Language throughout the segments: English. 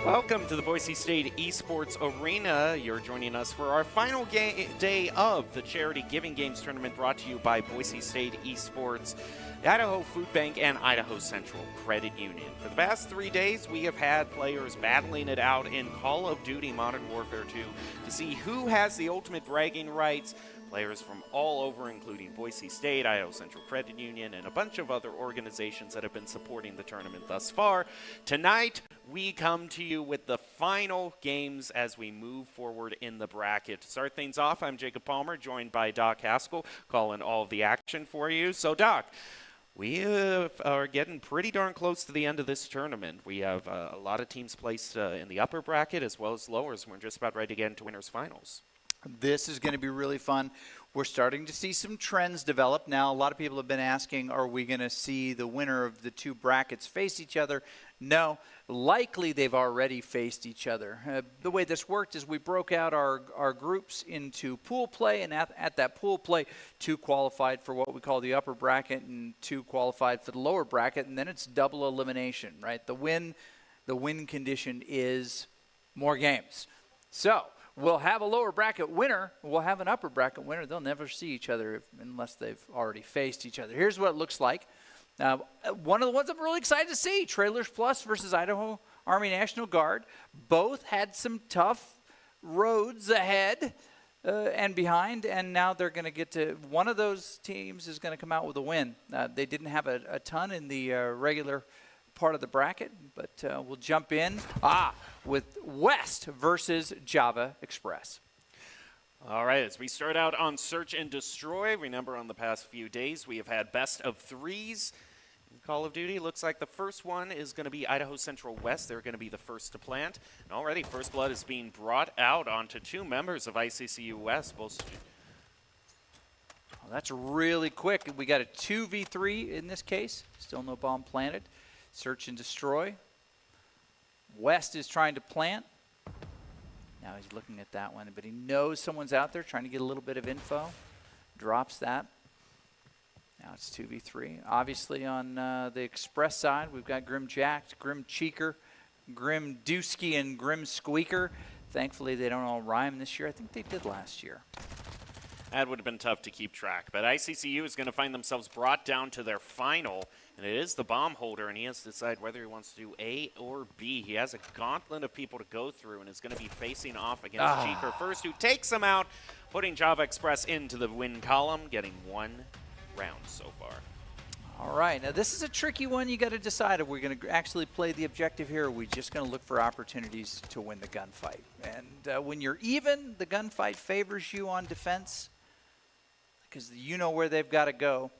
Welcome to the Boise State Esports Arena. You're joining us for our final day of the Charity Giving Games Tournament, brought to you by Boise State Esports, Idaho Food Bank, and Idaho Central Credit Union. For the past 3 days, we have had players battling it out in Call of Duty Modern Warfare 2 to see who has the ultimate bragging rights. Players from all over, including Boise State, Idaho Central Credit Union, and a bunch of other organizations that have been supporting the tournament thus far. Tonight, we come to you with the final games as we move forward in the bracket. To start things off, I'm Jacob Palmer, joined by Doc Haskell, calling all of the action for you. So, Doc, we are getting pretty darn close to the end of this tournament. We have a lot of teams placed in the upper bracket as well as lowers. We're just about ready to get into winners finals. This is going to be really fun. We're starting to see some trends develop. Now, a lot of people have been asking, are we going to see the winner of the two brackets face each other? No, likely they've already faced each other. The way this worked is we broke out our groups into pool play, and at that pool play, 2 qualified for what we call the upper bracket and 2 qualified for the lower bracket, and then it's double elimination, right? The win condition is more games. So we'll have a lower bracket winner. We'll have an upper bracket winner. They'll never see each other unless they've already faced each other. Here's what it looks like. One of the ones I'm really excited to see, Trailers Plus versus Idaho Army National Guard. Both had some tough roads ahead and behind, and now they're going to get to – one of those teams is going to come out with a win. They didn't have a ton in the regular part of the bracket, but we'll jump in with West versus Java Express. All right, as we start out on Search and Destroy, remember on the past few days we have had best of 3s in Call of Duty. Looks like the first one is going to be Idaho Central West. They're going to be the first to plant. And already first blood is being brought out onto 2 members of ICCU West. Well, that's really quick. We got a 2v3 in this case. Still no bomb planted. Search and Destroy. West is trying to plant. Now he's looking at that one, but he knows someone's out there trying to get a little bit of info. Drops that. Now it's 2v3. Obviously on the Express side, we've got Grim Jacked, Grim Cheeker, Grim Dusky, and Grim Squeaker. Thankfully, they don't all rhyme this year. I think they did last year. That would have been tough to keep track. But ICCU is going to find themselves brought down to their final, and it is the bomb holder, and he has to decide whether he wants to do A or B. He has a gauntlet of people to go through and is going to be facing off against Cheeker first, who takes him out, putting Java Express into the win column, getting 1 round so far. All right, now this is a tricky one. You got to decide if we're going to actually play the objective here, or are we just going to look for opportunities to win the gunfight. And when you're even, the gunfight favors you on defense because you know where they've got to go.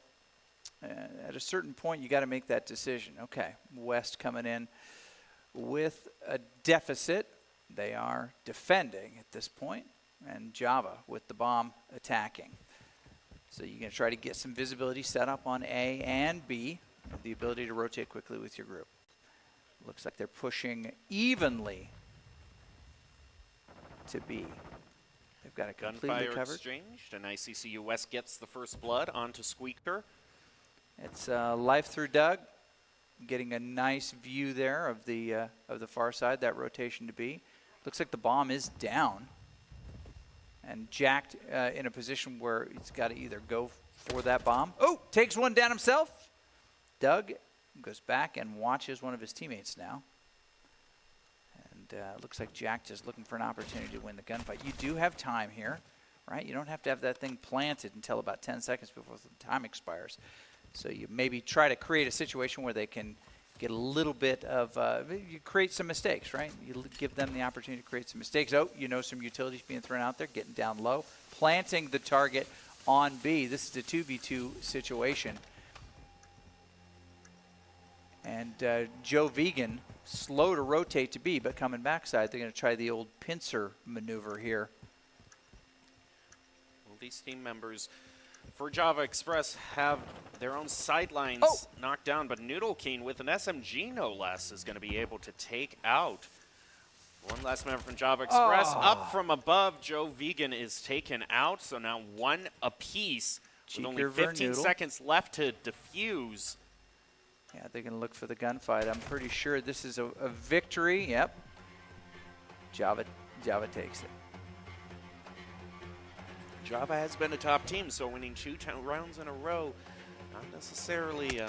At a certain point, you got to make that decision. Okay, West coming in with a deficit. They are defending at this point, and Java with the bomb attacking. So you're going to try to get some visibility set up on A and B, the ability to rotate quickly with your group. Looks like they're pushing evenly to B. They've got a completely Gunfire covered. exchanged, and ICCU West gets the first blood onto Squeaker. It's life through Doug, getting a nice view there of the far side, that rotation to B. Looks like the bomb is down. And Jacked in a position where he's got to either go for that bomb. Oh, takes one down himself. Doug goes back and watches one of his teammates now. And looks like Jacked is looking for an opportunity to win the gunfight. You do have time here, right? You don't have to have that thing planted until about 10 seconds before the time expires. So you maybe try to create a situation where they can get a little bit of, you create some mistakes, right? You give them the opportunity to create some mistakes. Oh, some utilities being thrown out there, getting down low, planting the target on B. This is a 2v2 situation. And Joe Vegan, slow to rotate to B, but coming backside, they're going to try the old pincer maneuver here. Well, these team members for Java Express have their own sidelines knocked down, but Noodle King with an SMG no less is going to be able to take out one last member from Java Express. Up from above, Joe Vegan is taken out, so now one apiece with only 15 seconds left to defuse. Yeah, they're going to look for the gunfight. I'm pretty sure this is a victory. Yep. Java takes it. Java has been a top team, so winning 2 rounds in a row, not necessarily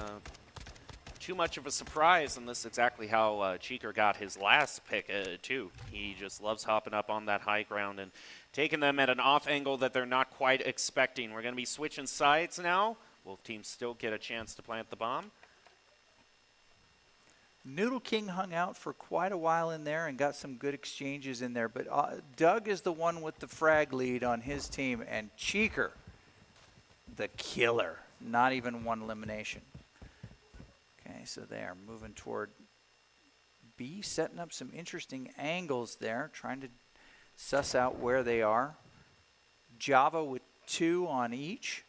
too much of a surprise, and this is exactly how Cheeker got his last pick, too. He just loves hopping up on that high ground and taking them at an off angle that they're not quite expecting. We're going to be switching sides now. Will teams still get a chance to plant the bomb? Noodle King hung out for quite a while in there and got some good exchanges in there, but Doug is the one with the frag lead on his team, and Cheeker, the killer, not even one elimination. Okay, so they are moving toward B, setting up some interesting angles there, trying to suss out where they are. Java with 2 on each.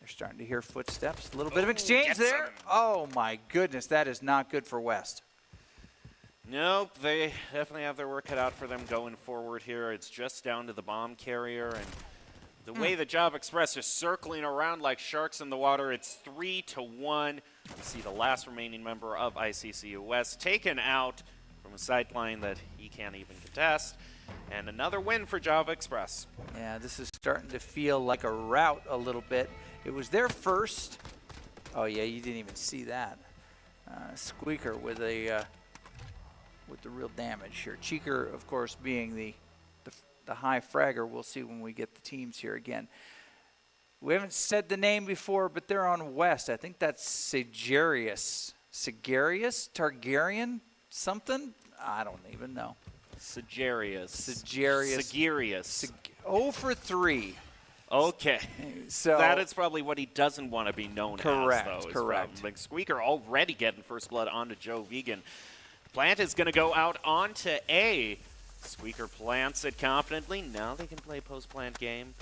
They're starting to hear footsteps. A little bit of exchange there. Oh, my goodness. That is not good for West. Nope. They definitely have their work cut out for them going forward here. It's just down to the bomb carrier. And the way that Java Express is circling around like sharks in the water, it's 3-1. You see the last remaining member of ICCU West taken out from a sideline that he can't even contest. And another win for Java Express. Yeah, this is starting to feel like a rout a little bit. It was their first. Oh yeah, you didn't even see that. Squeaker with the real damage here. Cheeker, of course, being the high fragger. We'll see when we get the teams here again. We haven't said the name before, but they're on West. I think that's Sigarius. Sigarius? Targaryen? Something? I don't even know. Sigarius. 0 for 3. Okay. So that is probably what he doesn't want to be known as, though. Correct. Like Squeaker already getting first blood onto Joe Vegan. Plant is going to go out onto A. Squeaker plants it confidently. Now they can play post-plant game.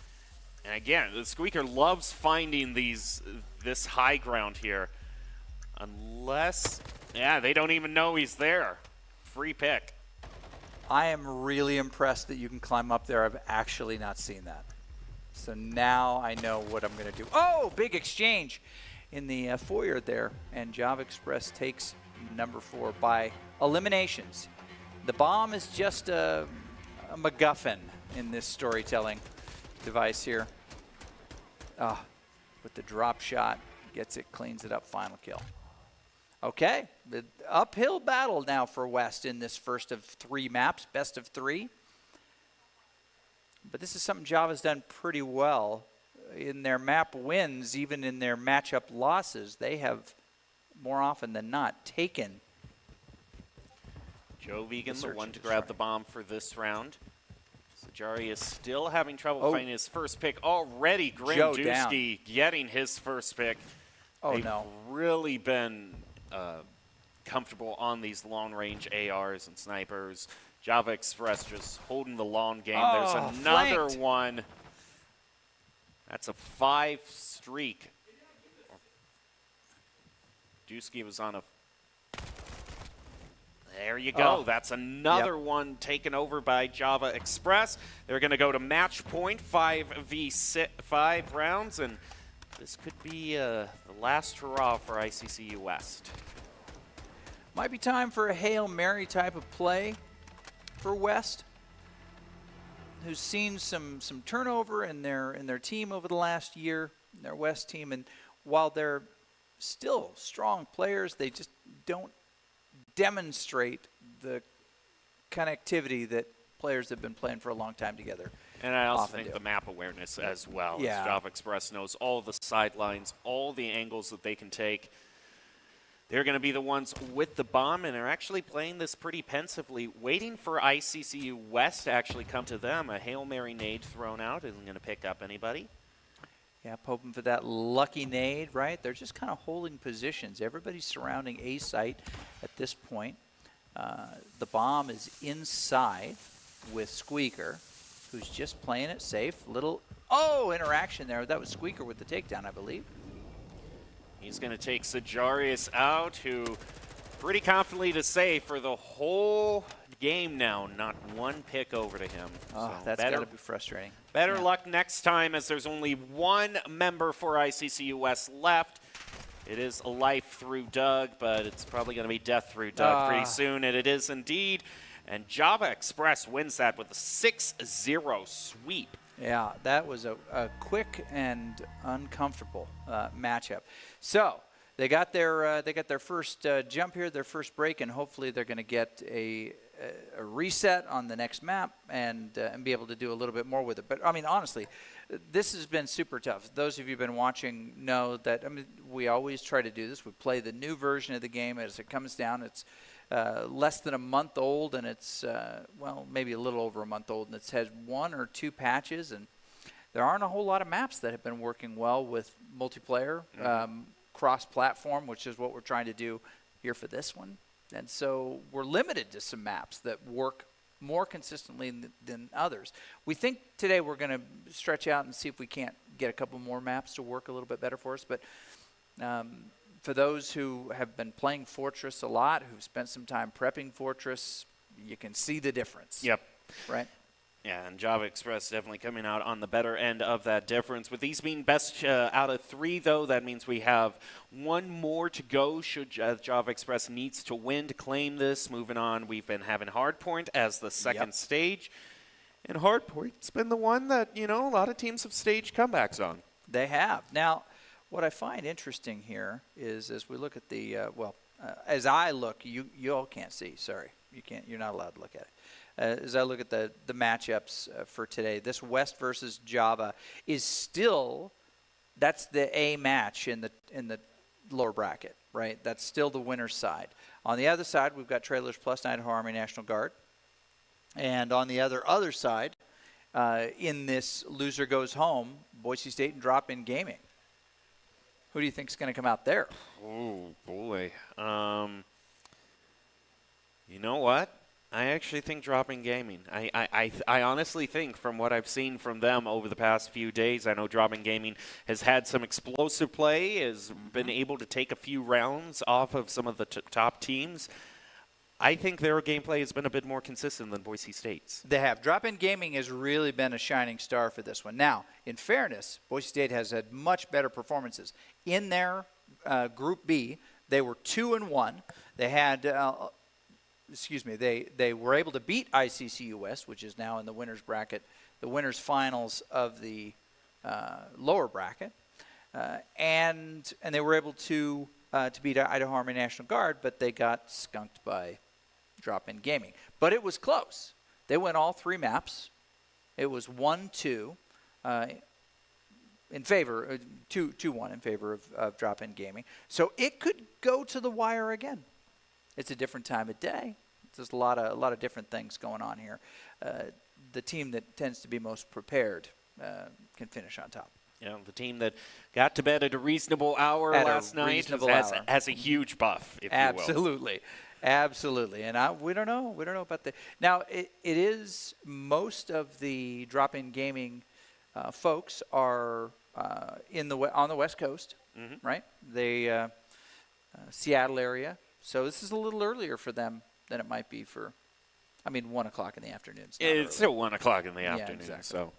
And again, the Squeaker loves finding this high ground here. Unless, they don't even know he's there. Free pick. I am really impressed that you can climb up there. I've actually not seen that. So now I know what I'm going to do. Oh, big exchange in the foyer there. And Java Express takes number 4 by eliminations. The bomb is just a MacGuffin in this storytelling device here. With the drop shot, gets it, cleans it up, final kill. Okay, the uphill battle now for West in this first of 3 maps, best of 3. But this is something Java's done pretty well. In their map wins, even in their matchup losses, they have more often than not taken. Joe Vegan, the one to grab the bomb for this round. Sajari is still having trouble finding his first pick. Already Grandewski getting his first pick. They've really been comfortable on these long-range ARs and snipers. Java Express just holding the long game. There's another one. That's a 5 streak. Dusky was on a... There you go. That's another one taken over by Java Express. They're going to go to match point, 5v5 rounds, and this could be the last hurrah for ICCU West. Might be time for a Hail Mary type of play for West, who's seen some turnover in their team over the last year, their West team, and while they're still strong players, they just don't demonstrate the connectivity that players have been playing for a long time together And I also often think do. the map awareness as well. Yeah. As Java Express knows all the sidelines, all the angles that they can take. They're going to be the ones with the bomb, and are actually playing this pretty pensively, waiting for ICCU West to actually come to them. A Hail Mary nade thrown out isn't going to pick up anybody. Yeah, hoping for that lucky nade, right? They're just kind of holding positions. Everybody's surrounding A site at this point. The bomb is inside with Squeaker, who's just playing it safe. Little, interaction there. That was Squeaker with the takedown, I believe. He's going to take Sajarius out, who pretty confidently to say for the whole game now, not one pick over to him. Oh, So that's got to be frustrating. Better luck next time, as there's only one member for ICCU West left. It is a life through Doug, but it's probably going to be death through Doug pretty soon, and it is indeed. And Java Express wins that with a 6-0 sweep. Yeah, that was a quick and uncomfortable matchup. So they got their first jump here, their first break, and hopefully they're going to get a reset on the next map and be able to do a little bit more with it. But I mean, honestly, this has been super tough. Those of you who've been watching know that. I mean, we always try to do this. We play the new version of the game as it comes down. It's less than a month old, and it's, maybe a little over a month old, and it's had 1 or 2 patches, and there aren't a whole lot of maps that have been working well with multiplayer, cross-platform, which is what we're trying to do here for this one. And so we're limited to some maps that work more consistently than others. We think today we're going to stretch out and see if we can't get a couple more maps to work a little bit better for us, but for those who have been playing Fortress a lot, who've spent some time prepping Fortress, you can see the difference. Yep. Right? Yeah, and Java Express definitely coming out on the better end of that difference. With these being best out of 3, though, that means we have 1 more to go should Java Express needs to win to claim this. Moving on, we've been having Hardpoint as the second stage. And Hardpoint's been the one that, a lot of teams have staged comebacks on. They have. Now, what I find interesting here is as we look at the, as I look, you all can't see, sorry. You're not allowed to look at it. As I look at the matchups for today, this West versus Java is still, that's the A match in the lower bracket, right? That's still the winner's side. On the other side, we've got Trailers Plus Idaho Army National Guard. And on the other side, in this loser goes home, Boise State and Drop-In Gaming. Who do you think is going to come out there? Oh, boy. You know what? I actually think Drop-In Gaming. I honestly think from what I've seen from them over the past few days, I know Drop-In Gaming has had some explosive play, has been able to take a few rounds off of some of the top teams. I think their gameplay has been a bit more consistent than Boise State's. They have. Drop-In Gaming has really been a shining star for this one. Now, in fairness, Boise State has had much better performances. In their Group B, they were 2-1. They had, they were able to beat ICCU West, which is now in the winner's bracket, the winner's finals of the lower bracket, and they were able to beat Idaho Army National Guard, but they got skunked by Drop-In Gaming. But it was close. They went all 3 maps. It was 1-2 in favor, 2-1 in favor of Drop-In Gaming. So it could go to the wire again. It's a different time of day. There's a lot of different things going on here. The team that tends to be most prepared can finish on top. The team that got to bed at a reasonable hour last night has a huge buff, if you will. Absolutely. Absolutely. And we don't know. We don't know about the. Now, it is most of the Drop-In Gaming folks are on the West Coast, right? They Seattle area. So this is a little earlier for them than it might be for, 1 o'clock in the afternoon. It's still 1 o'clock in the afternoon. Exactly. So,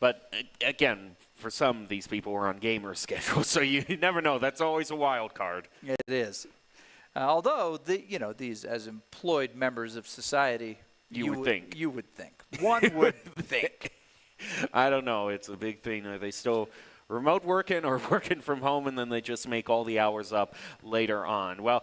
but again, for some of these people are on gamer schedules, so you never know. That's always a wild card. It is. Although these as employed members of society, you would think. One would think. I don't know. It's a big thing. Are they still remote working or working from home, and then they just make all the hours up later on? Well,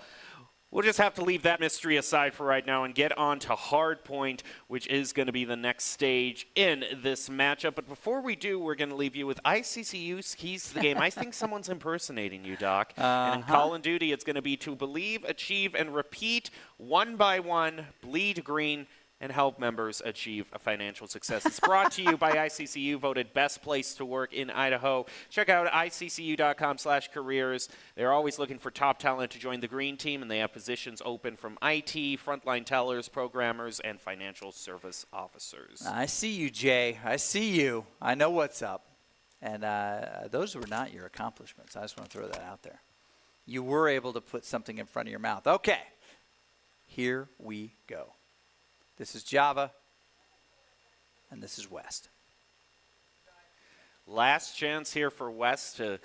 We'll just have to leave that mystery aside for right now and get on to Hardpoint, which is going to be the next stage in this matchup. But before we do, we're going to leave you with ICCU's keys to the game. I think someone's impersonating you, Doc. And in Call of Duty, it's going to be to believe, achieve, and repeat one by one, bleed green, and help members achieve a financial success. It's brought to you by ICCU, voted best place to work in Idaho. Check out iccu.com/careers. They're always looking for top talent to join the green team, and they have positions open from IT, frontline tellers, programmers, and financial service officers. I see you, Jay. I see you. I know what's up. And those were not your accomplishments. I just want to throw that out there. You were able to put something in front of your mouth. Okay. Here we go. This is Java, and this is West. Last chance here for West to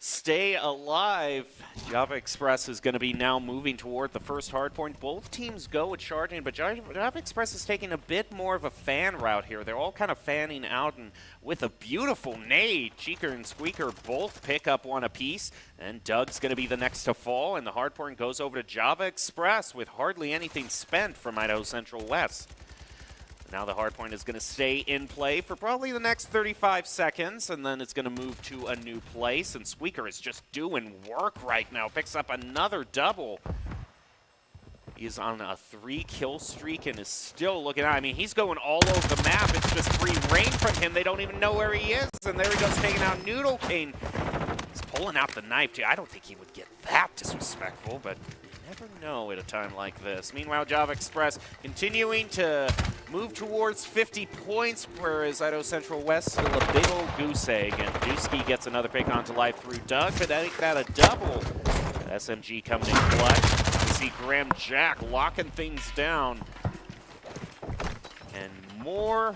stay alive. Java Express is going to be now moving toward the first hard point. Both teams go with charging, but Java Express is taking a bit more of a fan route here. They're all kind of fanning out, and with a beautiful nade, Cheeker and Squeaker both pick up one apiece, and Doug's going to be the next to fall, and the hard point goes over to Java Express with hardly anything spent from Idaho Central West. Now the hard point is going to stay in play for probably the next 35 seconds, and then it's going to move to a new place. And Squeaker is just doing work right now. Picks up another double. He's on a 3-kill streak and is still looking out. I mean, he's going all over the map. It's just free reign from him. They don't even know where he is. And there he goes, taking out Noodle King. He's pulling out the knife, too. I don't think he would get that disrespectful, but never know at a time like this. Meanwhile, Java Express continuing to move towards 50 points, whereas Idaho Central West still a big old goose egg. And Dusky gets another pick onto life through Doug, but I think that a double. SMG coming in clutch. We see Graham Jack locking things down. And more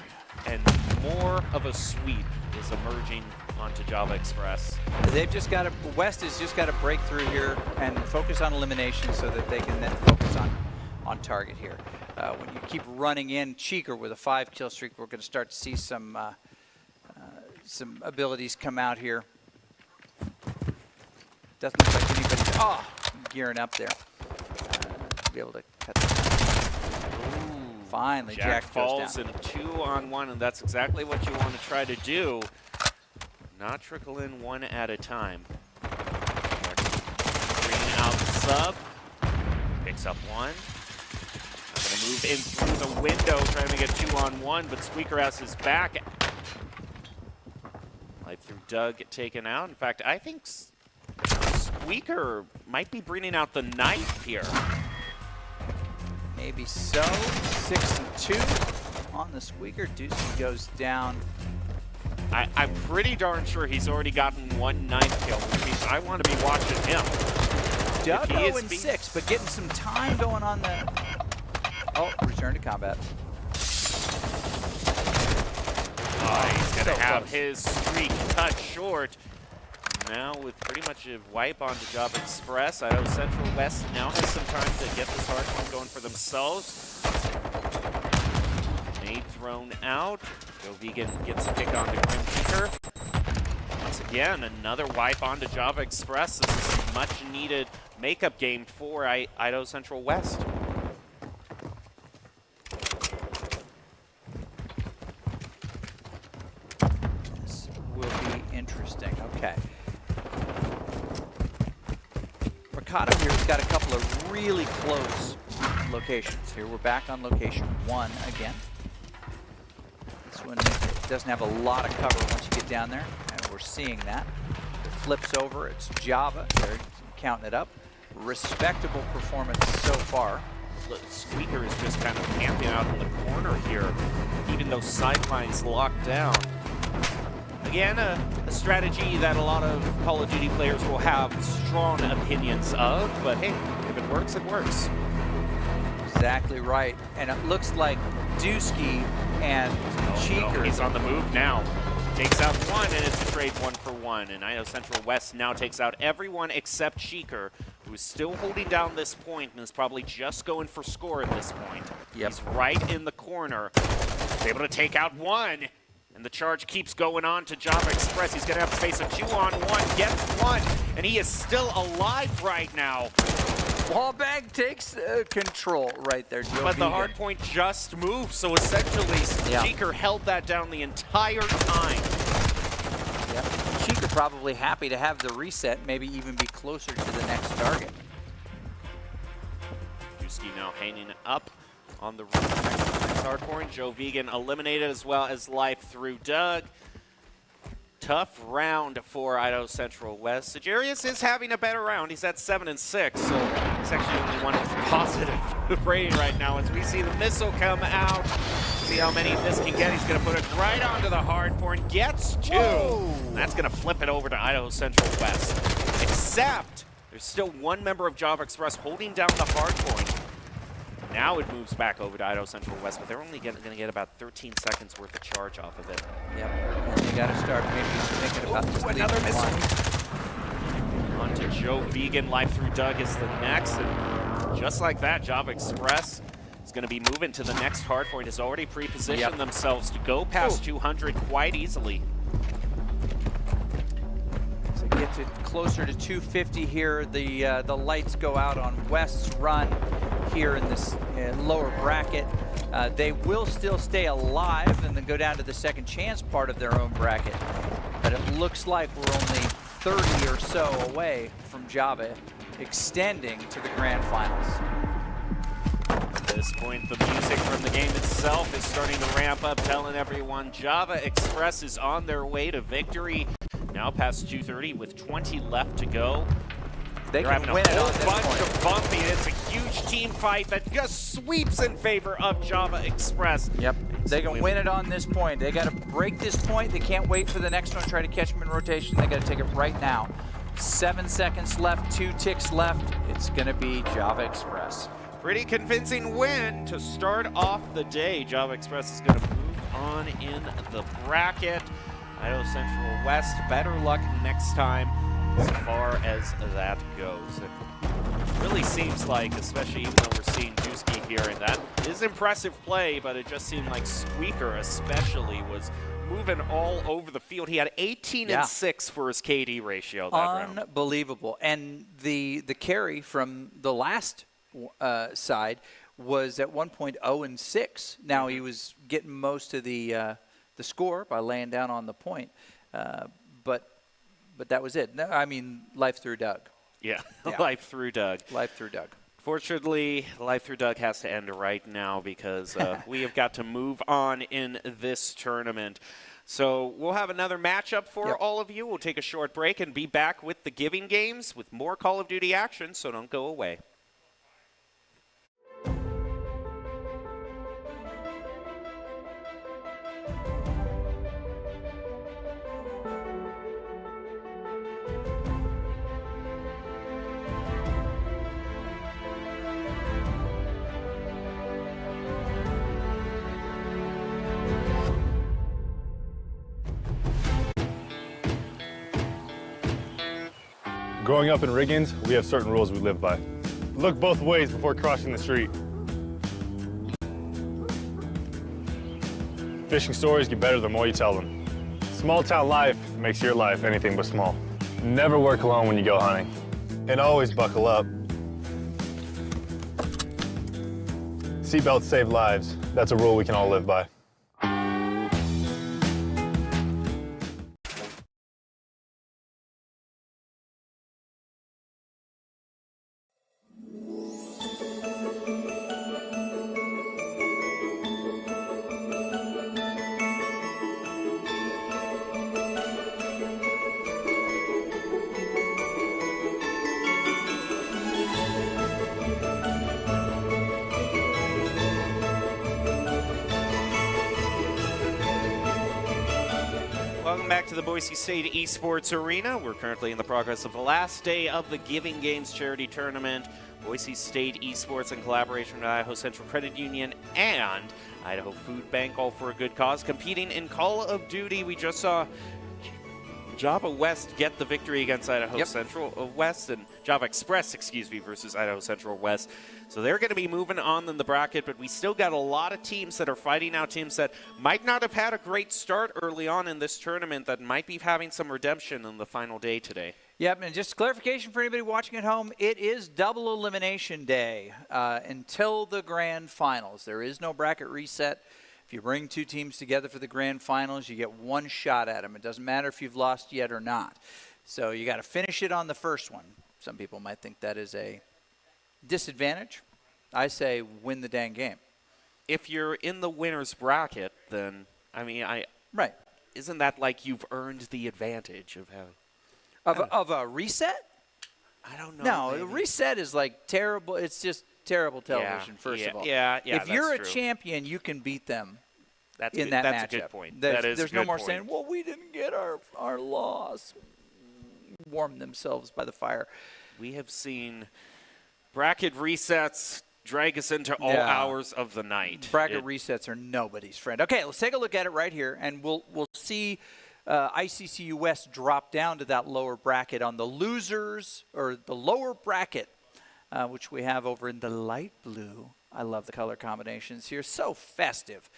of a sweep is emerging onto Java Express. They've just got to, West has just got to break through here and focus on elimination so that they can then focus on target here. When you keep running in Cheeker with a 5-kill streak, we're going to start to see some abilities come out here. Doesn't look like anybody's gearing up there to be able to cut that. Finally, Jack falls goes down. in 2-on-1, and that's exactly what you want to try to do. Not trickle in one at a time. Bringing out the sub. Picks up one. I'm going to move in through the window, trying to get 2-on-1, but Squeaker has his back. Light through Doug taken out. In fact, I think Squeaker might be bringing out the knife here. Maybe so. 6-2 on the Squeaker. Deuce goes down. I'm pretty darn sure he's already gotten one knife kill, which means I want to be watching him. Doug 0-6, but getting some time going on the... Oh, return to combat. He's going to have his streak cut short. Now with pretty much a wipe onto Java Express, Idaho Central West now has some time to get this hard one going for themselves. Nade thrown out. Joe Vegan gets a pick on the Grim Kicker. Once again, another wipe onto Java Express. This is a much-needed makeup game for Idaho Central West. This will be interesting. Okay. Mercado here has got a couple of really close locations. Here we're back on location 1 again. This one doesn't have a lot of cover once you get down there, and we're seeing that. It flips over, it's Java, they're counting it up. Respectable performance so far. Squeaker is just kind of camping out in the corner here, keeping those sidelines locked down. Again, a strategy that a lot of Call of Duty players will have strong opinions of, but hey, if it works, it works. Exactly right. And it looks like Dusky and Cheeker. No, he's on the move now. Takes out one, and it's a trade 1-for-1. And Idaho Central West now takes out everyone except Cheeker, who is still holding down this point and is probably just going for score at this point. Yep. He's right in the corner. He's able to take out one. And the charge keeps going on to Java Express. He's going to have to face a 2-on-1, gets one, and he is still alive right now. Wall bag takes control right there, Joe But the Vegan. hard point just moved, so essentially Sheeker held that down the entire time. Yep. Sheeker probably happy to have the reset, maybe even be closer to the next target. Juski now hanging up on the next hard point. Joe Vegan eliminated as well as life through Doug. Tough round for Idaho Central West. Sajarius is having a better round. He's at 7 and 6, so he's actually only one with positive rating right now. As we see the missile come out, see how many this can get. He's going to put it right onto the hard point. Gets 2. That's going to flip it over to Idaho Central West. Except there's still one member of Java Express holding down the hard point. Now it moves back over to Idaho Central West, but they're only going to get about 13 seconds worth of charge off of it. Yep, and they got to start maybe thinking about just another missile. One. On to Joe Vegan. Life through Doug is the next, and just like that, Java Express is going to be moving to the next hard point. Has already pre-positioned themselves to go past 200 quite easily. So it gets it closer to 250 here. The lights go out on West's run here in this lower bracket. They will still stay alive and then go down to the second chance part of their own bracket. But it looks like we're only 30 or so away from Java extending to the grand finals. At this point, the music from the game itself is starting to ramp up, telling everyone Java Express is on their way to victory. Now past 2:30 with 20 left to go. They can win it on this bunch point. of bumpy. It's a huge team fight that just sweeps in favor of Java Express. Yep, they can win it on this point. They got to break this point. They can't wait for the next one, try to catch them in rotation. They got to take it right now. 7 seconds left, 2 ticks left. It's going to be Java Express. Pretty convincing win to start off the day. Java Express is going to move on in the bracket. Idaho Central West, better luck next time as far as that goes. It really seems like, especially even though we're seeing Juski here, and that is impressive play, but it just seemed like Squeaker especially was moving all over the field. He had 18 and 6 for his KD ratio that round. Unbelievable. And the carry from the last side was at one point 0 and 6. Now he was getting most of the score by laying down on the point, but that was it. No, I mean, life through Doug. Yeah, life through Doug. Life through Doug. Fortunately, life through Doug has to end right now because we have got to move on in this tournament. So we'll have another matchup for all of you. We'll take a short break and be back with the Giving Games with more Call of Duty action, so don't go away. Growing up in Riggins, we have certain rules we live by. Look both ways before crossing the street. Fishing stories get better the more you tell them. Small town life makes your life anything but small. Never work alone when you go hunting. And always buckle up. Seatbelts save lives. That's a rule we can all live by. Welcome back to the Boise State Esports Arena. We're currently in the progress of the last day of the Giving Games charity tournament. Boise State Esports in collaboration with Idaho Central Credit Union and Idaho Food Bank, all for a good cause. Competing in Call of Duty, we just saw Java West get the victory against Idaho Central West, and Java Express, versus Idaho Central West. So they're going to be moving on in the bracket, but we still got a lot of teams that are fighting out, teams that might not have had a great start early on in this tournament that might be having some redemption on the final day today. Yep, and just clarification for anybody watching at home, it is double elimination day until the grand finals. There is no bracket reset. If you bring 2 teams together for the grand finals, you get 1 shot at them. It doesn't matter if you've lost yet or not. So you got to finish it on the first one. Some people might think that is a disadvantage. I say win the dang game. If you're in the winner's bracket, then, I mean, Right. Isn't that like you've earned the advantage of having... Of a reset? I don't know. No, maybe. a reset is like terrible. It's just terrible television, first of all. Yeah, if you're that's a true. champion, you can beat them That's in good. that That's matchup. a good point. There's no more point. saying, well, we didn't get our loss. Warm themselves by the fire. We have seen bracket resets drag us into all hours of the night. Bracket resets are nobody's friend. Okay, let's take a look at it right here, and we'll see ICCU West drop down to that lower bracket on the losers, or the lower bracket, which we have over in the light blue. I love the color combinations here. So festive.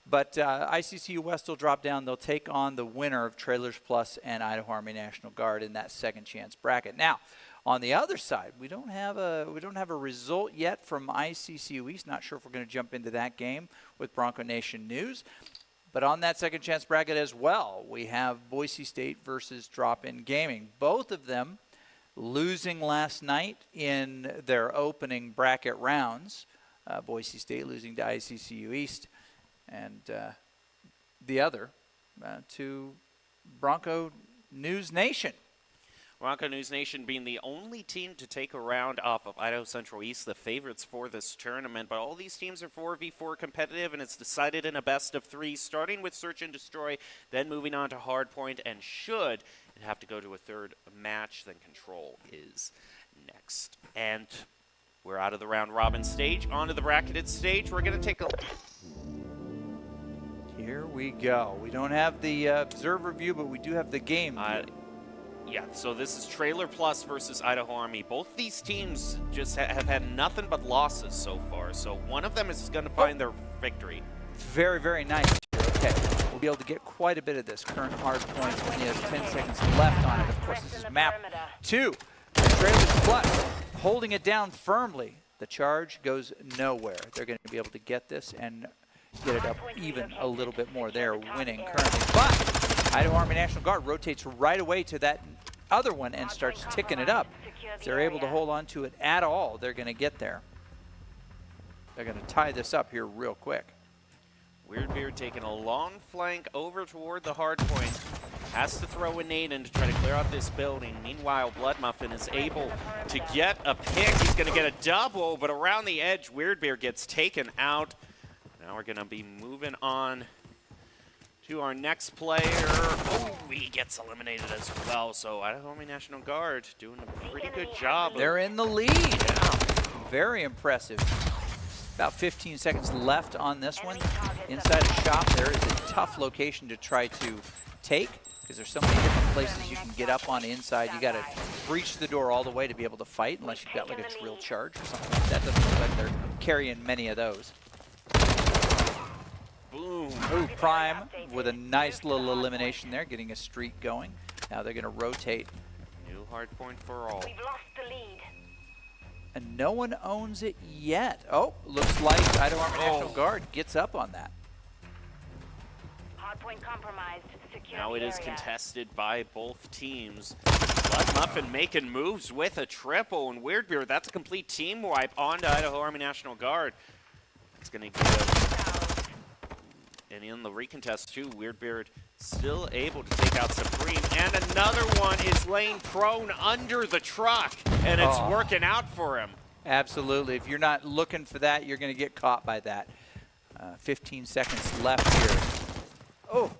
But ICCU West will drop down. They'll take on the winner of Trailers Plus and Idaho Army National Guard in that second chance bracket. Now, on the other side, we don't have a result yet from ICCU East. Not sure if we're going to jump into that game with Bronco Nation News. But on that second chance bracket as well, we have Boise State versus Drop-In Gaming. Both of them losing last night in their opening bracket rounds. Boise State losing to ICCU East, and the other to Bronco News Nation. Bronco News Nation being the only team to take a round off of Idaho Central East, the favorites for this tournament. But all these teams are 4v4 competitive, and it's decided in a best-of-3, starting with Search and Destroy, then moving on to Hardpoint, and should it have to go to a third match, then Control is next. And we're out of the round-robin stage, onto the bracketed stage. We're going to take a... Here we go. We don't have the observer view, but we do have the game view. Yeah, so this is Trailer Plus versus Idaho Army. Both these teams just have had nothing but losses so far, so one of them is going to find their victory. Very, very nice. Okay, we'll be able to get quite a bit of this. Current hard point only has 10 seconds left on it. Of course, this is map 2. Trailers Plus holding it down firmly. The charge goes nowhere. They're going to be able to get this and get it up even a little bit more. They're winning currently. But Idaho Army National Guard rotates right away to that other one and starts ticking it up. If they're able to hold on to it at all, they're going to get there. They're going to tie this up here real quick. Weirdbeard taking a long flank over toward the hard point. Has to throw a nade in to try to clear out this building. Meanwhile, Blood Muffin is able to get a pick. He's going to get a double, but around the edge, Weirdbeard gets taken out. Now we're going to be moving on to our next player. Oh, he gets eliminated as well. So Idaho Army National Guard doing a pretty good job. They're in the lead. Yeah. Very impressive. About 15 seconds left on this one. Inside the shop, there is a tough location to try to take because there's so many different places you can get up on inside. You got to breach the door all the way to be able to fight unless you've got like a drill charge or something like that. Doesn't look like they're carrying many of those. Boom. Ooh, Prime with a nice little elimination there, getting a streak going. Now they're going to rotate. New hard point for all. We've lost the lead. And no one owns it yet. Oh, looks like Idaho Army National Guard gets up on that. Hardpoint compromised. Secure Now the it is area. contested by both teams. Blood Muffin making moves with a triple, and Weirdbeard, that's a complete team wipe onto Idaho Army National Guard. It's going to give. And in the recontest too, Weirdbeard still able to take out Supreme. And another one is laying prone under the truck, and it's working out for him. Absolutely. If you're not looking for that, you're going to get caught by that. 15 seconds left here. Oh,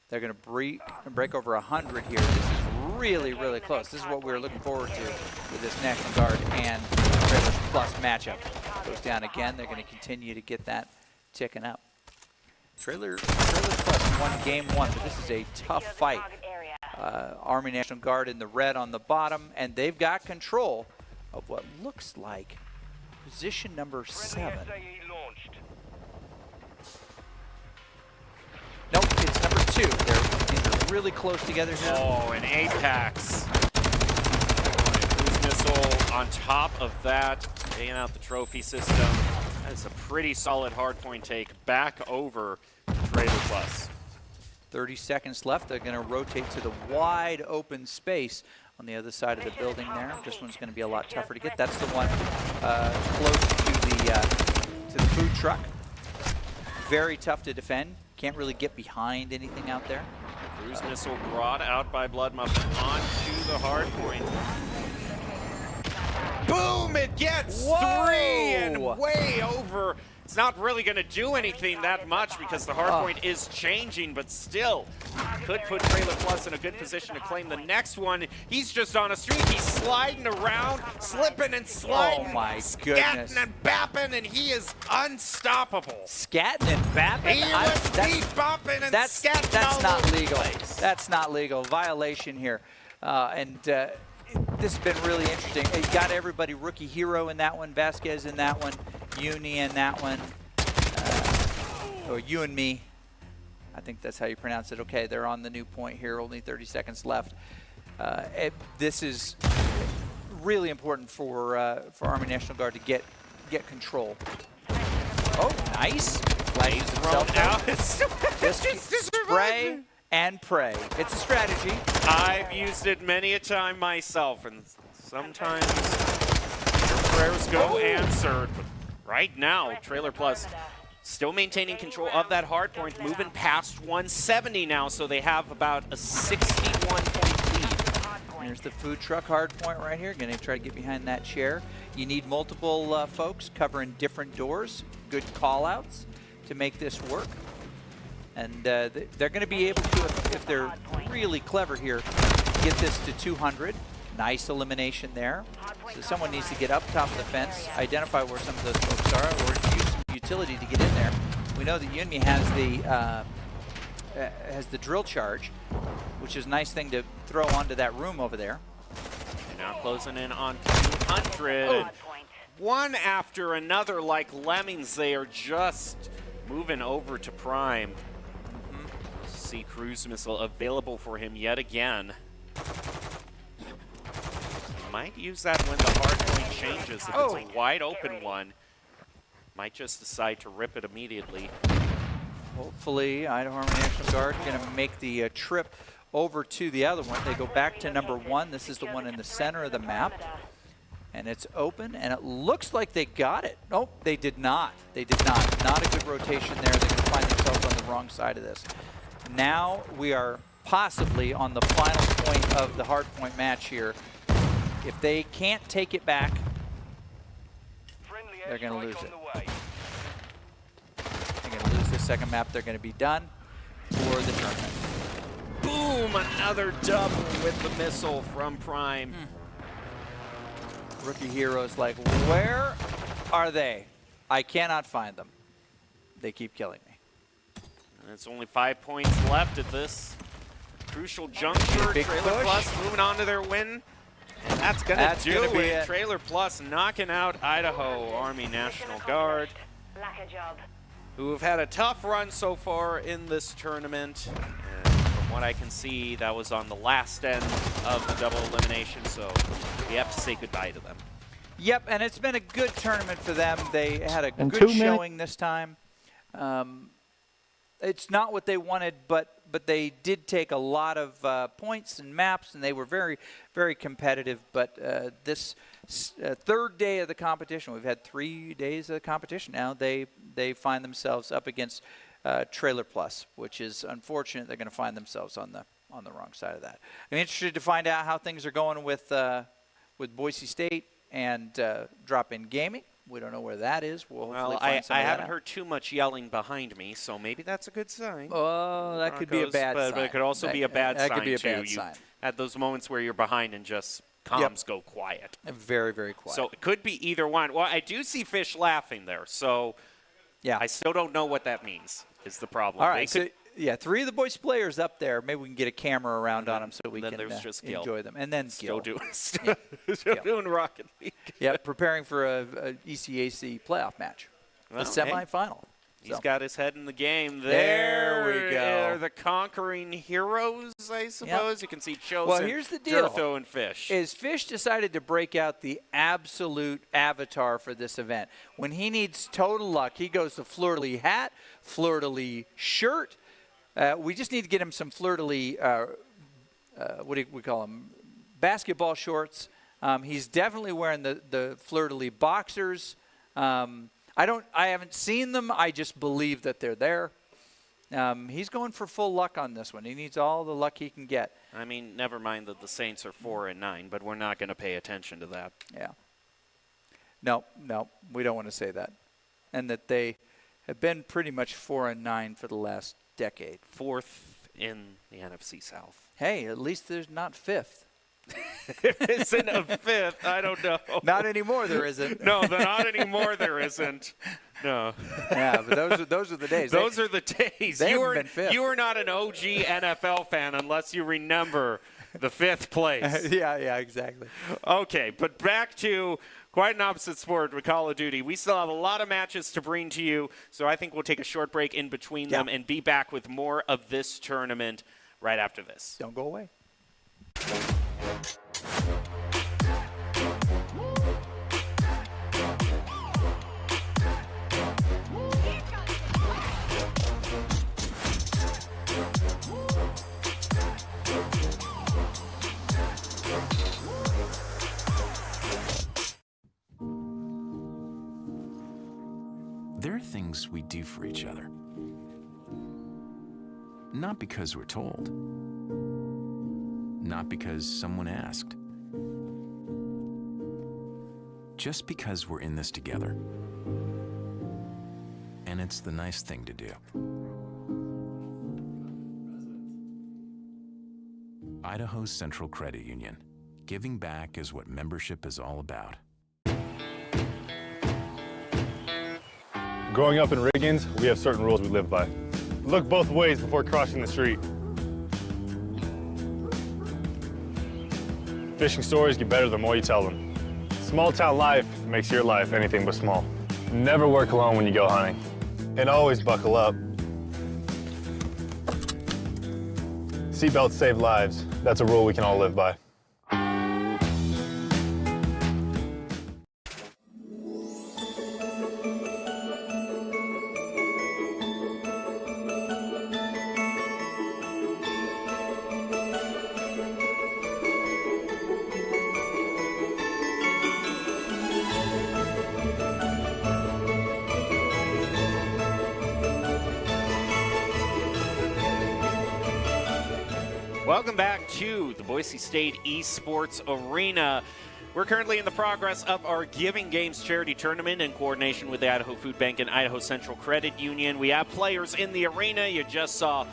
they're going to break over 100 here. This is really, really close. This is what we were looking forward to with this National Guard and Trailers Plus matchup. Goes down again. They're going to continue to get that ticking up. Trailers Plus won game 1, but this is a tough fight. Army National Guard in the red on the bottom, and they've got control of what looks like position number 7. Nope, it's number 2. They're really close together here. Oh, an Apex. missile on top of that, laying out the trophy system. That's a pretty solid hardpoint take back over Trailer Plus. 30 seconds left. They're going to rotate to the wide open space on the other side of the building there. This one's going to be a lot tougher to get. That's the one close to the food truck. Very tough to defend. Can't really get behind anything out there. Cruise missile brought out by Blood Muffin onto the hard point. Boom! It gets 3 and way over. It's not really going to do anything that much because the hard point is changing, but still could put Trailer Plus in a good position to claim the next one. He's just on a streak. He's sliding around, slipping and sliding. Oh my goodness. Scatting and bapping, and he is unstoppable. Scatting and bapping? He was bopping and scatting. That's not all over legal. the place. That's not legal. Violation here. This has been really interesting. It got everybody rookie hero in that one, Vasquez in that one, Uni in that one, or you and me. I think that's how you pronounce it. Okay, they're on the new point here. Only 30 seconds left. This is really important for Army National Guard to get control. Oh, nice. Plays himself out. Just spray and pray. It's a strategy. I've used it many a time myself, and sometimes your prayers go answered. But right now, Trailer Plus still maintaining control of that hard point, moving past 170 now, so they have about a 61-point lead. Here's the food truck hard point right here. Going to try to get behind that chair. You need multiple folks covering different doors. Good call-outs to make this work. And they're going to be able to, if they're really clever here, get this to 200. Nice elimination there. So someone needs to get up top of the fence, identify where some of those folks are, or use some utility to get in there. We know that Yunmi has the drill charge, which is a nice thing to throw onto that room over there. And now closing in on 200. One after another, like lemmings, they are just moving over to Prime. See cruise missile available for him yet again. Might use that when the hard point changes. If it's a wide open one, might just decide to rip it immediately. Hopefully, Idaho Army National Guard going to make the trip over to the other one. They go back to number 1. This is the one in the center of the map. And it's open, and it looks like they got it. Nope, they did not. They did not. Not a good rotation there. They're going to find themselves on the wrong side of this. Now we are possibly on the final point of the hardpoint match here. If they can't take it back, they're going to lose it. They're going to lose this second map. They're going to be done for the tournament. Boom! Another double with the missile from Prime. Rookie heroes like, where are they? I cannot find them. They keep killing me. And it's only 5 points left at this crucial juncture. Trailer Plus moving on to their win. And that's going to do it. Trailer Plus knocking out Idaho Army National Guard, who have had a tough run so far in this tournament. And from what I can see, that was on the last end of the double elimination, so we have to say goodbye to them. Yep, and it's been a good tournament for them. They had a good showing this time. It's not what they wanted, but they did take a lot of points and maps, and they were very, very competitive. But this third day of the competition, we've had 3 days of the competition now, they find themselves up against Trailer Plus, which is unfortunate. They're going to find themselves on the wrong side of that. I'm interested to find out how things are going with Boise State and Drop-In Gaming. We don't know where that is. We'll hopefully find some I of that haven't out. heard too much yelling behind me, so maybe that's a good sign. Oh, that could be a bad sign. But it could also be a bad sign, That could be a too. bad sign. At those moments where you're behind and just comms go quiet. Very, very quiet. So it could be either one. Well, I do see Fish laughing there, so yeah. I still don't know what that means is the problem. All right, so yeah, 3 of the Boise players up there. Maybe we can get a camera around on them so we can enjoy them. And then still Gil. doing Rocket League. Yeah, preparing for a ECAC playoff match, Well, the semifinal. He's got his head in the game. There we go. Are the conquering heroes, I suppose. Yep. You can see Chosen, well, here's the deal. Durtho, and Fish. Fish decided to break out the absolute avatar for this event. When he needs total luck, he goes to fleur-de-lis hat, fleur-de-lis shirt. We just need to get him some fleur-de-lis, what do we call them, basketball shorts. He's definitely wearing the fleur-de-lis boxers. I haven't seen them. I just believe that they're there. He's going for full luck on this one. He needs all the luck he can get. I mean, never mind that the Saints are 4-9, but we're not going to pay attention to that. Yeah. No, we don't want to say that. And that they have been pretty much 4-9 for the last decade. 4th in the NFC South. Hey, at least there's not 5th. Isn't a 5th? I don't know. Not anymore, there isn't. No, not anymore, there isn't. No. Yeah, but those are the days. Those are the days. They haven't been 5th. You are not an OG NFL fan unless you remember the 5th place. Yeah, exactly. Okay, but back to quite an opposite sport with Call of Duty. We still have a lot of matches to bring to you, so I think we'll take a short break in between them and be back with more of this tournament right after this. Don't go away. There are things we do for each other, not because we're told, not because someone asked, just because we're in this together. And it's the nice thing to do. Idaho Central Credit Union. Giving back is what membership is all about. Growing up in Riggins, we have certain rules we live by. Look both ways before crossing the street. Fishing stories get better the more you tell them. Small town life makes your life anything but small. Never work alone when you go hunting. And always buckle up. Seatbelts save lives. That's a rule we can all live by. Welcome back to the Boise State Esports Arena. We're currently in the progress of our Giving Games charity tournament in coordination with the Idaho Food Bank and Idaho Central Credit Union. We have players in the arena. You just saw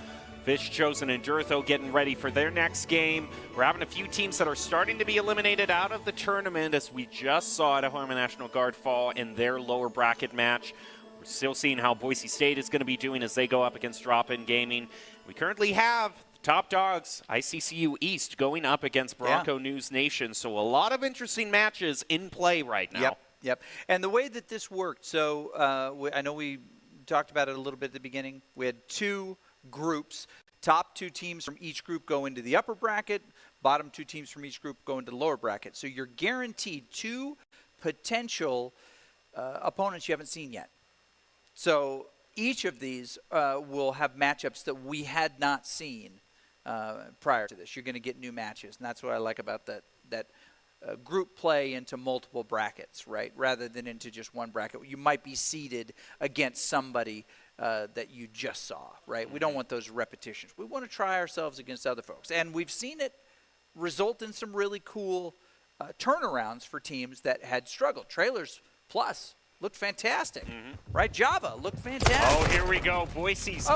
Fish, Chosen, and Durtho getting ready for their next game. We're having a few teams that are starting to be eliminated out of the tournament, as we just saw Idaho Army National Guard fall in their lower bracket match. We're still seeing how Boise State is going to be doing as they go up against Drop-In Gaming. We currently have top dogs, ICCU East, going up against Bronco News Nation. So a lot of interesting matches in play right now. Yep. And the way that this worked, so I know we talked about it a little bit at the beginning. We had two groups. Top two teams from each group go into the upper bracket. Bottom two teams from each group go into the lower bracket. So you're guaranteed two potential opponents you haven't seen yet. So each of these will have matchups that we had not seen prior to this. You're going to get new matches, and that's what I like about that group play into multiple brackets, right? Rather than into just one bracket. You might be seeded against somebody that you just saw, right? We don't want those repetitions. We want to try ourselves against other folks. And we've seen it result in some really cool turnarounds for teams that had struggled. Trailers Plus looked fantastic, right? Java looked fantastic. Oh, here we go. Boise's.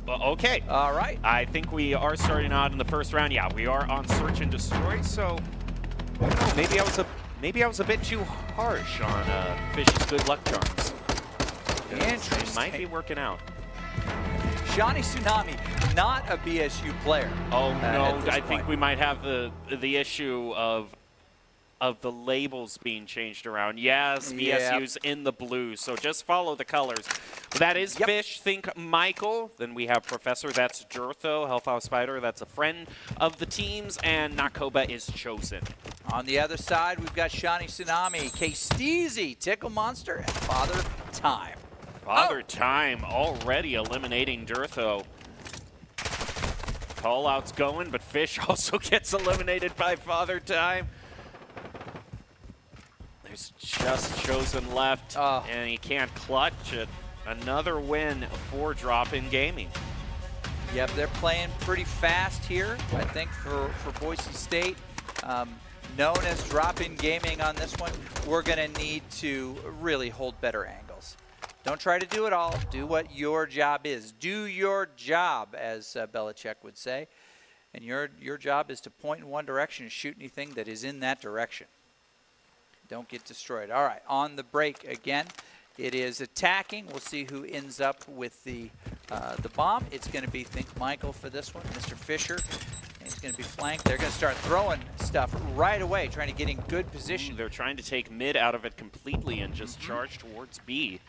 Okay. All right. I think we are starting out in the first round. Yeah, we are on Search and Destroy, so maybe I was a bit too harsh on Fish's good luck charms. Interesting. It might be working out. Johnny Tsunami, not a BSU player. Oh no, I think we might have the issue of the labels being changed around. Yes, BSU's in the blue, so just follow the colors. That is Yep. Fish, think Michael. Then we have Professor, that's Jurtho. Hellfire Spider, that's a friend of the teams. And Nakoba is Chosen. On the other side, we've got Shani Tsunami, K-Steezy, Tickle Monster, and Father Time. Father Time already eliminating Jurtho. Call-out's going, but Fish also gets eliminated by Father Time. There's just Chosen left, and he can't clutch it. Another win for Drop-In Gaming. Yep, they're playing pretty fast here, I think, for Boise State. Known as Drop-In Gaming on this one, we're going to need to really hold better angles. Don't try to do it all. Do what your job is. Do your job, as Belichick would say. And your job is to point in one direction and shoot anything that is in that direction. Don't get destroyed. All right, on the break again. It is attacking. We'll see who ends up with the bomb. It's going to be Think Michael for this one, Mr. Fisher. And he's going to be flanked. They're going to start throwing stuff right away, trying to get in good position. They're trying to take mid out of it completely and just charge towards B.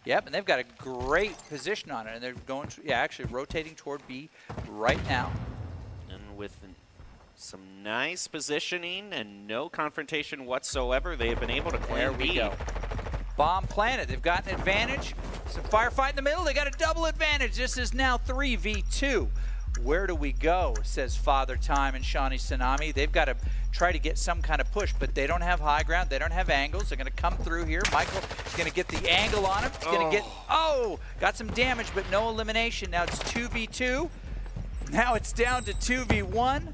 Yep, and they've got a great position on it, and they're going to, yeah, actually rotating toward B right now. And with some nice positioning and no confrontation whatsoever, they have been able to claim B. There we go. Bomb planted. They've got an advantage. Some firefight in the middle. They got a double advantage. This is now 3v2. Where do we go, says Father Time and Shani Tsunami. They've got to try to get some kind of push, but they don't have high ground. They don't have angles. They're going to come through here. Michael is going to get the angle on him. He's going to get, got some damage, but no elimination. Now it's 2v2. Now it's down to 2v1.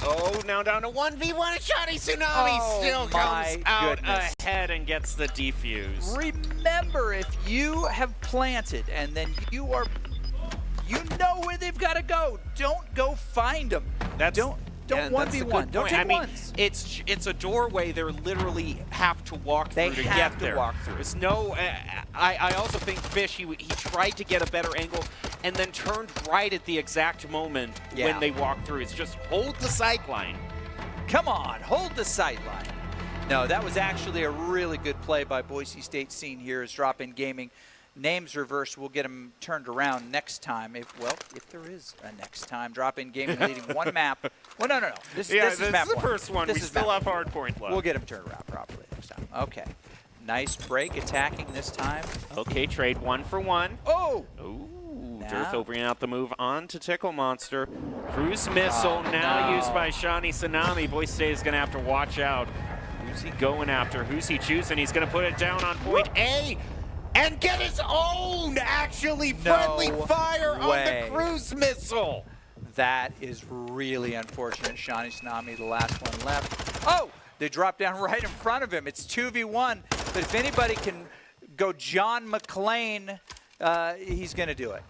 Oh, now down to 1v1. Shani Tsunami still comes out ahead and gets the defuse. Remember, if you have planted and then you know where they've got to go. Don't go find them. Don't 1v1. Don't take ones. It's a doorway they literally have to walk through to get there. Walk through. There's no. I also think Fish he tried to get a better angle and then turned right at the exact moment when they walk through. It's just hold the sight line. Come on, hold the sight line. No, that was actually a really good play by Boise State seen here as Drop-In Gaming. Names reversed. We'll get them turned around next time. If there is a next time. Drop-In Gaming leading one map. Well, no. This is map the one. first one. We still have hard point left. We'll get them turned around properly next time. Okay. Nice break. Attacking this time. Okay, trade 1 for 1. Oh! Ooh. Jurtho bringing out the move on to Tickle Monster. Cruise missile now used by Shani Tsunami. Boise State is going to have to watch out. Who's he going after? Who's he choosing? He's going to put it down on point A and get his own actually friendly fire on the cruise missile. That is really unfortunate. Shani Tsunami, the last one left. Oh! They dropped down right in front of him. It's 2v1, but if anybody can go John McClane, he's going to do it.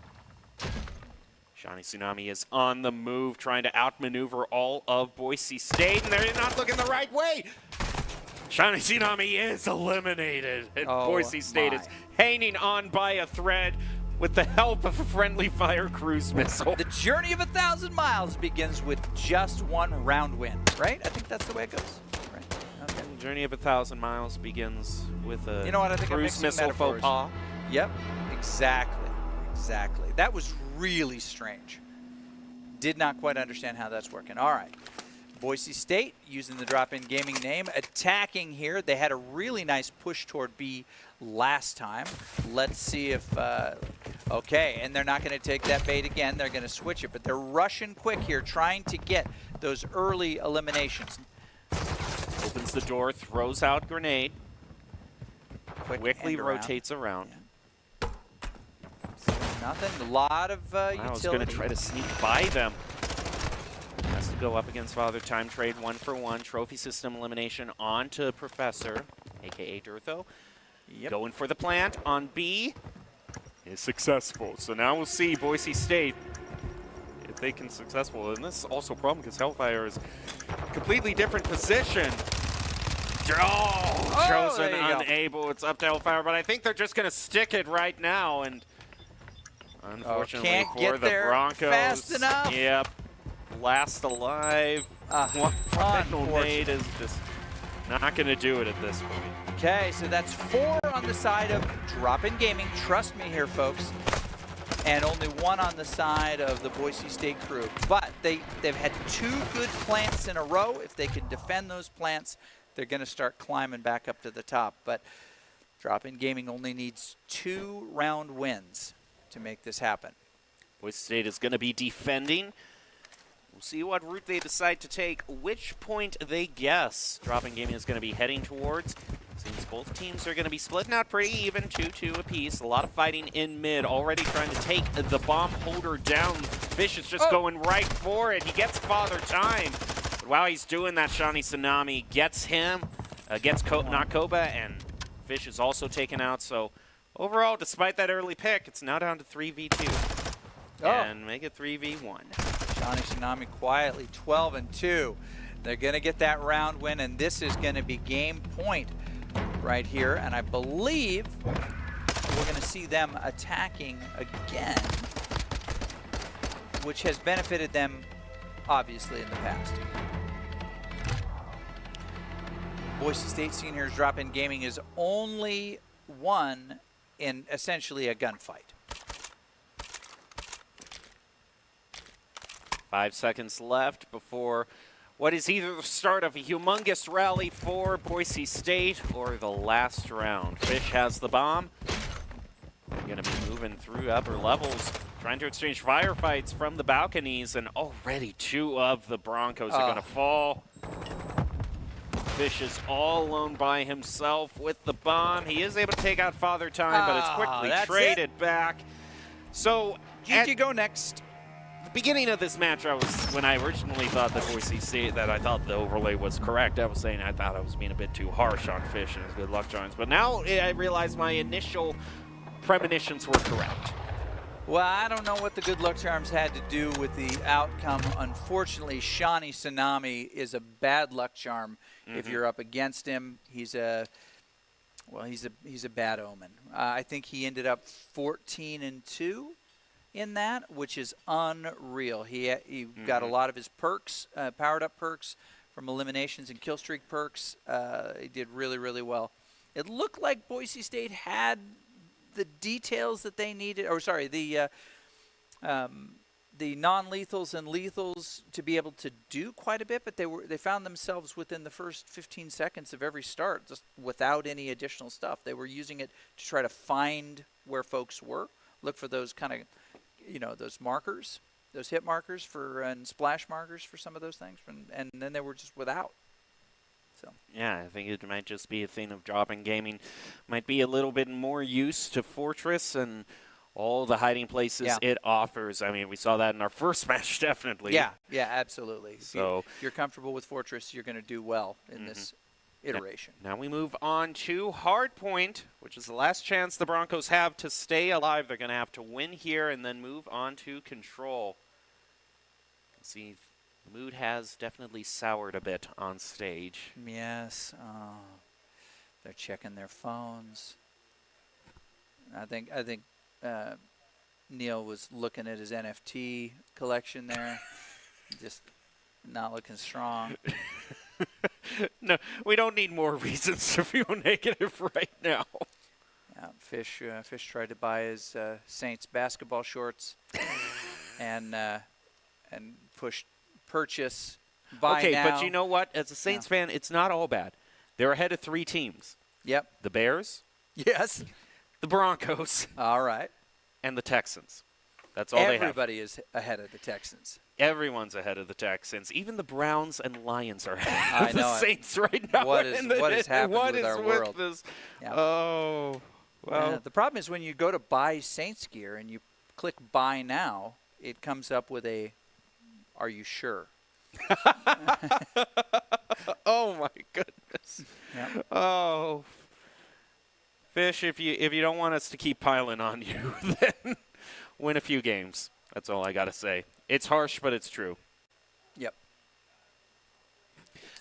Shani Tsunami is on the move, trying to outmaneuver all of Boise State, and they're not looking the right way. Shani Tsunami is eliminated, and Boise State is hanging on by a thread with the help of a friendly fire cruise missile. The journey of 1,000 miles begins with just one round win, right? I think that's the way it goes. Right? Okay. The journey of 1,000 miles begins with a cruise missile metaphors. faux pas. Yep, exactly. That was really strange. Did not quite understand how that's working. All right. Boise State, using the Drop-In Gaming name, attacking here. They had a really nice push toward B last time. Let's see if, okay, and they're not going to take that bait again. They're going to switch it, but they're rushing quick here, trying to get those early eliminations. Opens the door, throws out grenade, quickly end rotates around. Yeah. Nothing, a lot of utility. I was going to try to sneak by them. Has to go up against Father Time, trade 1 for 1. Trophy system elimination onto Professor, a.k.a. Jurtho. Yep. Going for the plant on B. Is successful. So now we'll see Boise State if they can successful. And this is also a problem because Hellfire is a completely different position. Chosen unable. It's up to Hellfire, but I think they're just going to stick it right now. And unfortunately can't for get the there Broncos, fast enough. Yep. Last alive. One final nade is just not going to do it at this point. Okay, so that's 4 on on the side of Drop-In Gaming. Trust me here, folks. And only 1 on the side of the Boise State crew. But they've had 2 good plants in a row. If they can defend those plants, they're going to start climbing back up to the top. But Drop-In Gaming only needs 2 round wins to make this happen. Boise State is going to be defending. We'll see what route they decide to take, which point they guess Drop-In Gaming is going to be heading towards. Seems both teams are going to be splitting out pretty even, 2-2 apiece. A lot of fighting in mid, already trying to take the bomb holder down. Fish is just going right for it. He gets Father Time. But while he's doing that, Shawnee Tsunami gets him, gets Nakoba, and Fish is also taken out. So overall, despite that early pick, it's now down to 3v2. And make it 3v1. Shawnee Tsunami quietly 12-2. They're going to get that round win, and this is going to be game point right here. And I believe we're going to see them attacking again, which has benefited them, obviously, in the past. Boise State Seniors Drop-In Gaming is only won in essentially a gunfight. 5 seconds left before what is either the start of a humongous rally for Boise State or the last round. Fish has the bomb. Going to be moving through upper levels, trying to exchange firefights from the balconies, and already 2 of the Broncos are going to fall. Fish is all alone by himself with the bomb. He is able to take out Father Time, but it's quickly traded back. So, GG go next. Beginning of this match, when I originally thought that Boise State, that I thought the overlay was correct, I was saying I thought I was being a bit too harsh on Fish and his good luck charms. But now I realize my initial premonitions were correct. Well, I don't know what the good luck charms had to do with the outcome. Unfortunately, Shawnee Tsunami is a bad luck charm. If you're up against him, he's a bad omen. I think he ended up 14-2. In that, which is unreal. He got a lot of his perks, powered up perks from eliminations and kill streak perks. He did really, really well. It looked like Boise State had the details that they needed, or sorry, the non-lethals and lethals to be able to do quite a bit, but they found themselves within the first 15 seconds of every start, just without any additional stuff. They were using it to try to find where folks were, look for those kind of, those markers, those hit markers and splash markers for some of those things, and then they were just without. So yeah, I think it might just be a thing of Drop-In Gaming might be a little bit more used to Fortress and all the hiding places it offers. I mean, we saw that in our first match, definitely. Yeah, absolutely. So if you're comfortable with Fortress, you're going to do well in this iteration. Now we move on to Hardpoint, which is the last chance the Broncos have to stay alive. They're going to have to win here and then move on to Control. Let's see, the mood has definitely soured a bit on stage. Yes. They're checking their phones. I think Neil was looking at his NFT collection there, just not looking strong. No, we don't need more reasons to feel negative right now. Yeah, Fish tried to buy his Saints basketball shorts and purchase buy okay, now. but you know what? As a Saints fan, it's not all bad. They're ahead of 3 teams. Yep. The Bears. Yes. The Broncos. All right. And the Texans. That's all they have. Everybody is ahead of the Texans. Everyone's ahead of the Texans. Even the Browns and Lions are ahead of the Saints right now. What is happening with our world? Yeah. Oh, well. Yeah, the problem is when you go to buy Saints gear and you click buy now, it comes up with a, are you sure? Oh, my goodness. Yep. Oh. Fish, if you don't want us to keep piling on you, then win a few games. That's all I got to say. It's harsh, but it's true. Yep.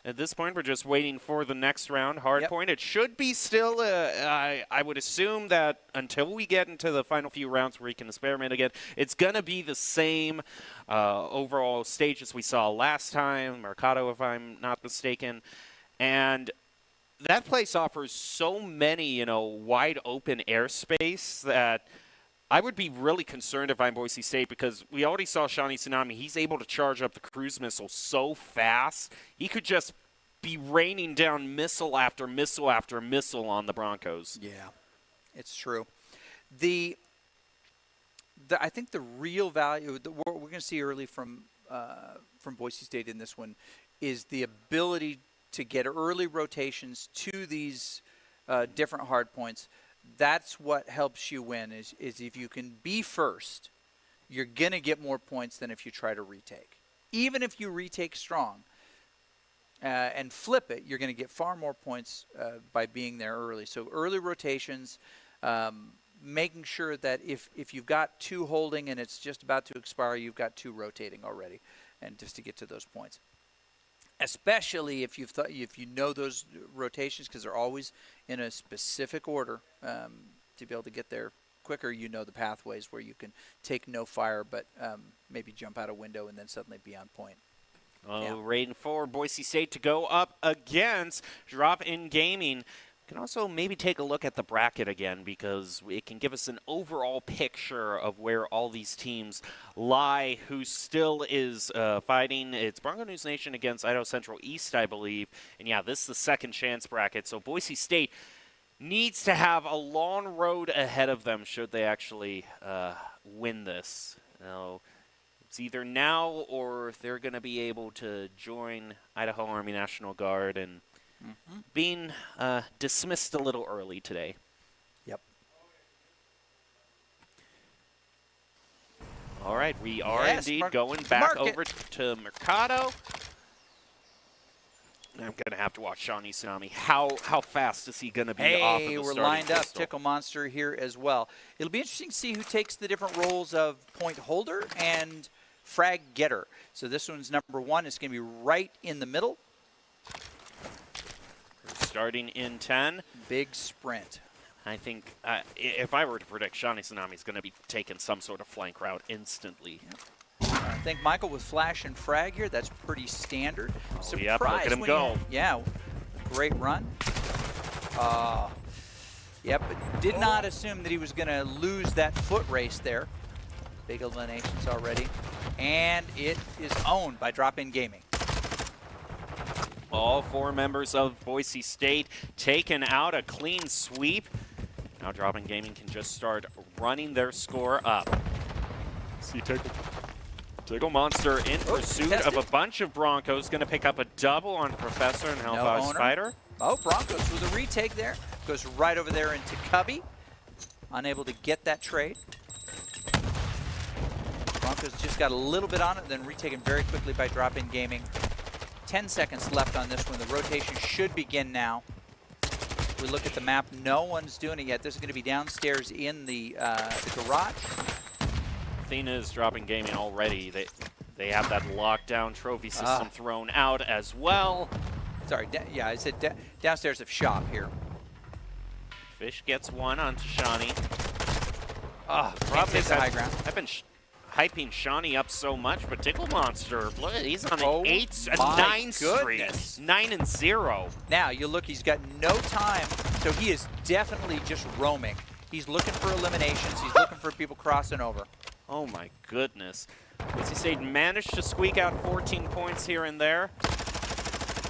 At this point, we're just waiting for the next round. Hardpoint. It should be still, I would assume that until we get into the final few rounds where we can experiment again, it's going to be the same overall stage as we saw last time, Mercado, if I'm not mistaken. And that place offers so many, wide open airspace that I would be really concerned if I'm Boise State, because we already saw Shawnee Tsunami. He's able to charge up the cruise missile so fast. He could just be raining down missile after missile after missile on the Broncos. Yeah, it's true. I think the real value, what we're going to see early from Boise State in this one, is the ability to get early rotations to these different hard points. That's what helps you win, is if you can be first, you're going to get more points than if you try to retake. Even if you retake strong and flip it, you're going to get far more points by being there early. So early rotations, making sure that if you've got 2 holding and it's just about to expire, you've got 2 rotating already, and just to get to those points. Especially if you know those rotations, because they're always in a specific order, to be able to get there quicker. You know the pathways where you can take no fire, but maybe jump out a window and then suddenly be on point. Rating for Boise State to go up against Drop In Gaming. Can also maybe take a look at the bracket again, because it can give us an overall picture of where all these teams lie, who still is fighting. It's Bronco News Nation against Idaho Central East, I believe. And yeah, this is the second chance bracket. So Boise State needs to have a long road ahead of them should they actually win this. Now, it's either now or they're going to be able to join Idaho Army National Guard and being dismissed a little early today. Yep. All right, we are indeed going back over to Mercado. I'm going to have to watch Shawnee Tsunami. How fast is he going to be off of the we're starting lined up. pistol? Tickle Monster here as well. It'll be interesting to see who takes the different roles of point holder and frag getter. So this one's number 1. It's going to be right in the middle. Starting in 10. Big sprint. I think if I were to predict, Shawnee Tsunami is going to be taking some sort of flank route instantly. Yep. I think Michael with flash and frag here. That's pretty standard. Oh, yep, look at him go. Yeah, great run. Yep, but did not assume that he was going to lose that foot race there. Big eliminations already. And it is owned by Drop In Gaming. All 4 members of Boise State taking out a clean sweep. Now Drop In Gaming can just start running their score up. See Tickle Monster in pursuit of a bunch of Broncos. Going to pick up a double on Professor and Hellfire Spider. Oh, Broncos with a retake there. Goes right over there into Cubby. Unable to get that trade. Broncos just got a little bit on it, then retaken very quickly by Drop In Gaming. 10 seconds left on this one. The rotation should begin now. We look at the map. No one's doing it yet. This is going to be downstairs in the garage. Thing is, Drop In Gaming already. They have that lockdown trophy system thrown out as well. Sorry, yeah, I said downstairs of shop here. Fish gets one onto Shawnee. Problem is high ground. I've been hyping Shawnee up so much, but Tickle Monster, he's on an 9 streak. 9-0. Now, you look, he's got no time, so he is definitely just roaming. He's looking for eliminations. He's looking for people crossing over. Oh, my goodness. Boise State managed to squeak out 14 points here and there.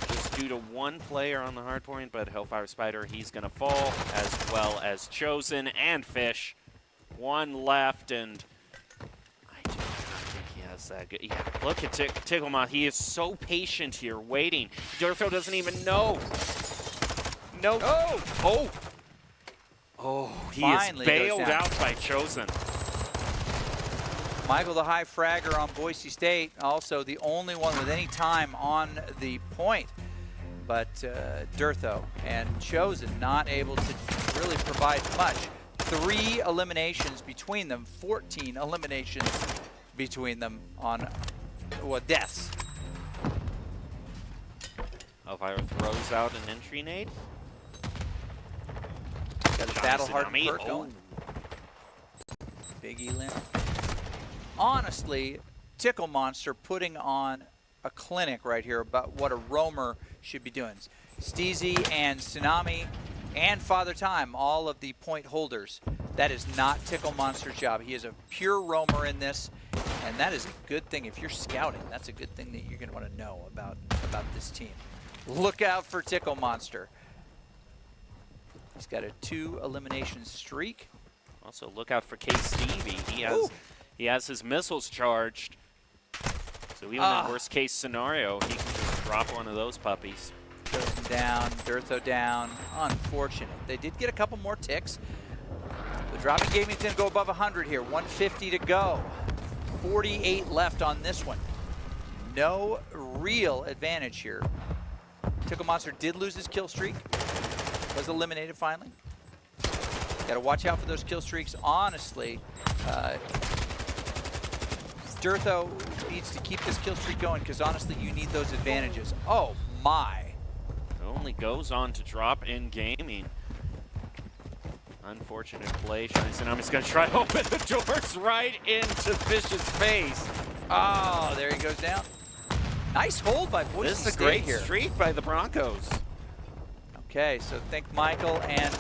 Just due to one player on the hard point, but Hellfire Spider, he's going to fall, as well as Chosen and Fish. One left, and I do not think he has that good. Yeah, look at Ticklemont. He is so patient here, waiting. Durtho doesn't even know. No. Oh, he Finally is bailed out by Chosen. Michael, the high fragger on Boise State, also the only one with any time on the point. But Durtho and Chosen not able to really provide much. 3 eliminations between them, 14 eliminations between them on, deaths. Hellfire throws out an entry nade. Got a battle-hardened perk going. Big Elim. Honestly, Tickle Monster putting on a clinic right here about what a roamer should be doing. Steezy and Tsunami and Father Time, all of the point holders. That is not Tickle Monster's job. He is a pure roamer in this, and that is a good thing. If you're scouting, that's a good thing that you're going to want to know about this team. Look out for Tickle Monster. He's got a 2 elimination streak. Also, look out for K-Stevie. He has his missiles charged. So even in worst case scenario, he can just drop one of those puppies. Chosen down, Dirtho down. Unfortunate. They did get a couple more ticks. The dropping gaming's going to go above 100 here. 150 to go. 48 left on this one. No real advantage here. Tickle Monster did lose his kill streak. Was eliminated finally. Got to watch out for those kill streaks. Honestly, Dirtho needs to keep this kill streak going because honestly, you need those advantages. Oh my! It only goes on to drop in gaming. Unfortunate play. Shiny Tsunami's going to try to open the doors right into Fish's face. Oh, there he goes down. Nice hold by Boise This is a State great here. streak by the Broncos. Okay, so think Michael and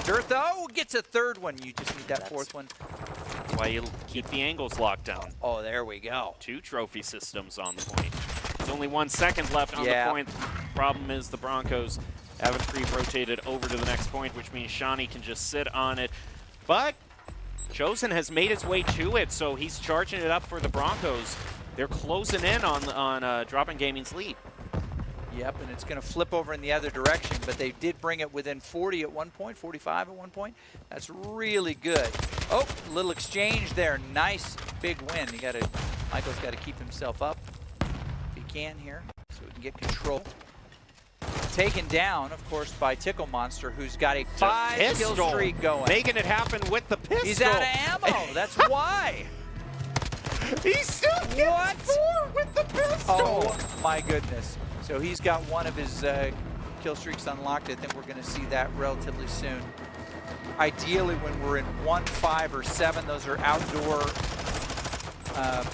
Dirtho gets a third one. You just need that fourth one. That's why you keep the angles locked down. Oh, there we go. 2 trophy systems on the point. There's only 1 second left on the point. Problem is the Broncos haven't pre-rotated over to the next point, which means Shani can just sit on it. But Chosen has made his way to it, so he's charging it up for the Broncos. They're closing in on Dropping Gaming's lead. Yep, and it's going to flip over in the other direction, but they did bring it within 40 at one point, 45 at one point. That's really good. Oh, little exchange there. Nice big win. Michael's got to keep himself up if he can here, so we can get control. Taken down, of course, by Tickle Monster, who's got a 5-kill streak going. Making it happen with the pistol. He's out of ammo. That's why. He still gets 4 with the pistol. Oh, my goodness. So he's got one of his kill streaks unlocked. I think we're going to see that relatively soon. Ideally, when we're in 1, 5, or 7, those are outdoor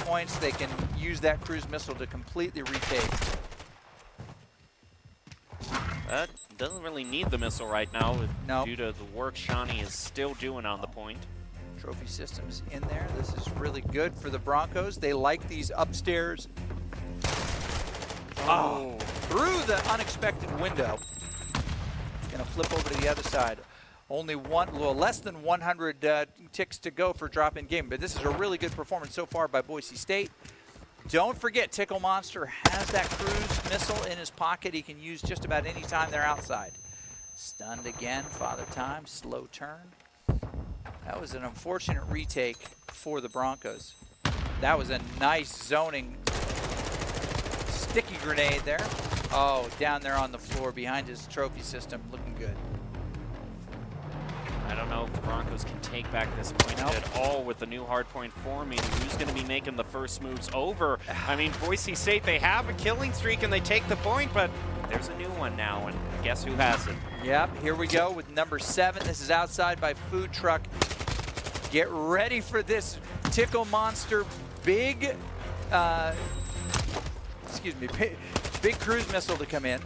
points. They can use that cruise missile to completely retake. That doesn't really need the missile right now Nope. due to the work Shani is still doing on the point. Trophy systems in there. This is really good for the Broncos. They like these upstairs. Oh, through the unexpected window. Gonna flip over to the other side. Only less than 100 ticks to go for drop-in game, but this is a really good performance so far by Boise State. Don't forget, Tickle Monster has that cruise missile in his pocket. He can use just about any time they're outside. Stunned again, Father Time, slow turn. That was an unfortunate retake for the Broncos. That was a nice zoning sticky grenade there. Oh, down there on the floor behind his trophy system, looking good. I don't know if the Broncos can take back this point at all with the new hardpoint forming. Who's going to be making the first moves over? I mean, Boise State, they have a killing streak and they take the point, but there's a new one now, and guess who has it? Yep, here we go with number 7. This is outside by Food Truck. Get ready for this Tickle Monster big, big cruise missile to come in.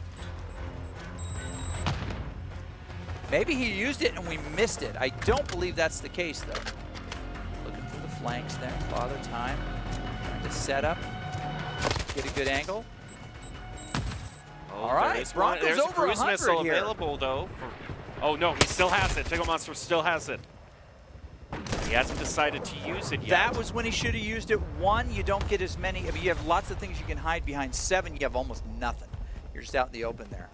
Maybe he used it and we missed it. I don't believe that's the case, though. Looking for the flanks there. Father Time trying to set up, get a good angle. Oh, all right, Broncos there's over a cruise 100 missile here. available, though. Oh, no, he still has it. Tickle Monster still has it. He hasn't decided to use it yet. That was when he should have used it. 1, you don't get as many. I mean, you have lots of things you can hide behind. 7, you have almost nothing. You're just out in the open there.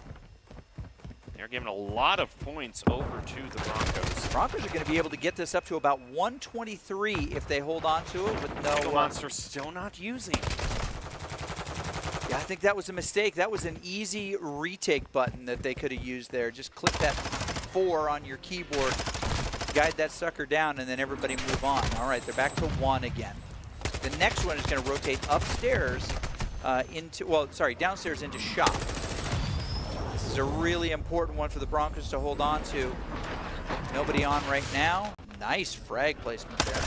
They're giving a lot of points over to the Broncos. Broncos are going to be able to get this up to about 123 if they hold on to it with no... Tickle Monster still not using. Yeah, I think that was a mistake. That was an easy retake button that they could have used there. Just click that 4 on your keyboard, guide that sucker down, and then everybody move on. All right, they're back to 1 again. The next one is going to rotate upstairs downstairs into shop. This is a really important one for the Broncos to hold on to. Nobody on right now. Nice frag placement there.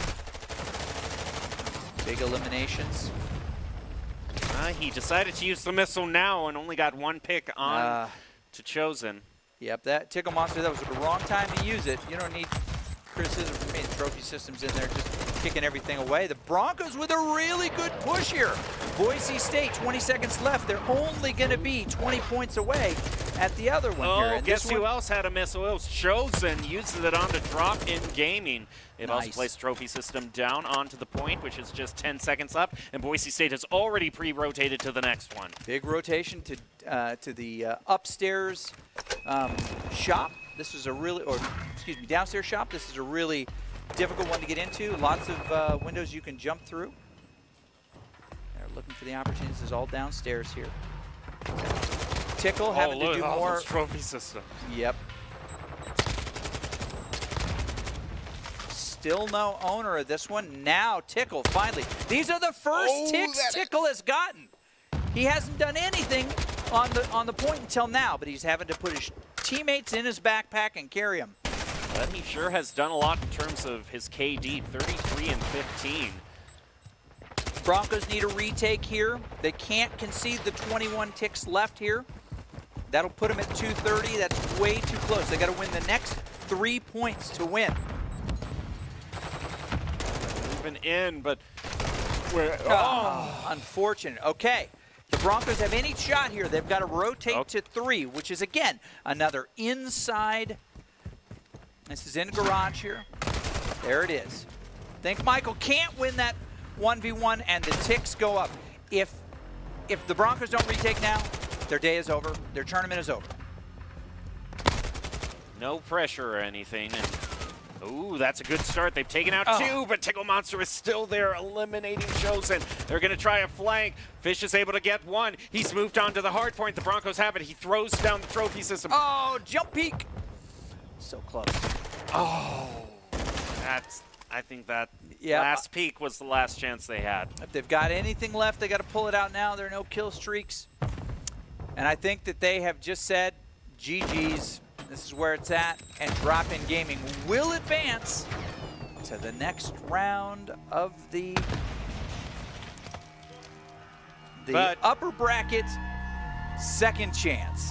Big eliminations. He decided to use the missile now and only got 1 pick on to Chosen. Yep, that Tickle Monster, that was the wrong time to use it. You don't need criticism from me. The trophy system's in there just kicking everything away. The Broncos with a really good push here. Boise State, 20 seconds left. They're only going to be 20 points away at the other one here. Oh, And guess this who one, else had a miss? Well, it was Chosen. Uses it on to drop in gaming. It also Nice. placed trophy system down onto the point, which is just 10 seconds left, and Boise State has already pre-rotated to the next one. big rotation to the upstairs shop. This is a really, or excuse me, downstairs shop. This is a really difficult one to get into. Lots of windows you can jump through. They're looking for the opportunities. This is all downstairs here. Tickle having to do more. Trophy system. Yep. Still no owner of this one. Now Tickle finally. These are the first ticks Tickle has gotten. He hasn't done anything on the point until now, but he's having to put his teammates in his backpack and carry them. But he sure has done a lot in terms of his KD, 33 and 15. Broncos need a retake here. They can't concede the 21 ticks left here. That'll put them at 230. That's way too close. They got to win the next 3 points to win. Even in, but Unfortunate. Okay. The Broncos have any shot here. They've got to rotate to 3, which is, again, another inside. This is in garage here. There it is. Think Michael can't win that 1v1, and the ticks go up. If the Broncos don't retake now, their day is over. Their tournament is over. no pressure or anything. And ooh, that's a good start. They've taken out 2, but Tickle Monster is still there, eliminating Chosen. They're going to try a flank. Fish is able to get 1. He's moved on to the hard point. The Broncos have it. He throws down the trophy system. Oh, jump peek. So close. Oh, I think that last peak was the last chance they had. If they've got anything left, they got to pull it out now. There are no kill streaks. And I think that they have just said, GG's, this is where it's at, and Drop-In Gaming will advance to the next round of the upper bracket second chance.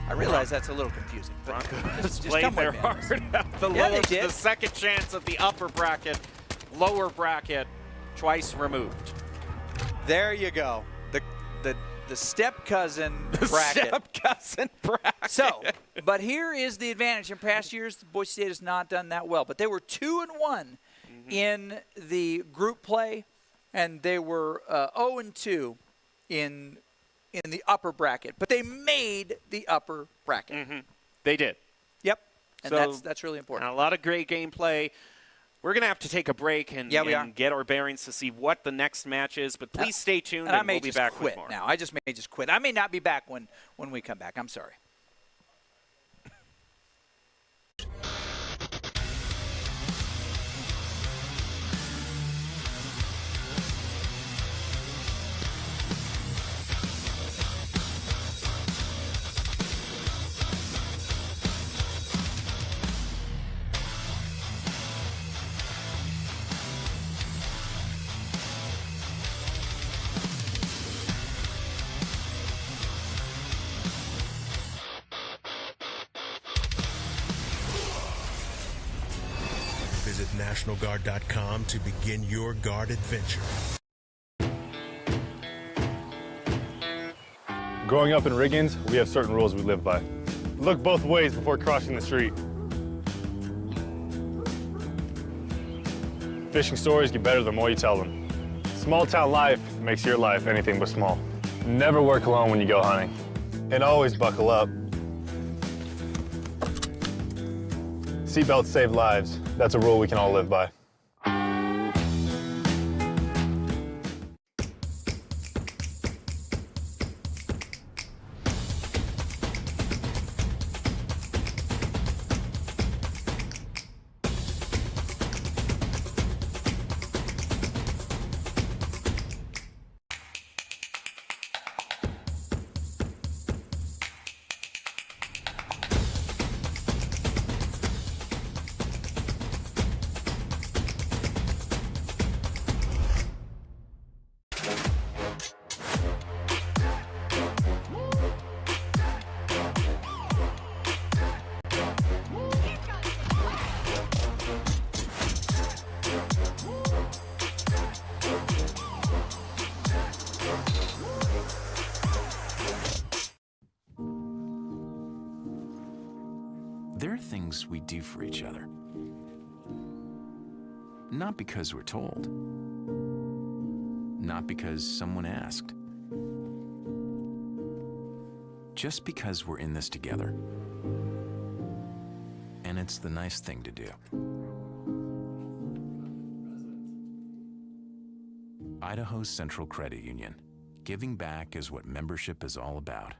I realize that's a little confusing. But Broncos just played come their with me. heart out. The second chance of the upper bracket, lower bracket, twice removed. There you go. The step cousin bracket. Step cousin bracket. So, but here is the advantage. In past years, Boise State has not done that well, but they were 2-1 in the group play, and they were 0-2 in the upper bracket. But they made the upper bracket. They did. Yep, and So, that's really important. And a lot of great gameplay. We're going to have to take a break and get our bearings to see what the next match is, but please stay tuned, and I and may we'll be just back quit with more. now. I may just quit. I may not be back when we come back. I'm sorry. Visit NationalGuard.com to begin your guard adventure. Growing up in Riggins, we have certain rules we live by. Look both ways before crossing the street. Fishing stories get better the more you tell them. Small town life makes your life anything but small. Never work alone when you go hunting. And always buckle up. Seatbelts save lives. That's a rule we can all live by. things we do for each other. Not because we're told. Not because someone asked. Just because we're in this together. And it's the nice thing to do. Idaho Central Credit Union. Giving back is what membership is all about.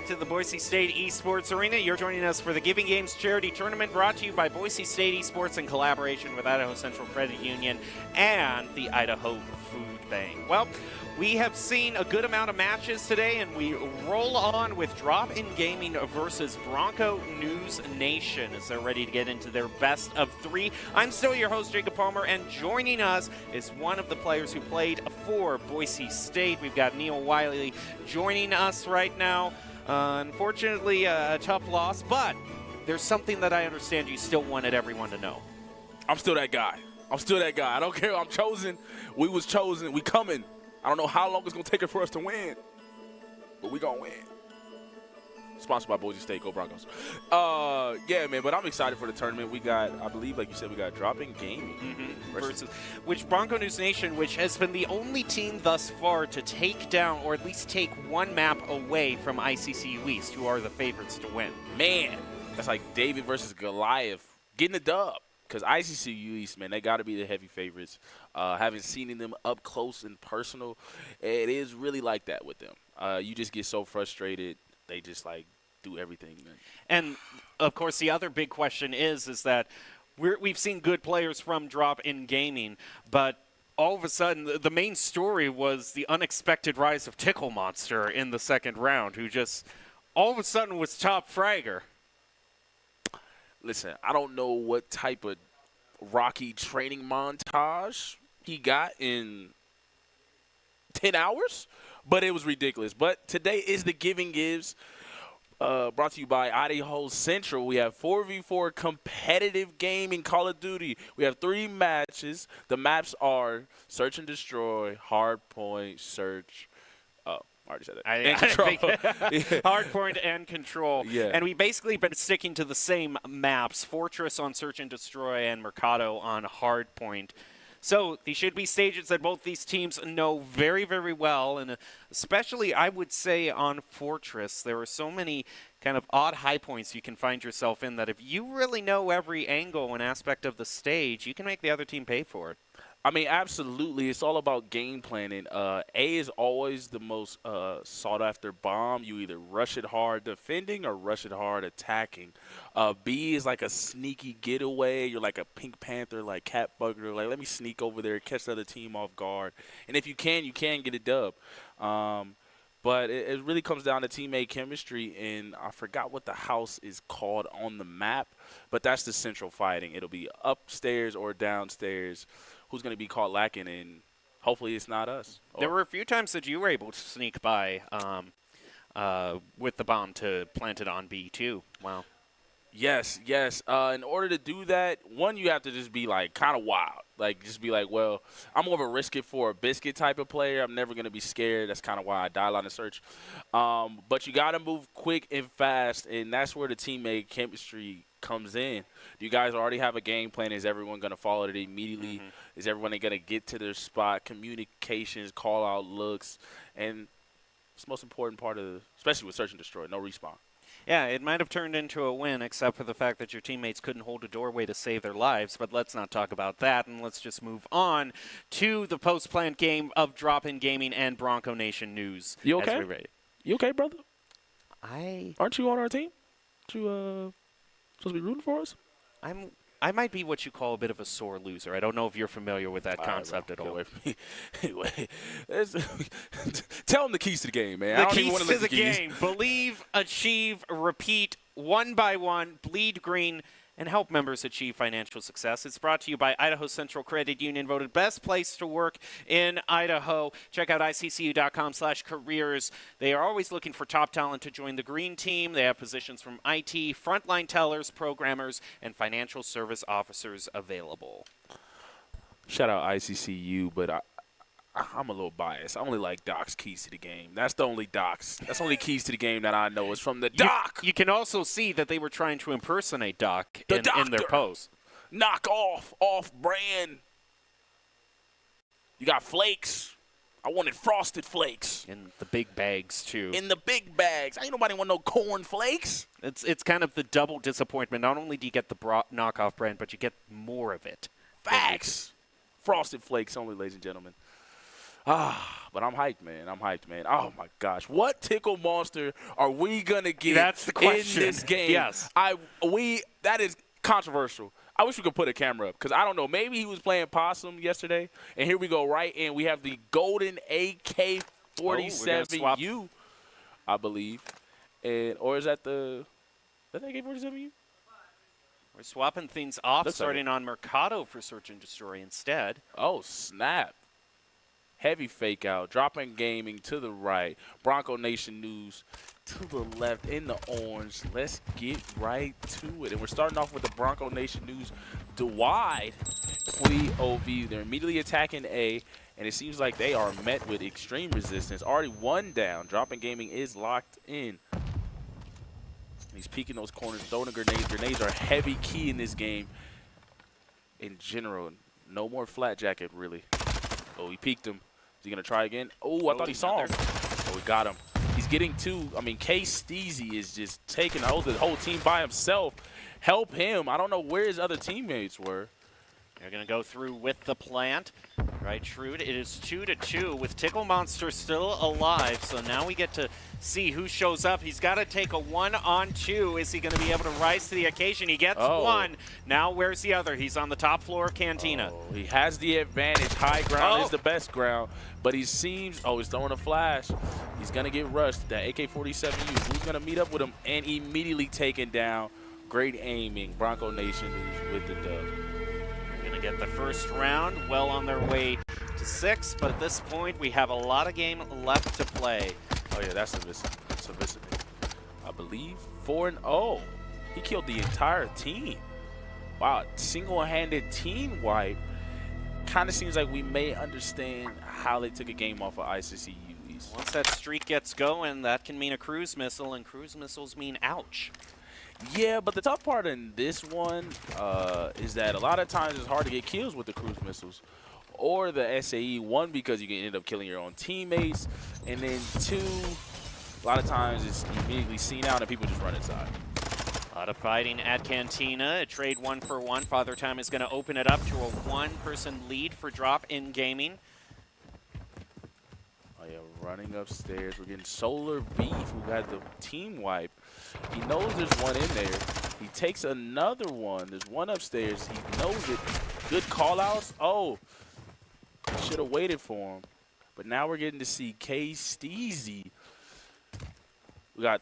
back to the Boise State Esports Arena. You're joining us for the Giving Games Charity Tournament, brought to you by Boise State Esports in collaboration with Idaho Central Credit Union and the Idaho Food Bank. Well, we have seen a good amount of matches today, and we roll on with Drop In Gaming versus Bronco News Nation as they're ready to get into their best of three. I'm still your host, Jacob Palmer, and joining us is one of the players who played for Boise State. We've got Neil Wiley joining us right now. Unfortunately, a tough loss, but there's something that I understand you still wanted everyone to know. I'm still that guy. I don't care. I'm chosen. We was chosen. We coming. I don't know how long it's going to take it for us to win, but we going to win. Sponsored by Boise State. Go Broncos. Yeah, man, but I'm excited for the tournament. We got, I believe, like you said, we got Drop In Gaming. Versus which Bronco News Nation, which has been the only team thus far to take down or at least take one map away from ICCU East, who are the favorites to win. Man, that's like David versus Goliath getting the dub. Because ICCU East, man, they got to be the heavy favorites. Having seen them up close and personal, it is really like that with them. You just get so frustrated. They just, like, do everything. Man. And, of course, the other big question is that we've seen good players from Drop In Gaming, but all of a sudden the main story was the unexpected rise of Tickle Monster in the second round, who just all of a sudden was top fragger. Listen, I don't know what type of rocky training montage he got in 10 hours, but it was ridiculous. But today is the Giving Gives, brought to you by Idaho Central. We have 4v4 competitive game in Call of Duty. We have 3 matches. The maps are Search and Destroy, Hardpoint, Search. I already said that. And Control. Hardpoint and Control. Yeah. And we basically been sticking to the same maps, Fortress on Search and Destroy and Mercado on Hardpoint. So these should be stages that both these teams know very, very well, and especially, I would say, on Fortress, there are so many kind of odd high points you can find yourself in that if you really know every angle and aspect of the stage, you can make the other team pay for it. I mean, absolutely. It's all about game planning. A is always the most sought-after bomb. You either rush it hard defending or rush it hard attacking. B is like a sneaky getaway. You're like a Pink Panther, like cat bugger. Like, let me sneak over there, catch the other team off guard. And if you can get a dub. But it really comes down to teammate chemistry, and I forgot what the house is called on the map, but that's the central fighting. It'll be upstairs or downstairs. Who's going to be caught lacking, and hopefully it's not us. There were a few times that you were able to sneak by with the bomb to plant it on B, too. Wow. Yes. In order to do that, one, you have to just be, like, kind of wild. Like, just be like, well, I'm more of a risk it for a biscuit type of player. I'm never going to be scared. That's kind of why I dial on the search. But you got to move quick and fast, and that's where the teammate chemistry comes in. Do you guys already have a game plan? Is everyone going to follow it immediately? Is everyone going to get to their spot? Communications, call-out looks, and it's the most important part of especially with Search and Destroy, no respawn. Yeah, it might have turned into a win, except for the fact that your teammates couldn't hold a doorway to save their lives. But let's not talk about that, and let's just move on to the post-plant game of Drop In Gaming and Bronco Nation news. You okay? As we ready. You okay, brother? Aren't you on our team? Aren't you supposed to be rooting for us? I might be what you call a bit of a sore loser. I don't know if you're familiar with that concept at all. Anyway, tell them the keys to the game, man. The keys to the game. Believe, achieve, repeat, one by one, bleed green, and help members achieve financial success. It's brought to you by Idaho Central Credit Union, voted best place to work in Idaho. Check out iccu.com/careers. They are always looking for top talent to join the green team. They have positions from IT, frontline tellers, programmers, and financial service officers available. Shout out ICCU, but I'm a little biased. I only like Doc's keys to the game. That's the only Doc's. That's the only keys to the game that I know is from the Doc. You can also see that they were trying to impersonate Doc in their post. Knock off brand. You got flakes. I wanted frosted flakes. In the big bags, too. In the big bags. Ain't nobody want no corn flakes. It's kind of the double disappointment. Not only do you get the knockoff brand, but you get more of it. Facts. Frosted flakes only, ladies and gentlemen. But I'm hyped, man. I'm hyped, man. Oh, my gosh. What tickle monster are we going to get That's the question. in this game? Yes. That is controversial. I wish we could put a camera up because I don't know. Maybe he was playing possum yesterday, and here we go right in. We have the golden AK-47U, I believe. Or is that the AK-47U? We're swapping things off, Looks like starting on Mercado for Search and Destroy instead. Oh, snap. Heavy fake out. Dropping gaming to the right. Bronco Nation News to the left in the orange. Let's get right to it. And we're starting off with the Bronco Nation News wide POV. They're immediately attacking A, and it seems like they are met with extreme resistance. Already one down. Dropping gaming is locked in. He's peeking those corners, throwing a grenade. Grenades are heavy key in this game in general. No more flat jacket, really. Oh, he peeked him. Is he going to try again? Oh, I thought he saw him. Oh, we got him. He's getting two. I mean, K-Steezy is just taking the whole team by himself. Help him. I don't know where his other teammates were. They're going to go through with the plant. Right, Shrewd. It is 2-2 with Tickle Monster still alive. So now we get to see who shows up. He's got to take a 1-on-2. Is he going to be able to rise to the occasion? He gets one. Now where's the other? He's on the top floor of Cantina. Oh, he has the advantage. High ground is the best ground. But he seems, he's throwing a flash. He's going to get rushed. That AK-47U. Who's going to meet up with him and immediately taken down? Great aiming. Bronco Nation is with the dub. Going to get the first round, well on their way to 6, but at this point we have a lot of game left to play. Oh yeah, that's a visit. I believe 4-0. He killed the entire team. Wow, single-handed team wipe. Kind of seems like we may understand how they took a game off of ICCU East. Once that streak gets going, that can mean a cruise missile, and cruise missiles mean ouch. Yeah, but the tough part in this one is that a lot of times it's hard to get kills with the cruise missiles or the SAE. One, because you can end up killing your own teammates, and then two, a lot of times it's immediately seen out and people just run inside. A lot of fighting at Cantina. A trade 1-for-1. Father Time is going to open it up to a one-person lead for drop in gaming. Oh yeah, running upstairs. We're getting Solar Beef, who had the team wipe. He knows there's one in there. He takes another one. There's one upstairs. He knows it. Good call-outs. Oh, should have waited for him. But now we're getting to see K-Steezy. We got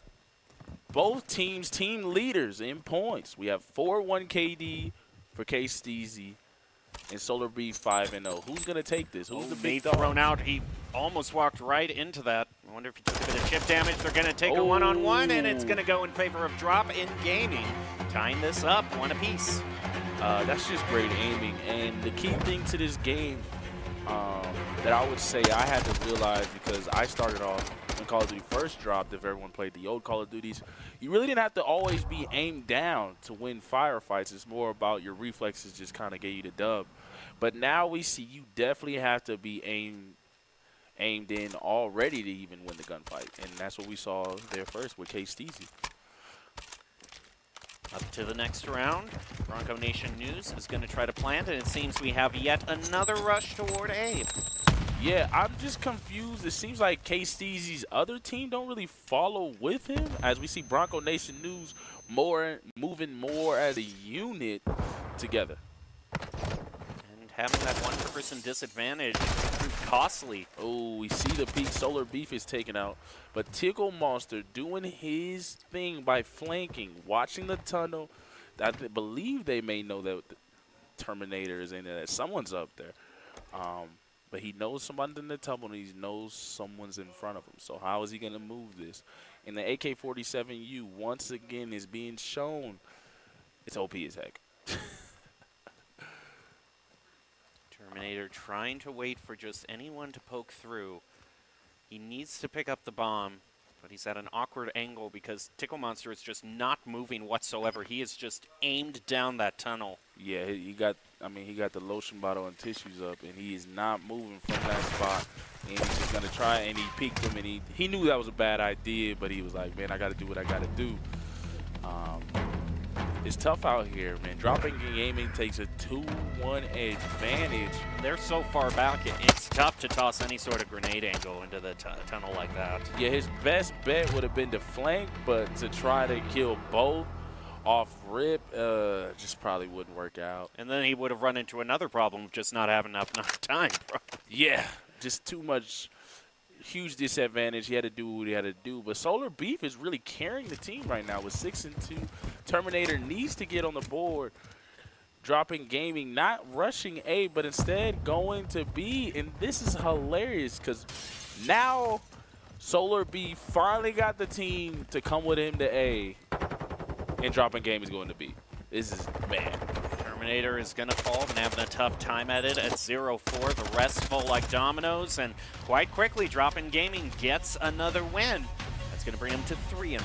both teams, team leaders in points. We have 4-1 KD for K-Steezy and Solar Beef 5-0. Who's going to take this? Who's the big dog? Thrown out. He almost walked right into that. I wonder if he took a bit of chip damage. They're going to take a one-on-one, and it's going to go in favor of drop in gaming. Tying this up, one apiece. That's just great aiming. And the key thing to this game that I would say I had to realize, because I started off when Call of Duty first dropped, if everyone played the old Call of Duties, you really didn't have to always be aimed down to win firefights. It's more about your reflexes just kind of get you the dub. But now we see you definitely have to be aimed in already to even win the gunfight. And that's what we saw there first with K-Steezy. Up to the next round. Bronco Nation News is going to try to plant, and it seems we have yet another rush toward A. Yeah, I'm just confused. It seems like K-Steezy's other team don't really follow with him, as we see Bronco Nation News moving more as a unit together. And having that one-person disadvantage proved costly. Oh, we see the peak. Solar Beef is taken out. But Tickle Monster doing his thing by flanking, watching the tunnel. I believe they may know that the Terminator is in there, that someone's up there. But he knows someone's in the tunnel, and he knows someone's in front of him. So how is he going to move this? And the AK-47U, once again, is being shown. It's OP as heck. Terminator trying to wait for just anyone to poke through. He needs to pick up the bomb, but he's at an awkward angle because Tickle Monster is just not moving whatsoever. He is just aimed down that tunnel. Yeah, he got the lotion bottle and tissues up, and he is not moving from that spot. And he's just going to try, and he peeked him, and he knew that was a bad idea, but he was like, man, I got to do what I got to do. It's tough out here, man. Dropping gaming takes a 2-1 advantage. They're so far back, it's tough to toss any sort of grenade angle into the tunnel like that. Yeah, his best bet would have been to flank, but to try to kill both off rip just probably wouldn't work out. And then he would have run into another problem of just not having enough time. Yeah, just too much. Huge disadvantage. He had to do what he had to do. But Solar Beef is really carrying the team right now with 6-2. Terminator needs to get on the board. Dropping gaming, not rushing A, but instead going to B. And this is hilarious because now Solar Beef finally got the team to come with him to A. And dropping game is going to B. This is, man. Terminator is going to fall and having a tough time at it at 0-4. The rest fall like dominoes, and quite quickly, Drop-In Gaming gets another win. That's going to bring him to 3-1.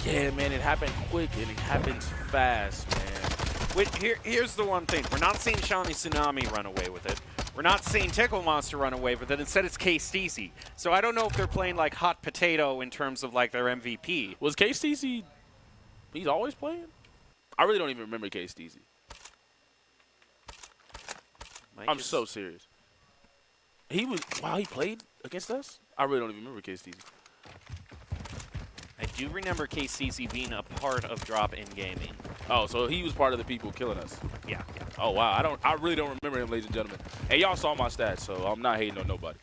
Yeah, man, it happened quick, and it happens fast, man. Here's the one thing. We're not seeing Shawnee Tsunami run away with it. We're not seeing Tickle Monster run away with it. Instead, it's K-Steezy. So I don't know if they're playing like hot potato in terms of like their MVP. Was K-Steezy, he's always playing? I really don't even remember K-Steezy. I'm so serious. He played against us? I really don't even remember K-Steezy. I do remember KCC being a part of Drop-In Gaming. Oh, so he was part of the people killing us. Yeah. Oh wow, I really don't remember him, ladies and gentlemen. And y'all saw my stats, so I'm not hating on nobody.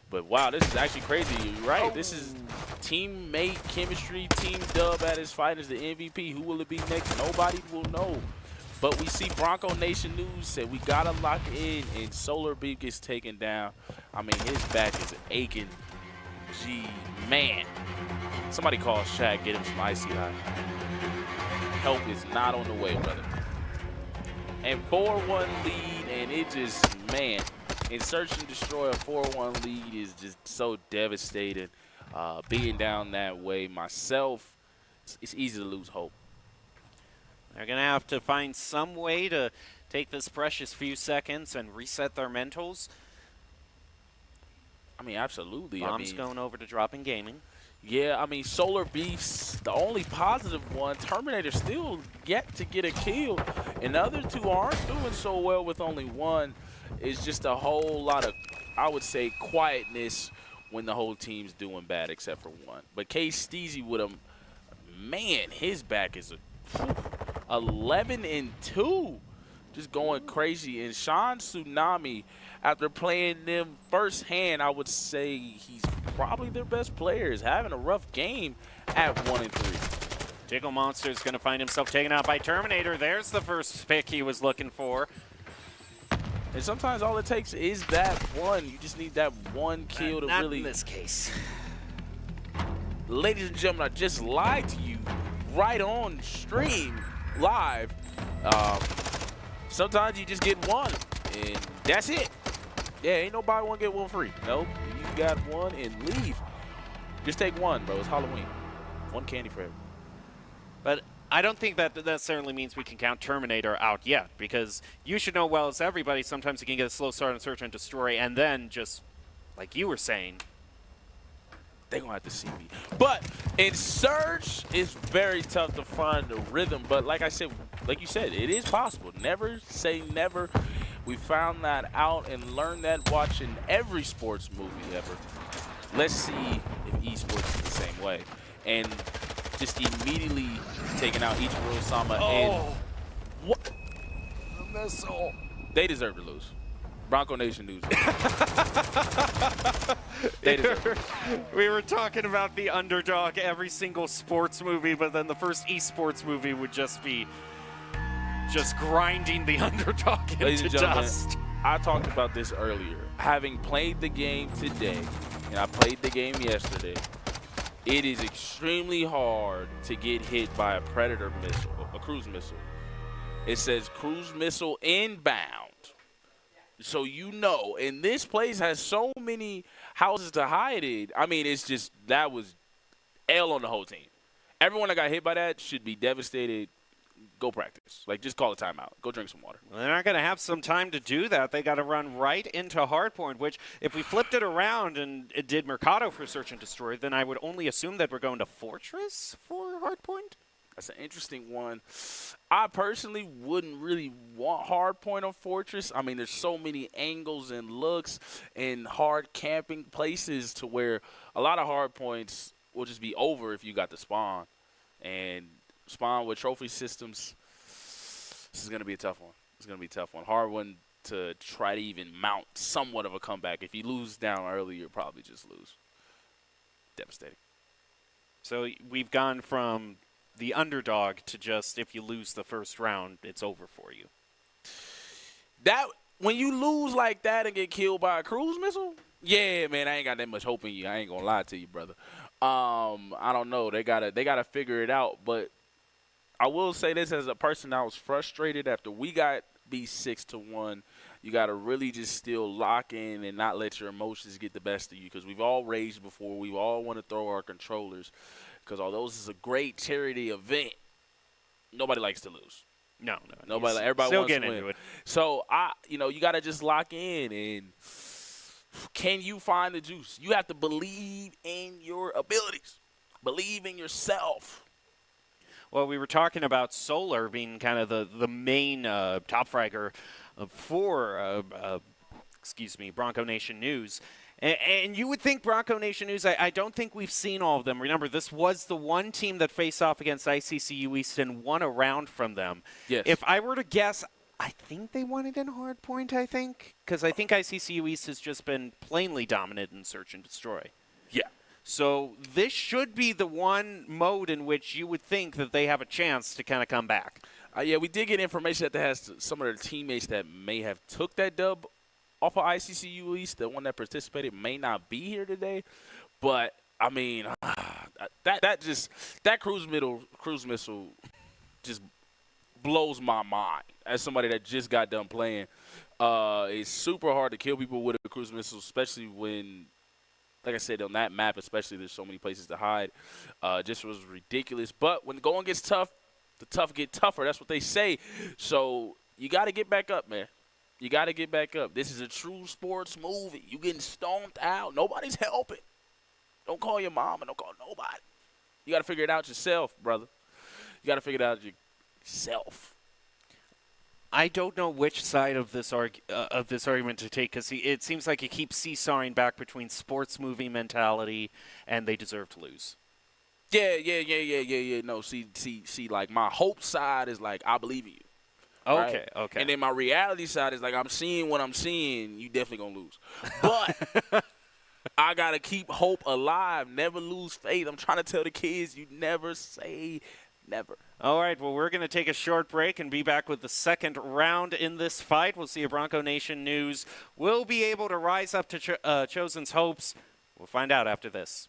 But wow, this is actually crazy. You're right. Oh. This is teammate chemistry, team dub at his fight as the MVP. Who will it be next? Nobody will know. But we see Bronco Nation News said we gotta lock in, and Solar Beef gets taken down. I mean, his back is aching. Gee, man. Somebody call Shaq, get him some icy hot. Help is not on the way, brother. And 4-1 lead, and it just, man, in Search and Destroy, a 4-1 lead is just so devastating. Being down that way myself, it's easy to lose hope. They're going to have to find some way to take this precious few seconds and reset their mentals. I mean, absolutely. Bomb's going over to Drop-In Gaming. Yeah, I mean, Solar Beef's the only positive one. Terminator still yet to get a kill. And the other two aren't doing so well with only one. It's just a whole lot of, I would say, quietness when the whole team's doing bad except for one. But K-Steezy with him, man, his back is 11-2. Just going crazy. And Sean Tsunami, after playing them firsthand, I would say he's probably their best player. Is having a rough game at 1-3. Tickle Monster is going to find himself taken out by Terminator. There's the first pick he was looking for. And sometimes all it takes is that one. You just need that one kill to not really. in this case. Ladies and gentlemen, I just lied to you right on stream live. Sometimes you just get one, and that's it. Yeah, ain't no buy one, get one free. Nope, you got one and leave. Just take one, bro. It's Halloween. One candy for everyone. But I don't think that necessarily means we can count Terminator out yet, because you should know well as everybody, sometimes you can get a slow start on Search and Destroy, and then just, like you were saying, they're going to have to see me. But in Surge, it's very tough to find the rhythm. But like I said, like you said, it is possible. Never say never. We found that out and learned that watching every sports movie ever. Let's see if esports is the same way. And just immediately taking out Ichiro Sama. Oh. And what? The missile. They deserve to lose. Bronco Nation News. They deserve to lose. We were talking about the underdog every single sports movie, but then the first esports movie would just be just grinding the underdog Ladies into and gentlemen, dust. I talked about this earlier. Having played the game today, and I played the game yesterday, it is extremely hard to get hit by a Predator missile, a cruise missile. It says cruise missile inbound. So you know, and this place has so many houses to hide in. I mean, it's just, that was L on the whole team. Everyone that got hit by that should be devastated. Go practice. Like, just call a timeout. Go drink some water. Well, they're not going to have some time to do that. They got to run right into Hardpoint, which if we flipped it around and it did Mercado for Search and Destroy, then I would only assume that we're going to Fortress for Hardpoint. That's an interesting one. I personally wouldn't really want hard point on Fortress. I mean, there's so many angles and looks and hard camping places to where a lot of hard points will just be over if you got the spawn. And spawn with trophy systems, this is going to be a tough one. It's going to be a tough one. Hard one to try to even mount somewhat of a comeback. If you lose down early, you'll probably just lose. Devastating. So we've gone from the underdog to just if you lose the first round, it's over for you. That when you lose like that and get killed by a cruise missile, yeah, man, I ain't got that much hope in you. I ain't gonna lie to you, brother. I don't know. They gotta figure it out. But I will say this as a person that was frustrated after we got beat 6-1. You gotta really just still lock in and not let your emotions get the best of you, because we've all raged before. We all want to throw our controllers. Because although this is a great charity event, nobody likes to lose. No. Nobody. Everybody still wants to getting win. into it. So you got to just lock in, and can you find the juice? You have to believe in your abilities, believe in yourself. Well, we were talking about Solar being kind of the main top fragger for Bronco Nation News. And you would think Bronco Nation News, I don't think we've seen all of them. Remember, this was the one team that faced off against ICCU East and won a round from them. Yes. If I were to guess, I think they won it in hardpoint, I think. Because I think ICCU East has just been plainly dominant in Search and Destroy. Yeah. So this should be the one mode in which you would think that they have a chance to kind of come back. Yeah, we did get information that has some of their teammates that may have took that dub off of ICCU East. The one that participated may not be here today, but I mean, that cruise missile just blows my mind. As somebody that just got done playing, it's super hard to kill people with a cruise missile, especially when, like I said, on that map, especially there's so many places to hide. Just was ridiculous. But when the going gets tough, the tough get tougher. That's what they say. So you got to get back up, man. You got to get back up. This is a true sports movie. You getting stomped out. Nobody's helping. Don't call your mom and don't call nobody. You got to figure it out yourself, brother. You got to figure it out yourself. I don't know which side of this argument to take, because it seems like it keeps seesawing back between sports movie mentality and they deserve to lose. Yeah. No, see. Like my hope side is like I believe in you. Okay, right? okay. And then my reality side is like I'm seeing what I'm seeing. You definitely gonna lose, but I gotta keep hope alive. Never lose faith. I'm trying to tell the kids, you never say never. All right, well, we're going to take a short break and be back with the second round in this fight. We'll see if Bronco Nation News will be able to rise up to Chosen's hopes. We'll find out after this.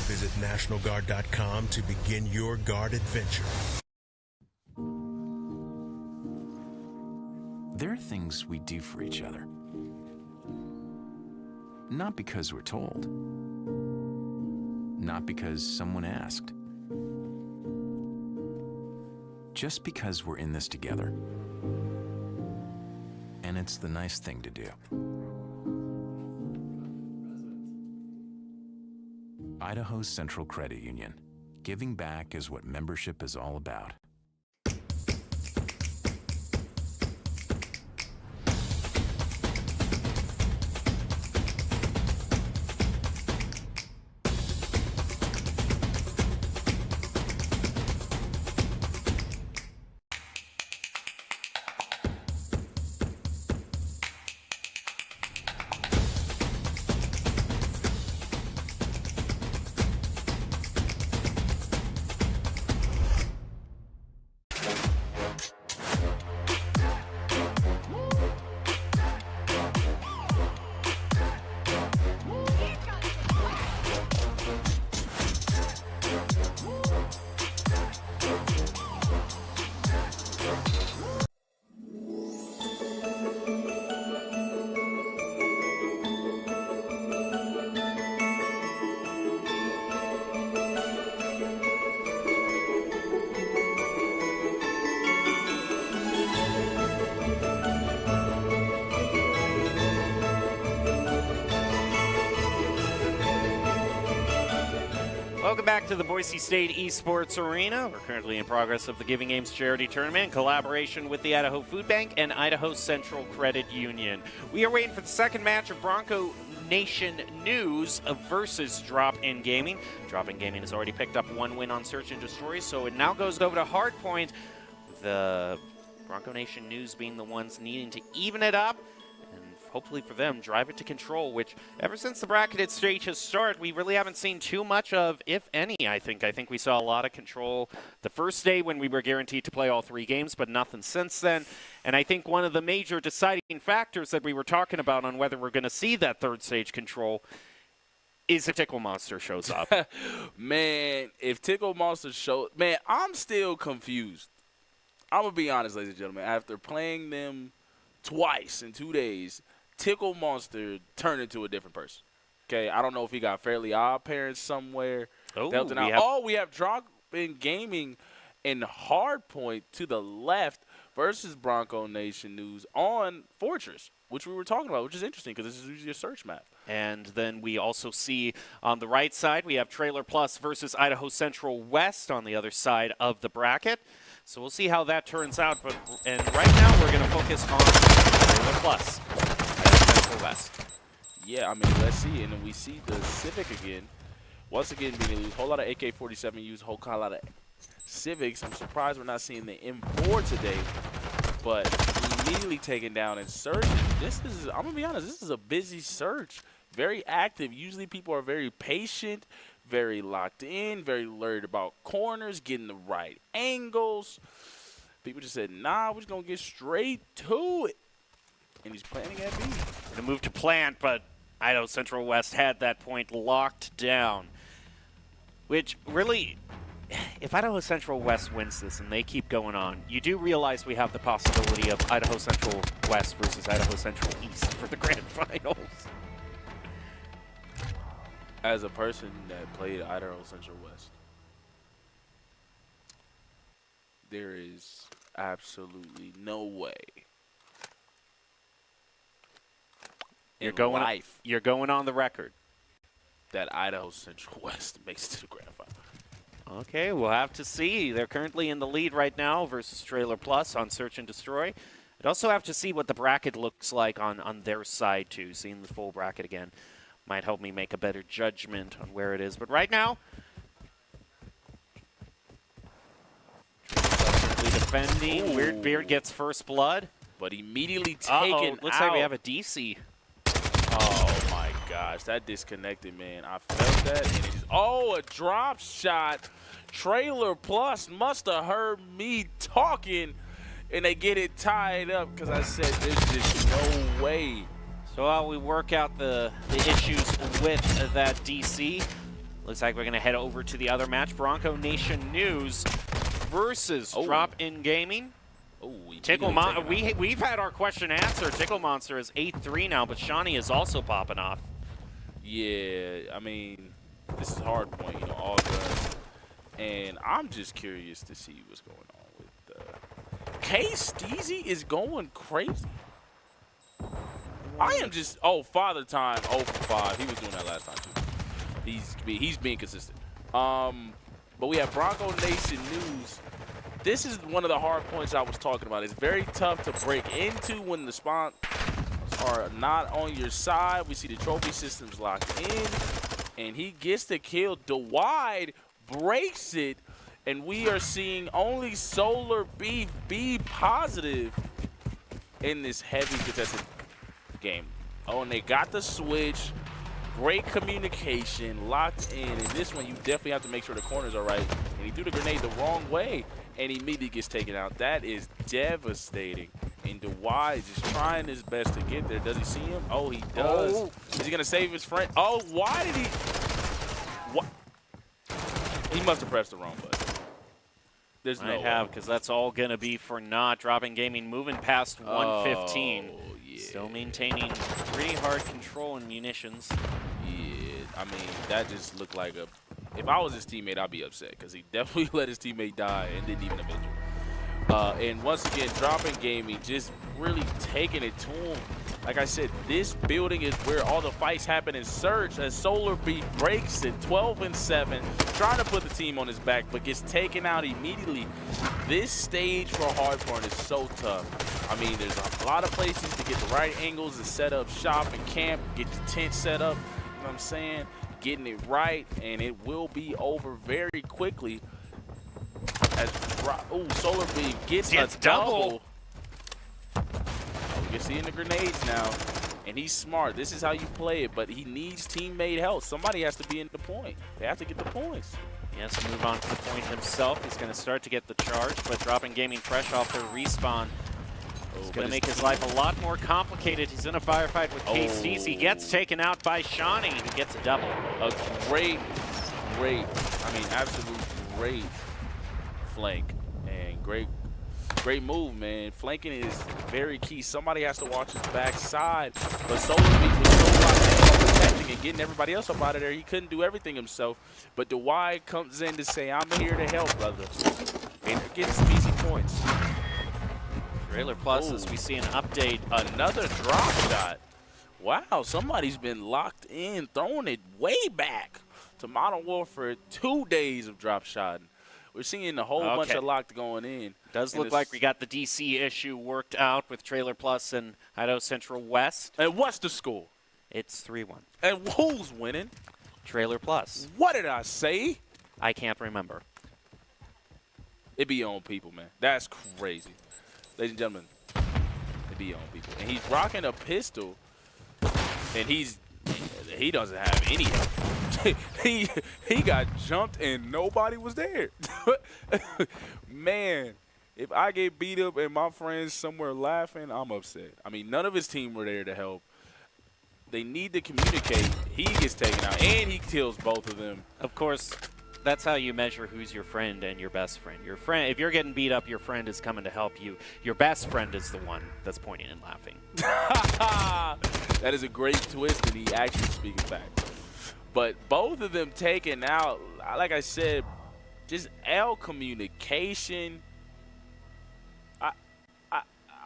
Visit NationalGuard.com to begin your Guard adventure. There are things we do for each other. Not because we're told. Not because someone asked. Just because we're in this together. And it's the nice thing to do. Idaho's Central Credit Union. Giving back is what membership is all about. Welcome back to the Boise State Esports Arena. We're currently in progress of the Giving Games Charity Tournament in collaboration with the Idaho Food Bank and Idaho Central Credit Union. We are waiting for the second match of Bronco Nation News versus Drop-In Gaming. Drop-In Gaming has already picked up one win on Search and Destroy, so it now goes over to Hardpoint. The Bronco Nation News being the ones needing to even it up. Hopefully for them, drive it to control, which ever since the bracketed stage has started, we really haven't seen too much of, if any, I think. I think we saw a lot of control the first day when we were guaranteed to play all 3 games, but nothing since then. And I think one of the major deciding factors that we were talking about on whether we're going to see that third stage control is if Tickle Monster shows up. Man, if Tickle Monster shows, man, I'm still confused. I'm going to be honest, ladies and gentlemen. After playing them twice in 2 days, Tickle Monster turned into a different person. Okay, I don't know if he got Fairly Odd Parents somewhere. We have Drop-In Gaming and Hardpoint to the left versus Bronco Nation News on Fortress, which we were talking about, which is interesting because this is usually a search map. And then we also see on the right side, we have Trailer Plus versus Idaho Central West on the other side of the bracket. So we'll see how that turns out. And right now we're going to focus on Trailer Plus, Idaho Central West. Yeah, I mean, let's see. And then we see the Civic again. Once again, being used. A whole lot of AK-47 used, a whole lot of Civics. I'm surprised we're not seeing the M4 today. But immediately taken down and searching. I'm going to be honest, this is a busy search. Very active. Usually people are very patient, very locked in, very worried about corners, getting the right angles. People just said, nah, we're just going to get straight to it. And he's planning at B. We're going to move to plant, but Idaho Central West had that point locked down. Which really, if Idaho Central West wins this and they keep going on, you do realize we have the possibility of Idaho Central West versus Idaho Central East for the grand finals. As a person that played Idaho Central West, there is absolutely no way you're going on the record that Idaho Central West makes it to the grand final. Okay, we'll have to see. They're currently in the lead right now versus Trailer Plus on Search and Destroy. I'd also have to see what the bracket looks like on their side, too. Seeing the full bracket again might help me make a better judgment on where it is. But right now, defending. Ooh. Weird Beard gets first blood. But immediately taken out. Looks like we have a DC. Oh, my gosh. That disconnected, man. I felt that. And it just, a drop shot. Trailer Plus must have heard me talking, and they get it tied up because I said there's just no way. So while we work out the issues with that DC, looks like we're going to head over to the other match. Bronco Nation News versus Drop-In Gaming. We've had our question answered. Tickle Monster is 8-3 now, but Shawnee is also popping off. Yeah, I mean, this is Hardpoint, all guns. And I'm just curious to see what's going on with K-Steezy is going crazy. I am just, Father Time, 0 for 5. He was doing that last time, too. He's being consistent. But we have Bronco Nation News. This is one of the hard points I was talking about. It's very tough to break into when the spawns are not on your side. We see the trophy systems locked in, and he gets the kill. DeWide breaks it, and we are seeing only Solar Beef be positive in this heavy contested game. And they got the switch. Great communication, locked in. In this one, you definitely have to make sure the corners are right. And he threw the grenade the wrong way, and he immediately gets taken out. That is devastating. And DeWide is just trying his best to get there. Does he see him? Oh, he does. Is he going to save his friend? Oh, why did he? What? He must have pressed the wrong button. There's no way. Because that's all going to be for naught. Dropping Gaming moving past 115. Yeah. Still maintaining pretty hard control in munitions. Yeah, I mean, that just looked like a... If I was his teammate, I'd be upset because he definitely let his teammate die and didn't even avenge him. And once again, Dropping Gaming just really taking it to him. Like I said, this building is where all the fights happen in Surge, as Solar Beef breaks it 12-7, trying to put the team on his back, but gets taken out immediately. This stage for Hardpoint is so tough. I mean, there's a lot of places to get the right angles to set up shop and camp, get your tent set up, you know what I'm saying? Getting it right, and it will be over very quickly. As Solar Beam gets a double. You're seeing the grenades now, and he's smart. This is how you play it, but he needs teammate help. Somebody has to be in the point. They have to get the points. He has to move on to the point himself. He's going to start to get the charge, but Dropping Gaming fresh off their respawn. It's going to make his life a lot more complicated. He's in a firefight with KC's. He gets taken out by Shawnee. He gets a double. A great, absolute great flank, and great move, man. Flanking is very key. Somebody has to watch his backside, but Solar Beast was so locked in on protecting and getting everybody else up out of there. He couldn't do everything himself, but Dwight comes in to say, I'm here to help, brother, and getting some easy points. Trailer Plus, as we see an update. Another drop shot. Wow, somebody's been locked in, throwing it way back to Modern Warfare. 2 days of drop shotting. We're seeing a whole bunch of locked going in. Does look like we got the DC issue worked out with Trailer Plus and Idaho Central West. And what's the score? It's 3-1. And who's winning? Trailer Plus. What did I say? I can't remember. It be on people, man. That's crazy. Ladies and gentlemen, it be on people. And he's rocking a pistol, and he doesn't have any help. he got jumped and nobody was there. Man, if I get beat up and my friends somewhere laughing, I'm upset. I mean, none of his team were there to help. They need to communicate. He gets taken out, and he kills both of them. Of course, that's how you measure who's your friend and your best friend. Your friend, if you're getting beat up, your friend is coming to help you. Your best friend is the one that's pointing and laughing. That is a great twist, and he actually speaking back. But both of them taken out, like I said, just L communication.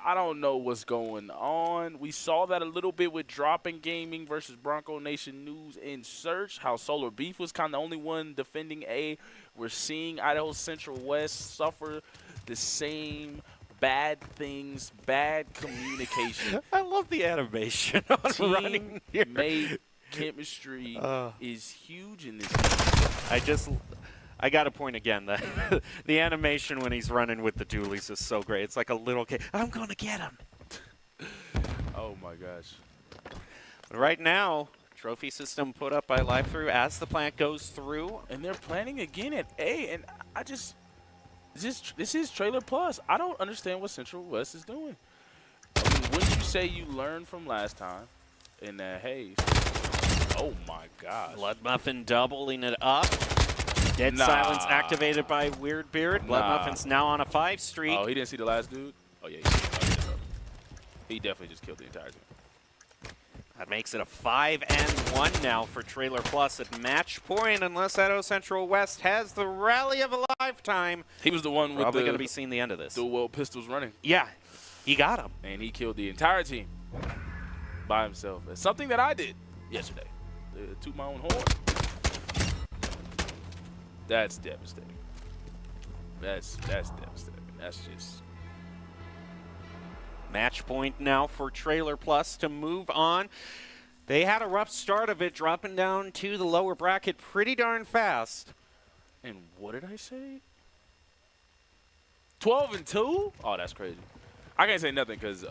I don't know what's going on. We saw that a little bit with Dropping Gaming versus Bronco Nation News in Search, how Solar Beef was kind of the only one defending A. We're seeing Idaho Central West suffer the same bad things, bad communication. I love the animation on running here. Teammate chemistry is huge in this game. I got to point again that the animation when he's running with the dualies is so great. It's like a little kid. I'm going to get him. Oh, my gosh. But right now, trophy system put up by LiveThrough as the plant goes through. And they're planning again at A, and this is Trailer Plus. I don't understand what Central West is doing. I mean, wouldn't you say you learned from last time in that haze? Oh, my gosh. Blood Muffin doubling it up. Dead Silence activated by Weird Beard. Blood Muffin's now on a 5 streak. Oh, he didn't see the last dude? Oh, yeah. He definitely just killed the entire team. That makes it a 5-1 now for Trailer Plus at match point, unless Idaho Central West has the rally of a lifetime. He was the one with probably going to be seeing the end of this. Dual pistols running. Yeah, he got him. And he killed the entire team by himself. It's something that I did yesterday. Toot my own horn. That's devastating. That's devastating. That's just match point now for Trailer Plus to move on. They had a rough start of it, dropping down to the lower bracket pretty darn fast. And what did I say? 12-2? Oh, that's crazy. I can't say nothing because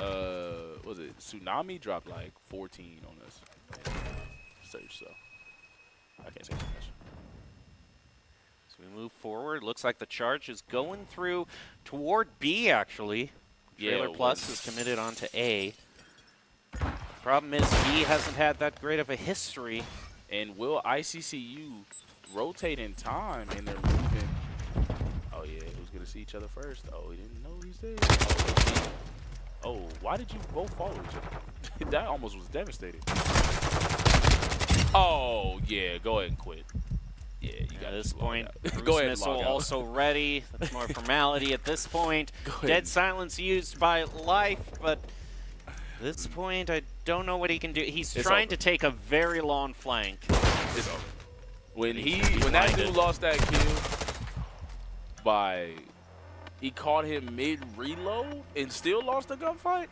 was it Tsunami dropped like 14 on us. So I can't say much. So we move forward. Looks like the charge is going through toward B, actually. Trailer Plus is committed onto A. Problem is, B hasn't had that great of a history. And will ICCU rotate in time, and they're moving? Oh, yeah, who's going to see each other first? Oh, he didn't know he's there. Oh, why did you both follow each other? That almost was devastating. Oh, yeah, go ahead and quit. Yeah, you At this point, Go Bruce ahead, missile log out. also ready. That's more formality at this point. ahead. Dead silence used by Life, but at this point, I don't know what he can do. He's It's trying over. to take a very long flank. It's over. When He's that blinded. dude lost that kill he caught him mid reload and still lost the gunfight.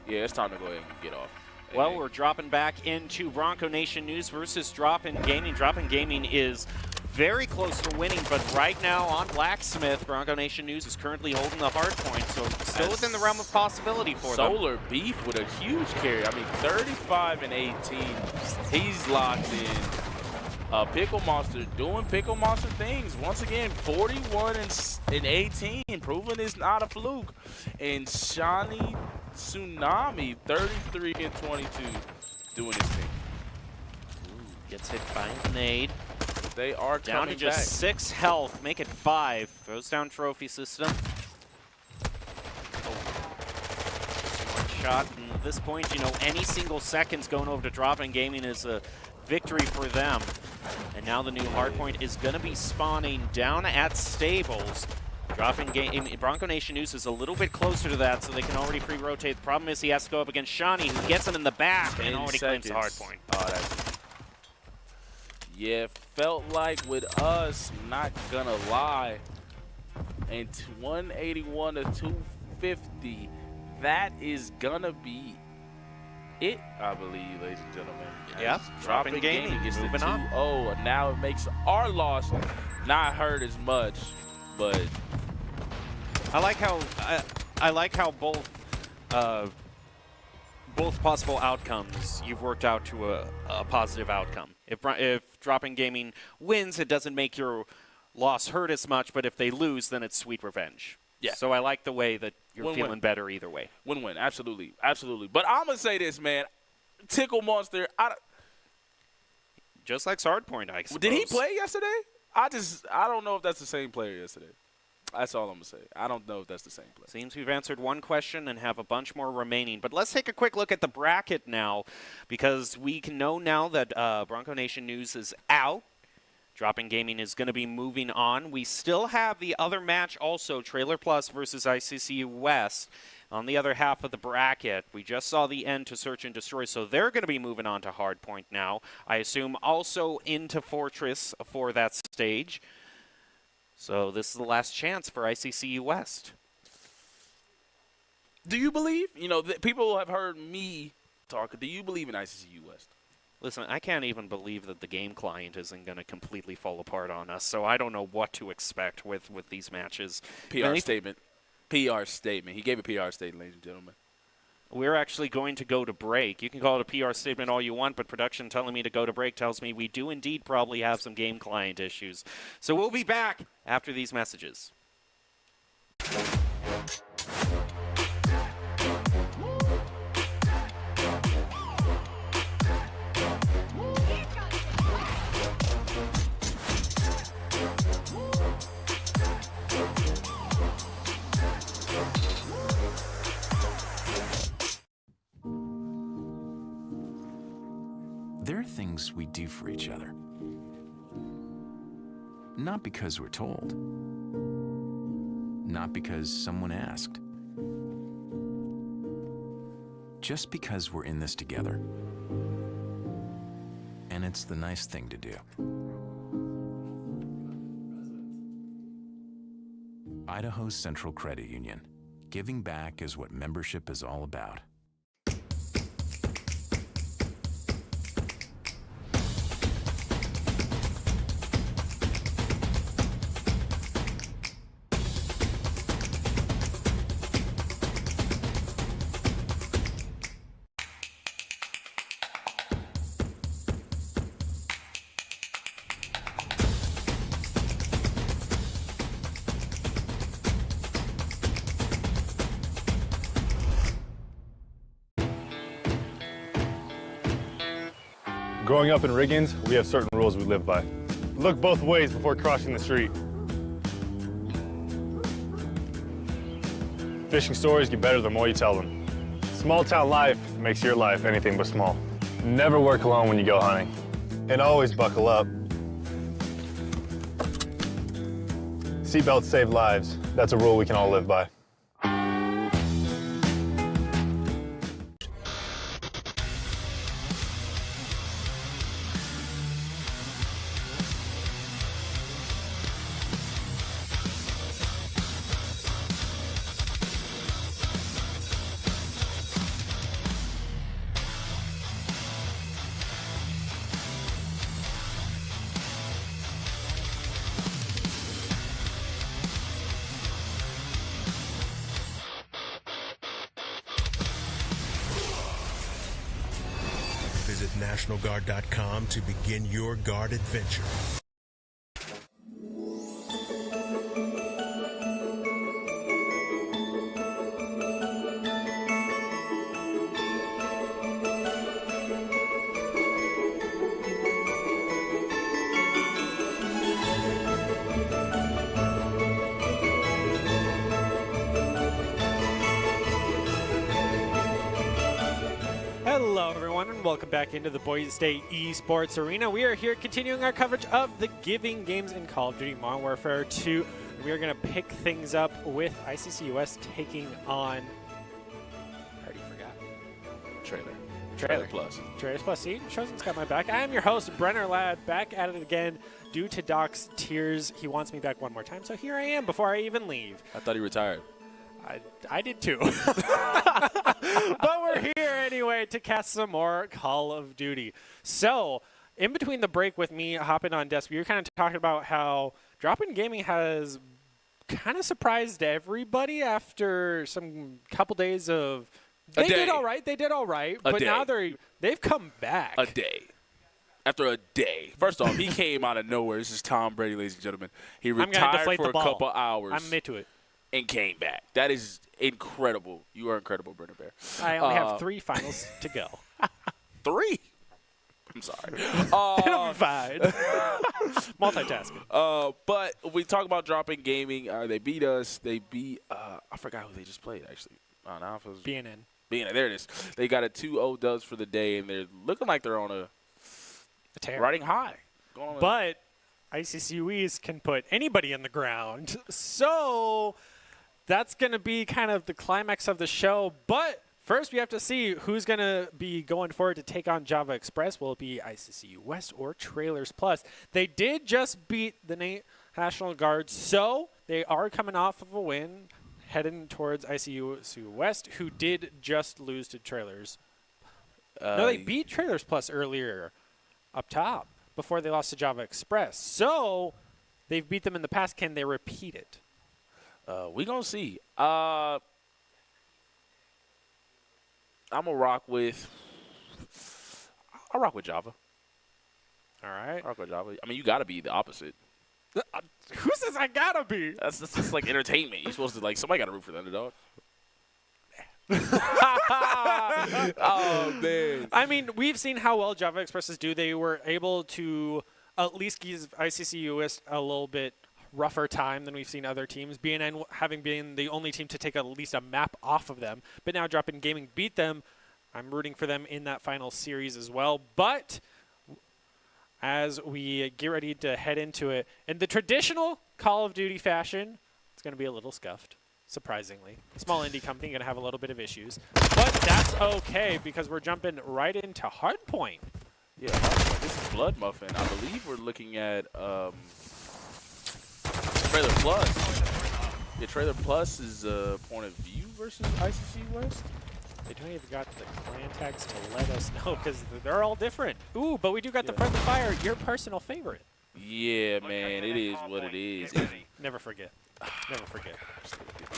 Yeah, it's time to go ahead and get off. Well, Hey, we're dropping back into Bronco Nation News versus Drop-In Gaming. Drop-In Gaming is very close to winning, but right now on Blacksmith, Bronco Nation News is currently holding the hard point, so still within the realm of possibility for them. Solar Beef with a huge carry. I mean, 35 and 18. He's locked in. Pickle Monster doing Pickle Monster things. Once again, 41 and 18, proving it's not a fluke. And Shani Tsunami, 33 and 22, doing his thing. Gets hit by a nade. They are Down to coming just back. 6 health, make it 5. Throws down trophy system. One shot, and at this point, you know, any single seconds going over to Drop-In Gaming is a victory for them. And now the new hardpoint is going to be spawning down at Stables. Drop-In Gaming, Bronco Nation News is a little bit closer to that, so they can already pre-rotate. The problem is he has to go up against Shani, who gets him in the back and 10 already claims the seconds. hardpoint. Oh, that's... Yeah, felt like with us, not gonna lie. And 181 to 250, that is gonna be it, I believe, ladies and gentlemen. Yep, Drop-In Gaming gets the moving on. 2-0, and now it makes our loss not hurt as much, but I like how both possible outcomes you've worked out to a positive outcome. If Drop-In Gaming wins, it doesn't make your loss hurt as much, but if they lose, then it's sweet revenge. Yeah. So I like the way that you're Win-win. feeling better either way. win-win, absolutely, absolutely. But I'm gonna say this, man, Tickle Monster, Just like Hardpoint, I suppose. did he play yesterday? I don't know if that's the same player yesterday. That's all I'm gonna say. I don't know if that's the same player. Seems we've answered one question and have a bunch more remaining. But let's take a quick look at the bracket now, because we can know now that Bronco Nation News is out. Drop-In Gaming is going to be moving on. We still have the other match also, Trailer Plus versus ICCU West, on the other half of the bracket. We just saw the end to Search and Destroy, so they're going to be moving on to Hardpoint now. I assume also into Fortress for that stage. So this is the last chance for ICCU West. Do you believe? You know, people have heard me talk. Do you believe in ICCU West? Listen, I can't even believe that the game client isn't going to completely fall apart on us, so I don't know what to expect with these matches. PR statement. PR statement. He gave a PR statement, ladies and gentlemen. We're actually going to go to break. You can call it a PR statement all you want, but production telling me to go to break tells me we do indeed probably have some game client issues. So we'll be back after these messages. There are things we do for each other. Not because we're told. Not because someone asked. Just because we're in this together. And it's the nice thing to do. Idaho's Central Credit Union. Giving back is what membership is all about. Growing up in Riggins, we have certain rules we live by. Look both ways before crossing the street. Fishing stories get better the more you tell them. Small town life makes your life anything but small. Never work alone when you go hunting. And always buckle up. Seatbelts save lives. That's a rule we can all live by. Visit NationalGuard.com to begin your guard adventure. Hello, everyone, and welcome back into the Boise State Esports Arena. We are here continuing our coverage of the Giving Games in Call of Duty Modern Warfare 2. We are going to pick things up with ICCU West taking on... I already forgot. Trailer Plus. Trailers Plus. See, Chosen's got my back. I am your host, Brenner Ladd, back at it again. Due to Doc's tears, he wants me back one more time, so here I am before I even leave. I thought he retired. I did too. But we're here anyway to cast some more Call of Duty. So, in between the break with me hopping on desk, we were kind of talking about how Drop-In Gaming has kind of surprised everybody after some couple days of... They did all right. But now they've come back. A day. After a day. First off, he came out of nowhere. This is Tom Brady, ladies and gentlemen. He retired for a couple hours. I'm into it. And came back. That is incredible. You are incredible, Brenner Bear. I only have 3 finals to go. 3? I'm sorry. I'm fine. Multitasking. But we talk about Drop-In Gaming. They beat us. They beat, I forgot who they just played, actually. Now it was BNN. There it is. They got a 2-0 dubs for the day, and they're looking like they're on a tear. Riding high. But ICCU East can put anybody in the ground. So that's going to be kind of the climax of the show. But first, we have to see who's going to be going forward to take on Java Express. Will it be ICCU West or Trailers Plus? They did just beat the National Guard, so they are coming off of a win, heading towards ICCU West, who did just lose to Trailers. No, they beat Trailers Plus earlier up top before they lost to Java Express. So they've beat them in the past. Can they repeat it? We gonna see. I'm gonna rock with. I'll rock with Java. All right. I'll rock with Java. I mean, you gotta be the opposite. Who says I gotta be? That's just like entertainment. You're supposed to somebody gotta root for the underdog. Oh man. I mean, we've seen how well Java Expresses do. They were able to at least give ICCU West a little bit rougher time than we've seen other teams. BNN having been the only team to take at least a map off of them, but now Drop-In Gaming beat them. I'm rooting for them in that final series as well. But as we get ready to head into it, in the traditional Call of Duty fashion, it's going to be a little scuffed, surprisingly. Small indie company going to have a little bit of issues. But that's okay because we're jumping right into Hardpoint. Yeah, this is Blood Muffin. I believe we're looking at Trailer Plus. Yeah, Trailer Plus is point of view versus ICC West. They don't even got the clan tags to let us know because they're all different. Ooh, but we do got the Friendly Fire, your personal favorite. Yeah, man, it is what it is. Never forget. Never forget.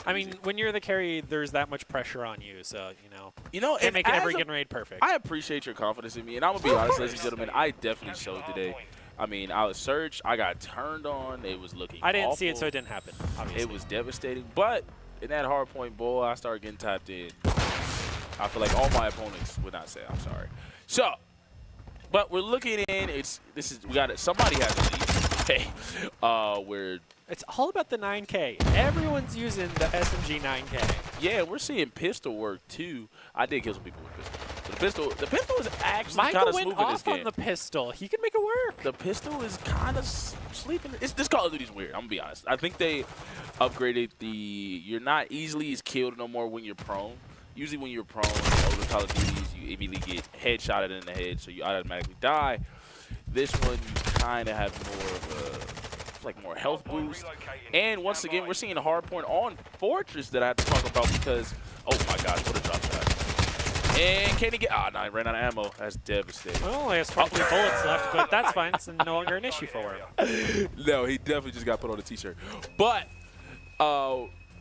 I mean, when you're the carry, there's that much pressure on you, so, can't make every game raid perfect. I appreciate your confidence in me, and I'm going to be honest, ladies and gentlemen, I definitely showed today. I mean, I was searched, I got turned on, it was looking I didn't awful. see it, so it didn't happen, obviously. It was devastating, but in that hard point bowl, I started getting tapped in. I feel like all my opponents would not say I'm sorry. So, but we're looking in, somebody has to leave. Hey, it's all about the 9K. Everyone's using the SMG 9K. Yeah, we're seeing pistol work too. I did kill some people with pistol. The pistol is actually kind Michael of went smooth in this off game. on the pistol. He can make it work. The pistol is kind of sleeping. This Call of Duty is weird. I'm gonna be honest. I think they upgraded you're not easily as killed no more when you're prone. Usually when you're prone in older Call of Duties, you immediately get headshotted in the head, so you automatically die. This one, you kind of have more of a, more health boost. And once again, we're seeing a hard point on Fortress that I have to talk about because, oh my gosh, what a drop shot. And can he get, no, he ran out of ammo. That's devastating. Well, only has 23 bullets left, but that's fine. It's no longer an issue for him. No, he definitely just got put on a t-shirt. But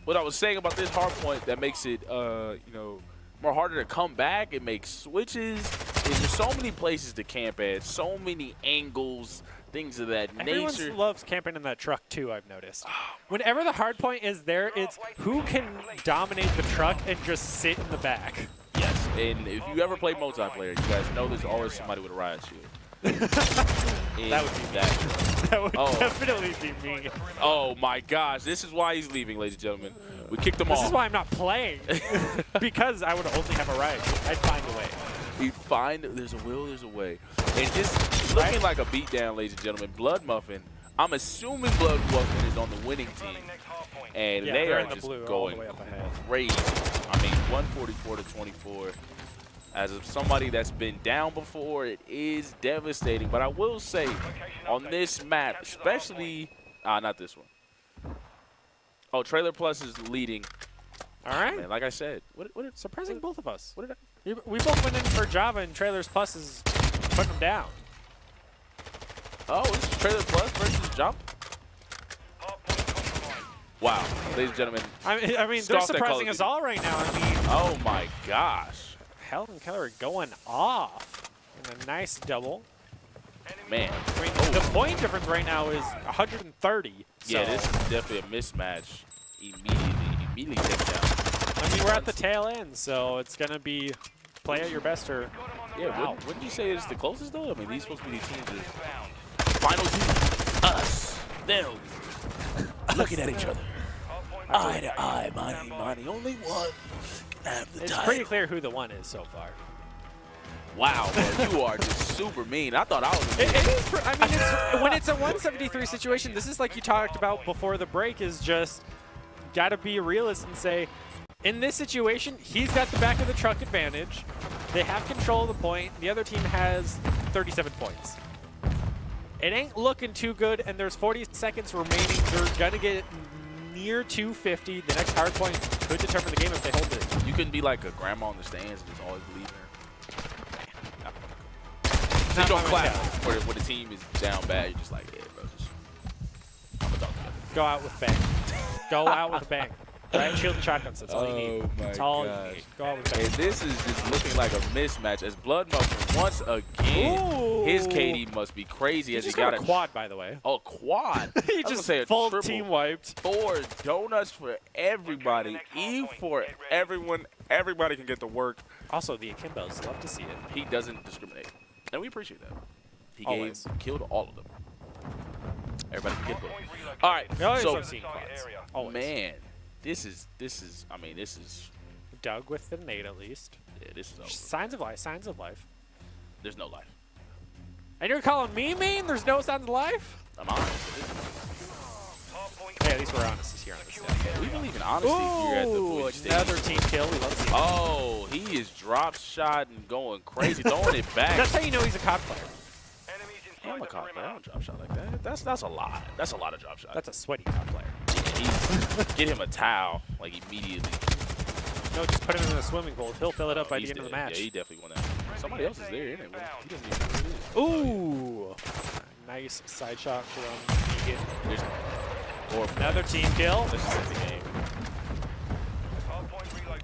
what I was saying about this hard point that makes it, more harder to come back, it makes switches. There's so many places to camp at, so many angles, things of that Everyone nature. loves camping in that truck, too, I've noticed. Whenever the hard point is there, it's who can dominate the truck and just sit in the back. Yes, and if you ever play multiplayer, you guys know there's always somebody with a riot shield. That would be that. That would definitely be me. Oh my gosh, this is why he's leaving, ladies and gentlemen. We kicked him off. This is why I'm not playing. Because I would only have a riot shield. I'd find a way. There's a will, there's a way. And just looking like a beatdown, ladies and gentlemen. Blood Muffin, I'm assuming Blood Muffin is on the winning team. And they are just going crazy. I mean, 144 to 24. As of somebody that's been down before, it is devastating. But I will say, on this map, especially, not this one. Oh, Trailer Plus is leading. All right. Man, like I said, surprising both of us. What did We both went in for Java, and Trailers Plus is putting them down. Oh, this is Trailer Plus versus Jump? Wow, ladies and gentlemen. I mean they're surprising us all right now. I mean, oh my gosh. Hell and Keller going off in a nice double. Man. I mean, the point difference right now is 130. Yeah, this is definitely a mismatch. Immediately take down. I mean, we're at the tail end, so it's going to be play at your best or yeah, wouldn't you say it's the closest, though? I mean, these supposed to be the teams that final two. Us. Them. Looking at each other. Eye to eye, money. Only one can have the It's title. pretty clear who the one is so far. Wow, man, you are just super mean. I thought I was. It is. I mean, it's, when it's a 173 situation, this is like you talked about before the break. Is just got to be a realist and say, in this situation, he's got the back of the truck advantage. They have control of the point. The other team has 37 points. It ain't looking too good, and there's 40 seconds remaining. They're gonna get near 250. The next hard point could determine the game if they hold it. You couldn't be like a grandma in the stands and just always believe in her. So you don't clap when the team is down bad. You're just like, yeah, bro, just I'm gonna talk to you. Go out with bang. Go out with a bang. Right? Shield and shotguns. That's all you need. Oh my That's all gosh. you need. Go out with a bang. And this is just looking like a mismatch as Blood Muffin once again. Ooh. His KD must be crazy as he just got a quad, by the way. Oh, quad. He just say a full triple. team wiped. 4 donuts for everybody. E for everyone. Everybody can get to work. Also, the Akimbos. Love to see it. He doesn't discriminate. And we appreciate that. He Always. killed all of them. Everybody can get them. All right. So, So, always. man, this is. I mean, this is. Doug with the nade at least. Yeah, this is over. Signs of life. Signs of life. There's no life. And you're calling me mean? There's no signs of life? I'm honest. Hey, at least we're honest here on this day. We believe in honesty here at the Ooh, Boise State. another team kill. We love to see it. Oh, he is drop shot and going crazy, throwing it back. That's how you know he's a COD player. I'm a COD player. I don't drop shot like that. That's a lot. That's a lot of drop shots. That's a sweaty COD player. Get him a towel like immediately. No, just put him in the swimming pool. He'll fill it up by the He's end of the dead. match. Yeah, he definitely won that. Somebody else is there, isn't it? He doesn't even know who it is. Ooh. Nice side shot from Egan. There's Another team kill. This is the game.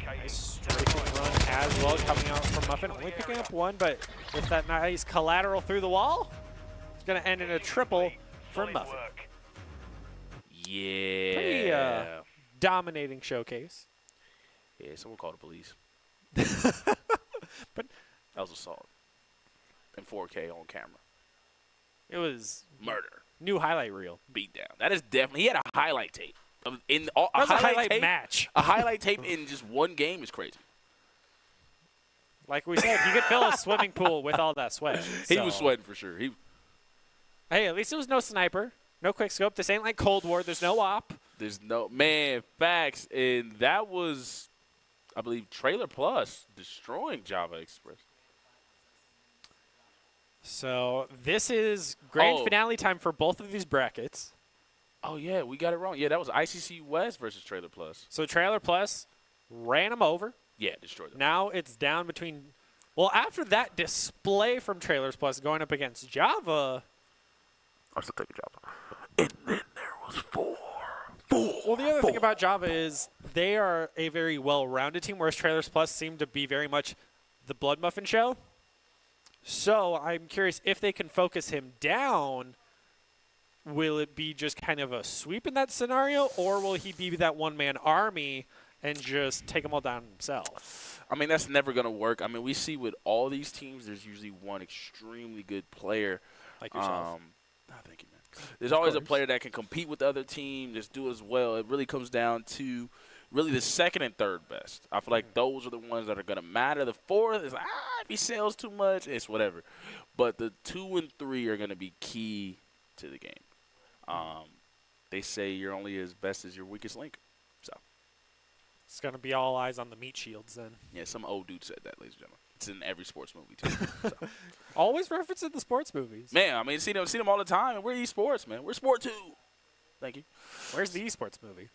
Nice striking run as well coming out from Muffin. Only picking up one, but with that nice collateral through the wall, it's going to end in a triple for Muffin. Yeah. Pretty dominating showcase. Yeah, someone called the police. But that was assault. In 4K on camera. It was Murder. New highlight reel. Beat down. That is definitely. He had a highlight tape. That was a highlight match. A highlight tape in just one game is crazy. Like we said, he could fill a swimming pool with all that sweat. He was so- sweating for sure. Hey, at least it was no sniper, no quick scope. This ain't like Cold War. There's no op. There's no man facts, and that was, I believe, Trailer Plus destroying Java Express. So this is grand Oh. finale time for both of these brackets. Oh yeah, we got it wrong. Yeah, that was ICC West versus Trailer Plus. So Trailer Plus ran them over. Yeah, destroyed them. Now it's down between. Well, after that display from Trailers Plus going up against Java. I'm still taking Java. And then there was four. Well, the other thing about Java is they are a very well-rounded team, whereas Trailers Plus seem to be very much the Blood Muffin show. So I'm curious if they can focus him down. Will it be just kind of a sweep in that scenario, or will he be that one-man army and just take them all down himself? I mean, that's never going to work. I mean, we see with all these teams, there's usually one extremely good player. Like yourself. Thank you, man. There's always a player that can compete with the other team, just do as well. It really comes down to really the second and third best. I feel like those are the ones that are going to matter. The fourth is, if he sells too much, it's whatever. But the 2 and 3 are going to be key to the game. They say you're only as best as your weakest link. So, It's going to be all eyes on the meat shields then. yeah, some old dude said that, ladies and gentlemen. It's in every sports movie, too. So. Always referencing the sports movies. Man, I mean, see them all the time, and we're esports, man. We're sport too. Thank you. Where's the esports movie?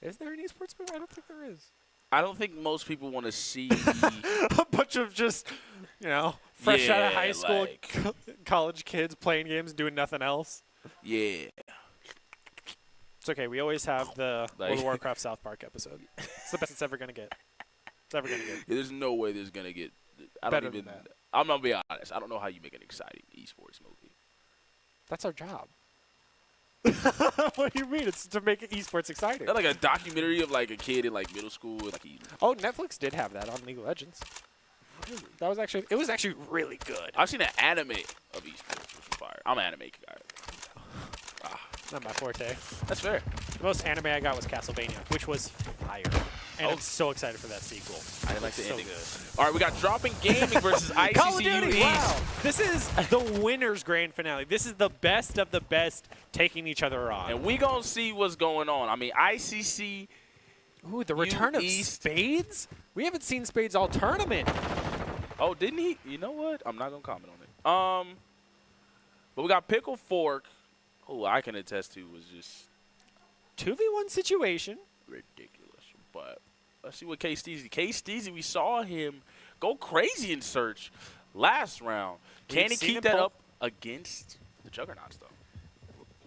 Is there an esports movie? I don't think there is. I don't think most people want to see. A bunch of just, fresh out of high Yeah, school like- college kids playing games, doing nothing else. Yeah. It's okay. We always have the Like- World of Warcraft South Park episode. It's the best it's ever going to get. It's ever going to get. There's no way there's going to get. I Better don't even. than that. I'm going to be honest. I don't know how you make an exciting esports movie. That's our job. What do you mean? It's to make esports exciting. Not like a documentary of like a kid in like middle school. Like Oh, Netflix did have that on League of Legends. It was actually really good. I've seen an anime of esports, which was fire. I'm an anime guy. Not my forte. That's fair. The most anime I got was Castlevania, which was fire. And I'm so excited for that sequel. I didn't like the So ending. good. All right, we got Dropping Gaming versus Call of ICCU Duty, East. wow. This is the winner's grand finale. This is the best of the best taking each other on. And we going to see what's going on. I mean, ICC. Ooh, the return of East. Spades? We haven't seen Spades all tournament. Oh, didn't he? You know what? I'm not going to comment on it. But we got Pickle Fork, who I can attest to was just 2v1 situation. ridiculous. But let's see what K-Steezy. K-Steezy, we saw him go crazy in search last round. Can We've he seen keep him that pull- up against the Juggernauts, though?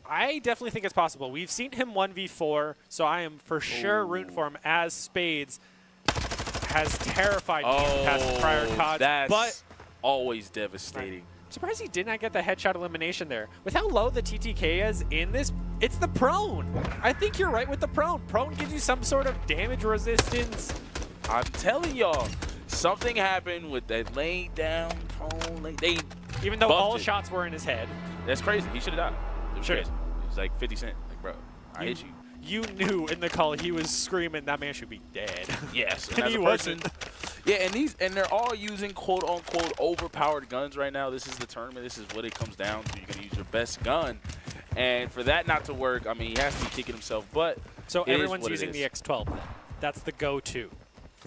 I definitely think it's possible. We've seen him 1v4, so I am for sure rooting for him as Spades has terrified me in the past prior CODs. That's But always devastating. I'm surprised he did not get the headshot elimination there. With how low the TTK is in this, it's the prone. I think you're right with the prone. Prone gives you some sort of damage resistance. I'm telling y'all, something happened with that laying down prone. Even though buffed all it. shots were in his head. That's crazy. He should have died. It was Should've. crazy. It was like 50 Cent. Like, bro, I hit you. You knew in the call he was screaming that man should be dead. Yes, And as he a person, wasn't. yeah, and they're all using quote unquote overpowered guns right now. This is the tournament. This is what it comes down to. You're gonna use your best gun, and for that not to work, I mean, he has to be kicking himself. But So it is everyone's what it using is. the X12 then. That's the go-to.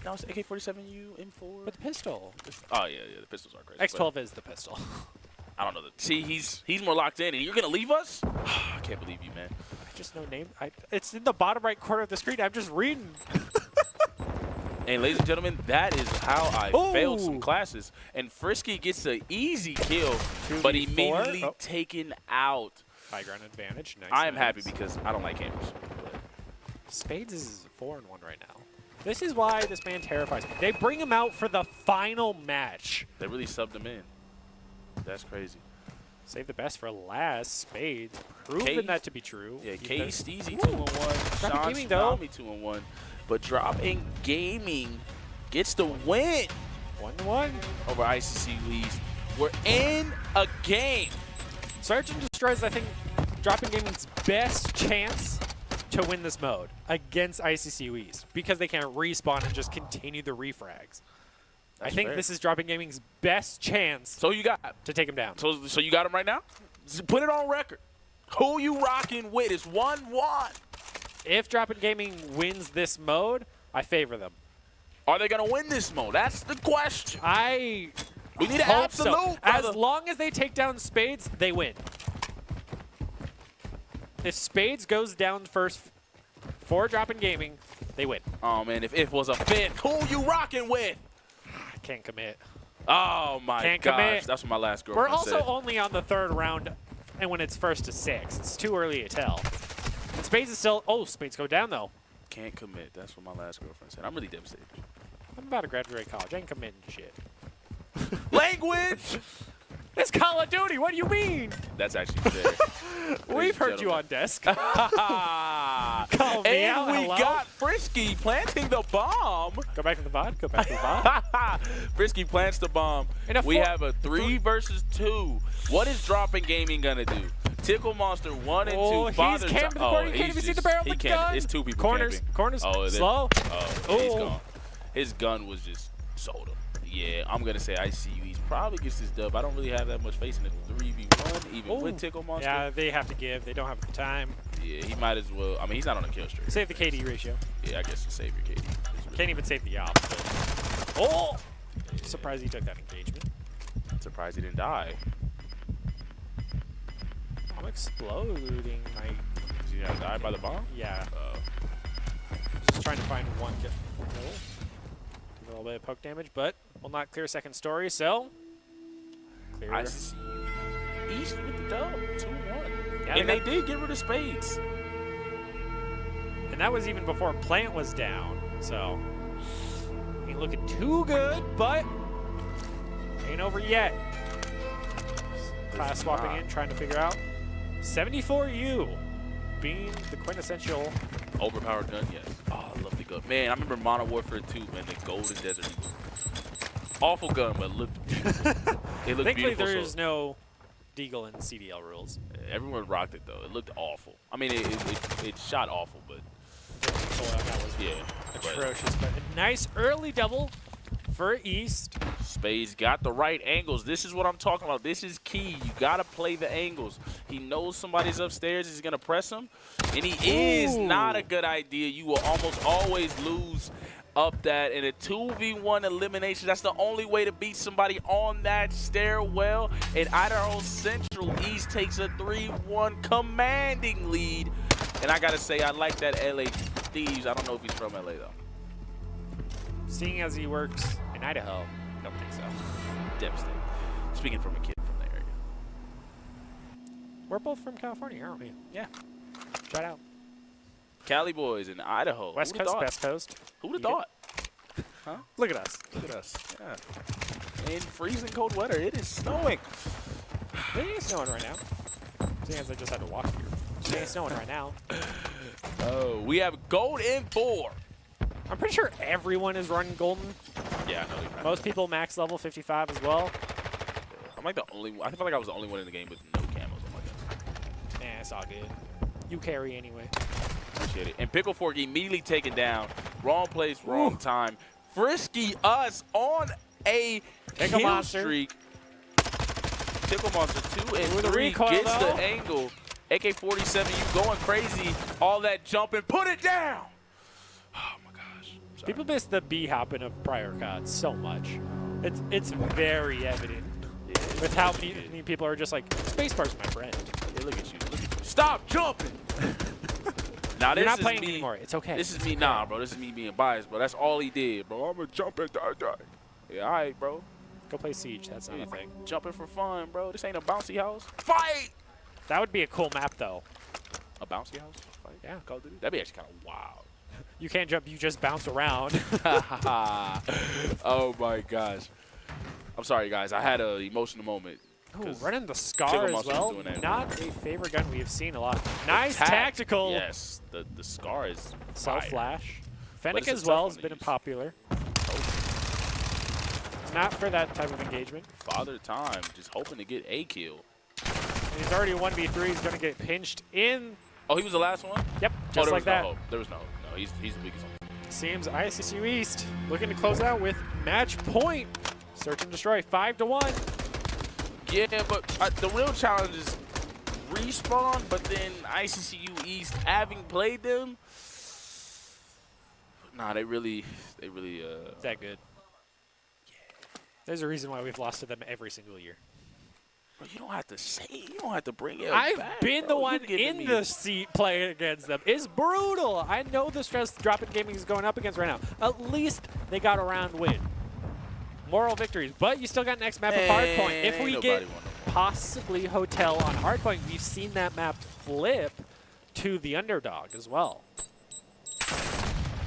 No, it's AK-47U M4. But the pistol. Oh yeah, the pistols are crazy. X12 is the pistol. But I don't know. See, he's more locked in, and you're gonna leave us? I can't believe you, man. I just no name. It's in the bottom right corner of the screen. I'm just reading. And ladies and gentlemen, that is how I failed some Ooh. classes. And Frisky gets an easy kill, 2v4. but immediately Oh. taken out. High ground advantage. Nice. I am nice. happy because I don't like cameras. Spades is 4-1 right now. This is why this man terrifies me. They bring him out for the final match. They really subbed him in. That's crazy. Save the best for last. Spades proven K- that to be true. Yeah, Even K though- Steezy Woo. 2-1. Dropping Sean Gaming, though. Tsunami 2-1. But Dropping Gaming gets the win 1-1. over ICC East. We're in a game. Search and Destroy is, I think, Dropping Gaming's best chance to win this mode against ICCU East because they can't respawn and just continue the refrags. I think fair. this is Dropping Gaming's best chance So you got to take him down. so you got him right now? Put it on record. Who you rocking with? It's 1-1. If Dropping Gaming wins this mode, I favor them. Are they gonna win this mode? That's the question. I We need an hope absolute, so. brother. As long as they take down Spades, they win. If Spades goes down first for Dropping Gaming, they win. Oh man, if was a fifth, who you rocking with? I can't commit. Oh my Can't gosh, commit. that's what my last We're girlfriend also said. only on the 3rd round, and when it's 1st to 6, it's too early to tell. And Spades is still. Oh, Spades go down though. Can't commit. That's what my last girlfriend said. I'm really devastated. I'm about to graduate college. I ain't committing to shit. Language. It's Call of Duty. What do you mean? That's actually fair. We've heard you on desk. Call me and out. we Hello? got Frisky planting the bomb. Go back to the VOD. Go back to the VOD. Frisky plants the bomb. In a We four- have a 3 versus 2. What is Dropping Gaming gonna do? Tickle Monster 1 and 2. Oh, he's Father camping the corner. You can't he's even see the just- barrel of he the can't. gun. It's 2 people Corners. camping. Corners. Oh, Slow. He's Oh. gone. His gun was just sold him. Yeah, I'm gonna say ICCU. He's probably gets his dub. I don't really have that much faith in the 3v1, even with Tickle Monster. Yeah, they have to give. They don't have the time. Yeah, he might as well. I mean, he's not on a kill streak. Save the KD ratio. Yeah, I guess you save your KD. Can't even save the op. But. Oh! Surprised he took that engagement. Surprised he didn't die. I'm exploding. Is he gonna die by the bomb? Yeah. Just trying to find one kill. Oh. A little bit of poke damage, but will not clear second story, so. Clear. ICCU East with the dub, 2-1. Yeah, And they they did get rid of Spades. And that was even before Plant was down, so. Ain't looking too good, but ain't over yet. Class swapping in, trying to figure out. 74U being the quintessential. Overpowered gun, yes. Oh, I love the gun. Man, I remember Modern Warfare 2, man, the Golden Desert Eagle. Awful gun, but it looked beautiful. It looked Thankfully, beautiful. there so is no Deagle in CDL rules. everyone rocked it, though. It looked awful. I mean, it shot awful, but That was yeah. but atrocious, but a nice early double for East. Spades got the right angles. This is what I'm talking about. This is key. You got to play the angles. He knows somebody's upstairs. He's going to press him. And he is not a good idea. You will almost always lose up that. In a 2v1 elimination, that's the only way to beat somebody on that stairwell. And Idaho Central East takes a 3-1 commanding lead. And I got to say, I like that LA Thieves. I don't know if he's from LA, though. Seeing as he works in Idaho, don't think so. Devastating. Speaking from a kid from the area. We're both from California, aren't we? Yeah. Shout out. Cali boys in Idaho. West Who'da Coast, thought? Best Coast. Who would have You thought? Huh? Look at us. Look at us. Yeah. In freezing cold weather, it is snowing. It ain't snowing right now. Seeing as I just had to walk here. It ain't snowing right now. Oh, we have gold in 4. I'm pretty sure everyone is running Golden. Yeah, I know. Most people max level 55 as well. I'm like the only one. I feel like I was the only one in the game with no camos on my gun. Nah, it's all good. You carry anyway. Appreciate it. And Pickle Fork immediately taken down. Wrong place, wrong time. Frisky us on a Pickle kill Monster. streak. Tickle Monster 2 and Ooh, the 3 recoil, gets though. the angle. AK-47, you going crazy. All that jumping. Put it down. Oh, my gosh. Sorry. People miss the B hopping of prior CODs so much. It's very evident with how many people are just like, Spacebar's my friend. Yeah, look at you. Look at you. Stop jumping. Now, You're this not is playing me. anymore. It's okay. This is me. Nah, bro. This is me being biased, bro. That's all he did, bro. I'm going to jump and die. Yeah, all right, bro. Go play Siege. That's not a thing. Jumping for fun, bro. This ain't a bouncy house. Fight! That would be a cool map, though. A bouncy house? Fight? Yeah. Call of Duty? That'd be actually kind of wild. You can't jump. You just bounce around. Oh, my gosh. I'm sorry, guys. I had an emotional moment. Ooh, 'cause running the Tickle Scar as Monster was well. doing that. Not a favorite gun we have seen a lot. Nice Tac- tactical. Yes, the Scar is Self fire. flash. But Fennec it's a as tough well one has to been use. popular. Not for that type of engagement. Father Time just hoping to get a kill. And he's already 1v3. He's going to get pinched in. Oh, he was the last one? Yep, Oh, just there like was no that. hope. There was no hope. No, he's the weakest one. Seems ICCU East looking to close out with match point. Search and destroy 5-1. Yeah, but the real challenge is respawn, but then ICCU East, having played them, nah, they really. Is that good? Yeah. There's a reason why we've lost to them every single year. Bro, you don't have to say. You don't have to bring it. I've back, been bro. the one in the seat playing against them. It's brutal. I know the stress Drop-In Gaming is going up against right now. At least they got a round win. Moral victories, but you still got next map of Hardpoint. If we get possibly Hotel on Hardpoint, we've seen that map flip to the underdog as well.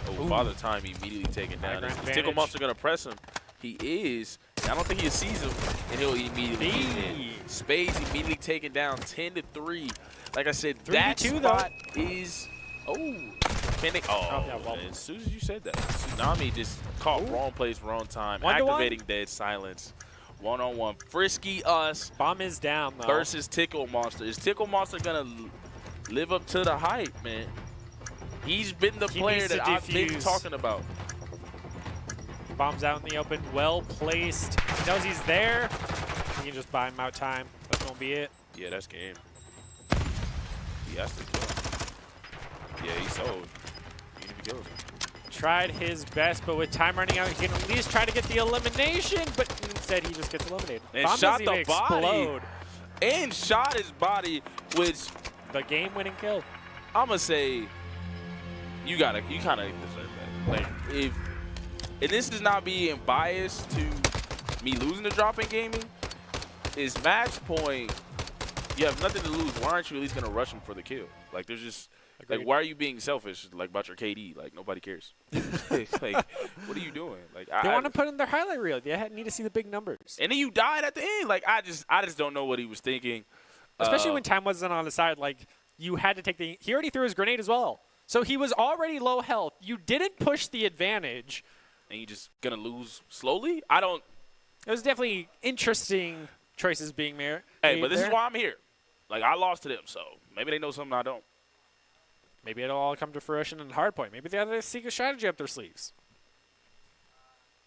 Oh, Father Time immediately taken down. Is Tickle Monster going to press him? He is. I don't think he sees him, and he'll immediately get in. Spades immediately taken down 10-3. Like I said, that spot is. Oh, can they? Oh, yeah, well, as soon as you said that, Tsunami just caught wrong place, wrong time, 1-1. activating Dead Silence. 1-on-1. Frisky us Bomb is down, though. versus Tickle Monster. Is Tickle Monster going to live up to the hype, man? He's been the player that I've been talking about. Bomb's out in the open, well placed. He knows he's there. He can just buy him out time. That's gonna be it. Yeah, that's game. He has to kill. Yeah, he's sold. He kills him. Tried his best, but with time running out, he can at least try to get the elimination, but instead he just gets eliminated. And Bomb shot doesn't even the body. explode. And shot his body, which The game-winning kill. I'm gonna say you kind of deserve that. Like if this is not being biased to me losing the Drop-In Gaming, is match point. You have nothing to lose. Why aren't you at least gonna rush him for the kill? Like there's just Agreed. like why are you being selfish like about your KD? Like nobody cares. Like what are you doing? Like They want to put in their highlight reel. They need to see the big numbers. and then you died at the end. Like I just don't know what he was thinking. Especially when time wasn't on his side. Like you had to take the. He already threw his grenade as well, so he was already low health. You didn't push the advantage. And you just gonna lose slowly? I don't. It was definitely interesting choices being made. Hey, but this is why I'm here. Like I lost to them, so maybe they know something I don't. Maybe it'll all come to fruition in Hardpoint. Maybe they have a secret strategy up their sleeves.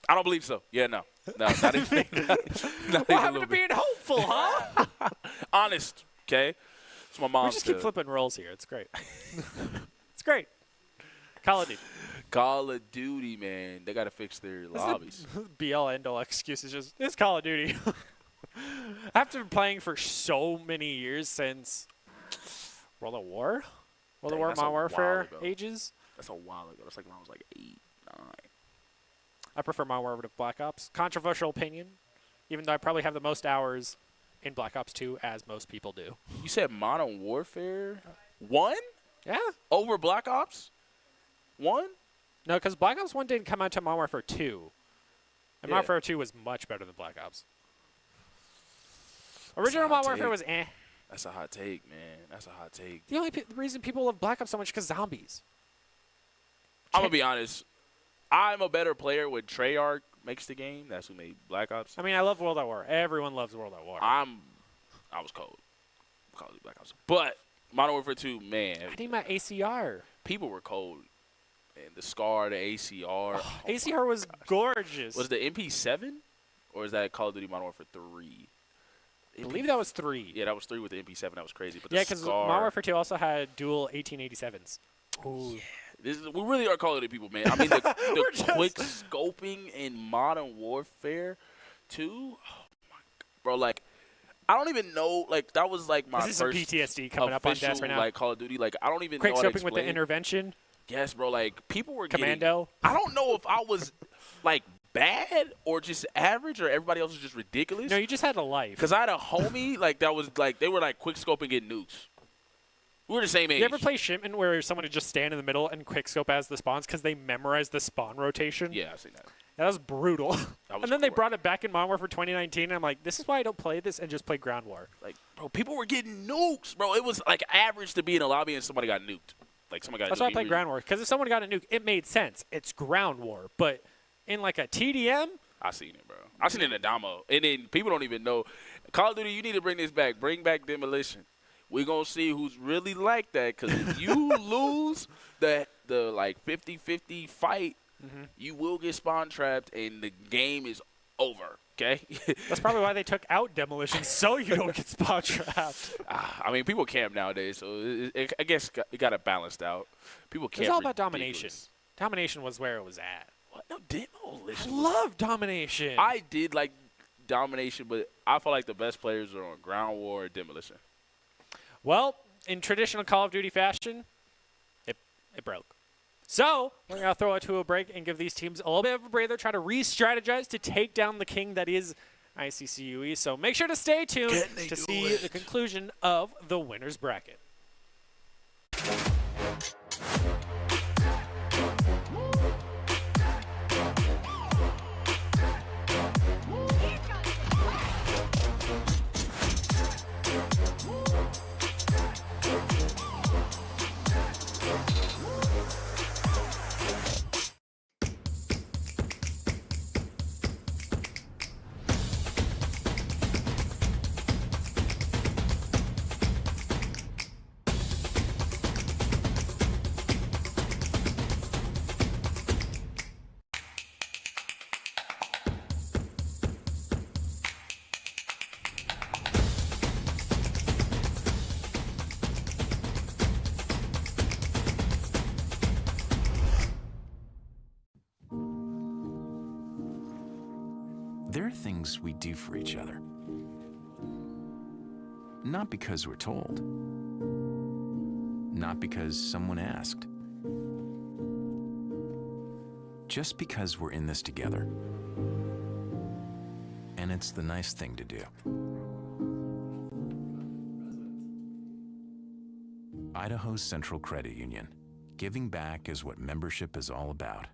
I don't believe so. Yeah, no, not even. Not What even a happened little to bit. being hopeful, huh? Honest, okay. It's my mom's. We just keep flipping roles here. It's great. It's great. Call of Duty. Call of Duty, man. They gotta fix their lobbies. BL end all excuses. Just it's Call of Duty. After playing for so many years since World of War, World of War That's a Modern while Warfare ago. ages. That's a while ago. That's like when I was like 8, 9. I prefer Modern Warfare to Black Ops. Controversial opinion, even though I probably have the most hours in Black Ops 2, as most people do. You said Modern Warfare 1 Yeah. over Black Ops 1? No, because Black Ops 1 didn't come out to Modern Warfare 2. And Yeah. Modern Warfare 2 was much better than Black Ops. Original Modern Warfare was eh. That's a hot take, man. That's a hot take. The only reason people love Black Ops so much is because zombies. I'm gonna be honest. I'm a better player when Treyarch makes the game. That's who made Black Ops. I mean, I love World at War. Everyone loves World at War. I was cold. Call it Black Ops. But Modern Warfare 2, man, I need my ACR. people were cold. And the SCAR, the ACR. Oh ACR was gorgeous. Was the MP7? Or is that Call of Duty Modern Warfare 3? I believe that was 3. Yeah, that was 3 with the MP7. That was crazy. But Yeah, the because SCAR, Modern Warfare 2 also had dual 1887s. Ooh. We really are Call of Duty people, man. I mean, the quick scoping in Modern Warfare 2, oh my God. Bro, like, I don't even know, like, that was, like, my This is some first PTSD coming up on official, desk right now. like, Call of Duty. Like, I don't even Quick know how to scoping with the explain. intervention. Yes, bro, like, people were Commando. getting, I don't know if I was, like, bad or just average or everybody else was just ridiculous. No, you just had a life. Because I had a homie, like, that was, like, they were, like, quick scoping getting nukes. We were the same age. You ever play Shipment where someone would just stand in the middle and quick scope as the spawns because they memorized the spawn rotation? Yeah, I've seen that. That was brutal. was And then they great. brought it back in Modern Warfare 2019, and I'm like, this is why I don't play this and just play Ground War. Like, bro, people were getting nukes, bro. It was, like, average to be in a lobby and somebody got nuked. Like, somebody got That's nuked. why I played Ground War, because if someone got a nuke, it made sense. It's Ground War. But in, like, a TDM, I seen it, bro. I seen it in a demo. And then people don't even know. Call of Duty, you need to bring this back. Bring back Demolition. We're going to see who's really like that, because if you lose the the like 50-50 fight, you will get spawn trapped and the game is over. Okay. That's probably why they took out demolition, so you don't get spot trapped. I mean, people camp nowadays, so I guess it got it balanced out. People camp. It's all about ridiculous. domination. Domination was where it was at. What? No, demolition. I love domination. I did like domination, but I feel like the best players are on ground war or demolition. Well, in traditional Call of Duty fashion, it broke. So we're going to throw it to a break and give these teams a little bit of a breather, try to re-strategize to take down the king that is ICCUE. So make sure to stay tuned to see the conclusion of the winner's bracket. There are things we do for each other. Not because we're told. Not because someone asked. Just because we're in this together. And it's the nice thing to do. Idaho's Central Credit Union. Giving back is what membership is all about.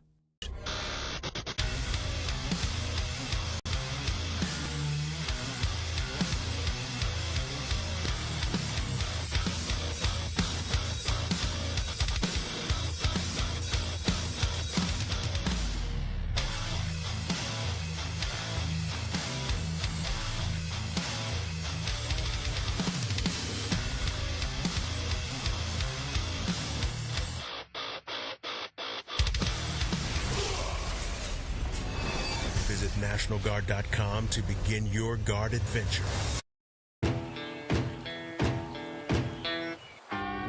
Visit NationalGuard.com to begin your guard adventure.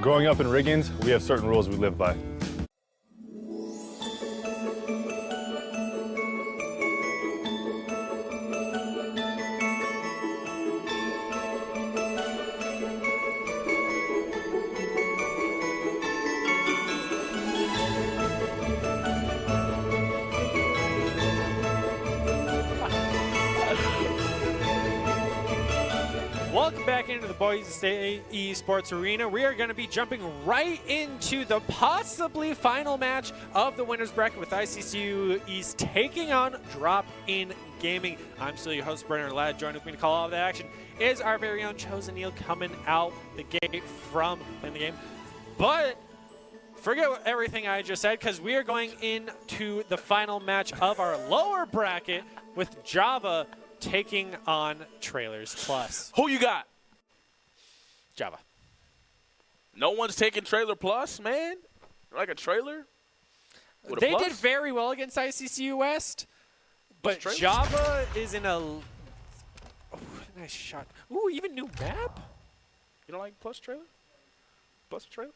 Growing up in Riggins, we have certain rules we live by. Welcome back into the Boise State Esports Arena. We are going to be jumping right into the possibly final match of the winner's bracket with ICCU East taking on Drop In Gaming. I'm still your host, Brenner Ladd. Join with me to call all of the action is our very own Chosen Neil coming out the gate from playing the game. But forget everything I just said, because we are going into the final match of our lower bracket with Java taking on Trailers Plus. Who you got? Java. No one's taking Trailer Plus, man. Like a trailer. With a They plus? did very well against ICCU West, but Trailer? Java is in a nice shot. Ooh, even new map You don't like Plus trailer? Plus trailer?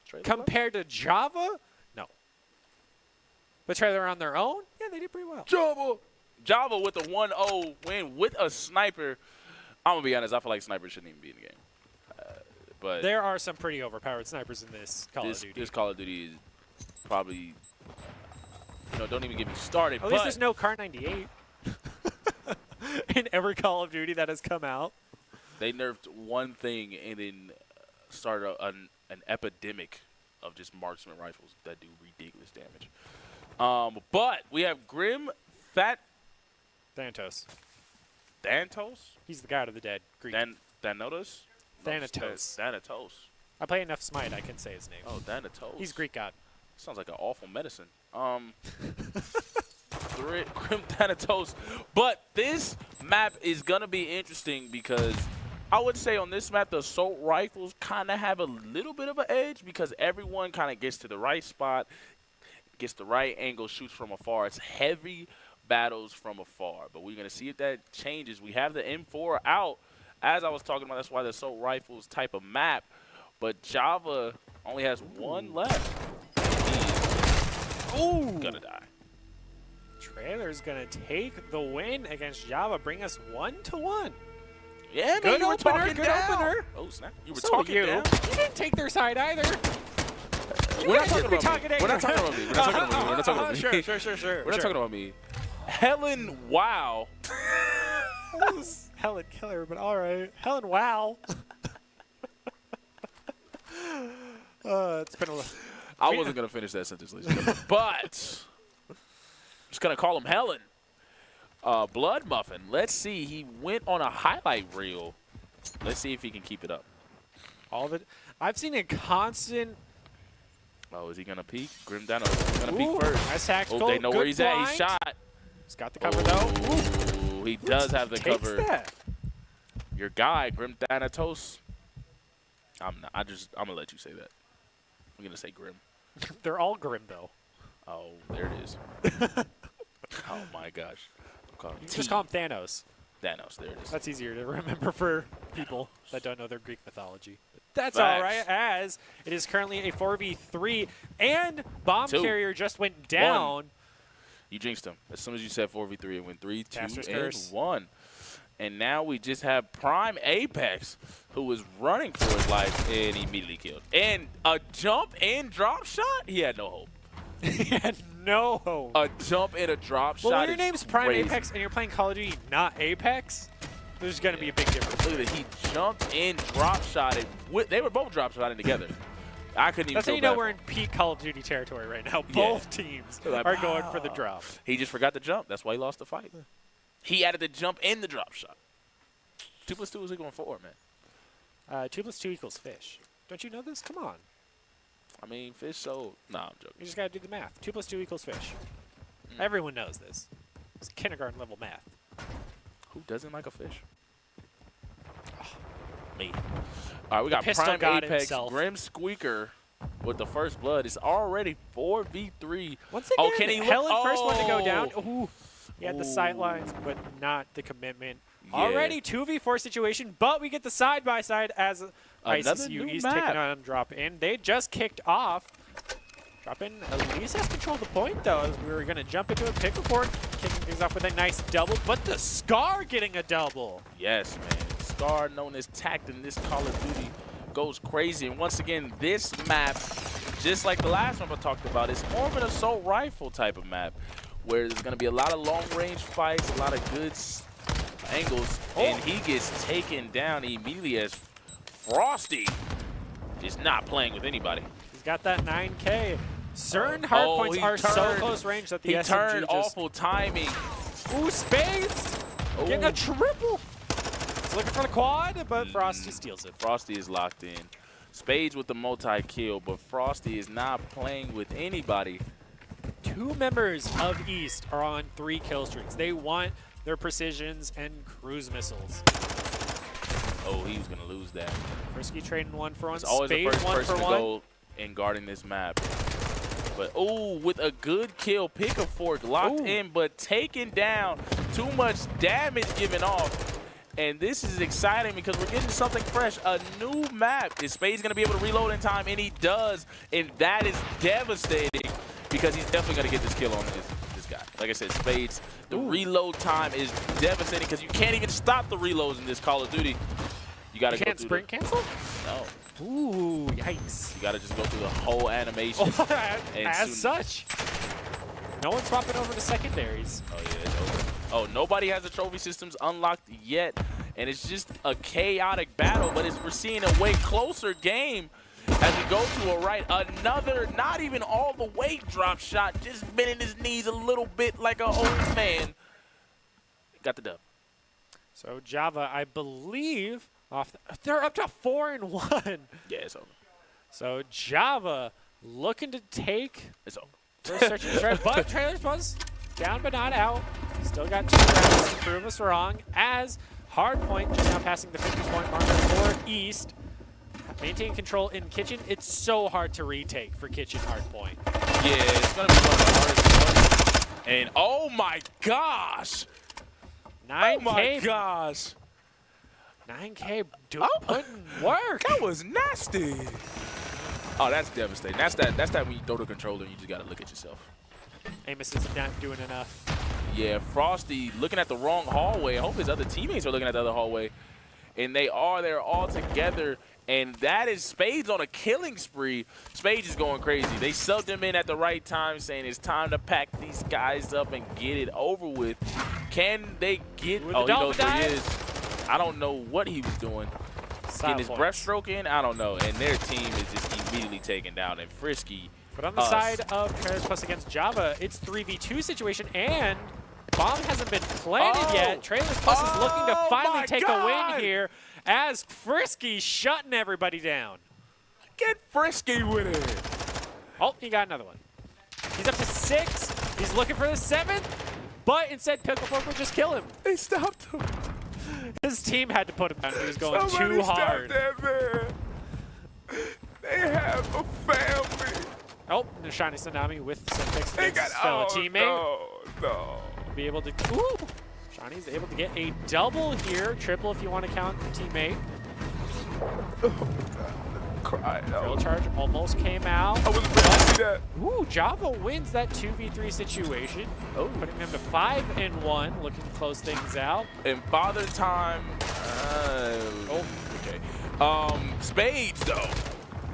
Trailer Plus? compared to Java. No, but Trailer on their own, yeah, they did pretty well. Java with a 1-0 win with a sniper. I'm going to be honest, I feel like snipers shouldn't even be in the game. But There are some pretty overpowered snipers in this Call of Duty. This Call of Duty is probably, don't even get me started. At least there's no Car 98 in every Call of Duty that has come out. They nerfed one thing and then started an epidemic of just marksman rifles that do ridiculous damage. But we have Grim Thanatos. Thanatos? He's the god of the dead. Greek. Thanatos? Thanatos. Thanatos. I play enough Smite, I can say his name. Oh, Thanatos. He's Greek god. Sounds like an awful medicine. Grim Thanatos. But this map is going to be interesting because I would say on this map, the assault rifles kind of have a little bit of an edge because everyone kind of gets to the right spot, gets the right angle, shoots from afar. It's heavy battles from afar, but we're going to see if that changes. We have the M4 out. As I was talking about, that's why the assault rifles type of map, but Java only has one left. He's gonna die. Trailer's gonna take the win against Java, bring us 1-1. Yeah, man, Good you were opener, talking good down. opener. Oh, snap. You were So talking you. down. You didn't take their side either. You We're not guys talking be about me. We're not talking about me. We're not talking about me. We're not talking about me. Sure. We're not talking about me. Helen, wow. That was Helen Keller, but all right. Helen, wow. It's been a little. I wasn't going to finish that sentence, ladies and gentlemen, but I'm just going to call him Helen. Blood Muffin. Let's see. He went on a highlight reel. Let's see if he can keep it up. All of it. I've seen a constant. Oh, is he going to peek? Grim Dano is going to peek first. Nice tactical. Oh, they know Good where he's at. He's blind. shot. He's got the cover, though. Oh, he does have the Takes cover. that. Your guy, Grim Thanatos. I'm going to let you say that. I'm going to say Grim. They're all grim, though. Oh, there it is. Oh, my gosh. You can just call him Thanos. Thanos, there it is. That's easier to remember for people that don't know their Greek mythology. That's Facts. all right, as it is currently a 4v3, and Bomb Two. Carrier just went down. You jinxed him. As soon as you said 4v3, it went 3, 2, Caster's and curse. 1. And now we just have Prime Apex, who was running for his life and immediately killed. And a jump and drop shot? He had no hope. He had no hope. A jump and a drop Well, shot when your is name's Prime crazy. Apex and you're playing Call of Duty, not Apex, there's going to be a big difference. Look at that. He jumped and drop shotted. They were both drop shotting together. I couldn't even That's how feel you know bad we're for in him. peak Call of Duty territory right now. Yeah. Both teams They're like, are going for the drop. He just forgot to jump. That's why he lost the fight. He added the jump and the drop shot. 2 + 2 is equal to 4, man. 2 + 2 equals fish. Don't you know this? Come on. I mean, fish so. Nah, I'm joking. You just got to do the math. 2 + 2 equals fish. Everyone knows this. It's kindergarten level math. Who doesn't like a fish? Me. All right, we got pistol Prime god Apex, himself. Grim Squeaker with the first blood. It's already 4v3. Once Oh, again, can he Helen look? first one to go Oh. down. Ooh. He had the sight lines, but not the commitment. Yeah. Already 2v4 situation, but we get the side-by-side as Another ICCU new East map. taking on Drop In. They just kicked off. Drop In at least has control of the point, though, as we were going to jump into a pick report, kicking things off with a nice double, but the Scar getting a double. Yes, man. Scar, known as Tact in this Call of Duty, goes crazy. And once again, this map, just like the last one I talked about, is more of an assault rifle type of map, where there's going to be a lot of long-range fights, a lot of good angles, and he gets taken down immediately as Frosty is not playing with anybody. He's got that 9K. Certain hard points he are so turned- close range that the He SMG turned just... awful timing. Ooh, Spades! Getting Ooh. a triple! He's looking for the quad, but Frosty steals it. Frosty is locked in. Spades with the multi-kill, but Frosty is not playing with anybody. 2 members of East are on 3 kill streaks. They want their precisions and cruise missiles. Oh, he was going to lose that. Frisky trading 1 for 1. It's always the Spade first 1 person for to 1. go in guarding this map. But, oh, with a good kill, pick a fork, locked in, but taken down. Too much damage given off. And this is exciting because we're getting something fresh, a new map. Is Spades going to be able to reload in time? And he does. And that is devastating because he's definitely going to get this kill on this guy. Like I said, Spades, the reload time is devastating because you can't even stop the reloads in this Call of Duty. You got to go Can't through sprint cancel? No. Ooh, yikes. You got to just go through the whole animation. And As soon- such. No one's swapping over to secondaries. Oh, yeah, it's over. Oh, nobody has the trophy systems unlocked yet, and it's just a chaotic battle, but we're seeing a way closer game as we go to a right. Another, not even all the way drop shot, just bending his knees a little bit like an old man. Got the dub. So Java, I believe, they're up to 4-1. Yeah, it's over. So Java looking to take It's over. first search and destroy, but Trailers was down but not out. Still got 2 rounds to prove us wrong as Hard point just now passing the 50-point marker for East. Maintaining control in Kitchen. It's so hard to retake for Kitchen hard point. Yeah, it's going to be one of the hardest ones. And oh my gosh! 9K. Oh my gosh! 9K putting work. That was nasty. Oh, that's devastating. That's that when you throw the controller and you just got to look at yourself. Amos is not doing enough. Yeah, Frosty looking at the wrong hallway. I hope his other teammates are looking at the other hallway. And they are. They're all together. And that is Spades on a killing spree. Spades is going crazy. They subbed him in at the right time, saying it's time to pack these guys up and get it over with. Can they get... Oh, he knows where he is. I don't know what he was doing. Getting his breaststroke in? I don't know. And their team is just immediately taken down. And Frisky... But on the side of Trailers Plus against Java, it's 3v2 situation, and bomb hasn't been planted yet. Trailers Plus is looking to finally take a win here as Frisky shutting everybody down. Get Frisky with it. Oh, he got another one. He's up to 6. He's looking for the 7th, but instead Pickle Fork would just kill him. They stopped him. His team had to put him down. He was going Somebody too hard. Stop that man. They have a family. Oh, Shiny Tsunami with some picks They against got his fellow teammate. No. Be able to. Ooh! Shiny's able to get a double here. Triple if you want to count the teammate. Cry. Drill charge almost came out. I wasn't ready to see that. Ooh, Java wins that 2v3 situation. Oh, putting them to 5-1, looking to close things out. In Father Time. Okay. Spades though.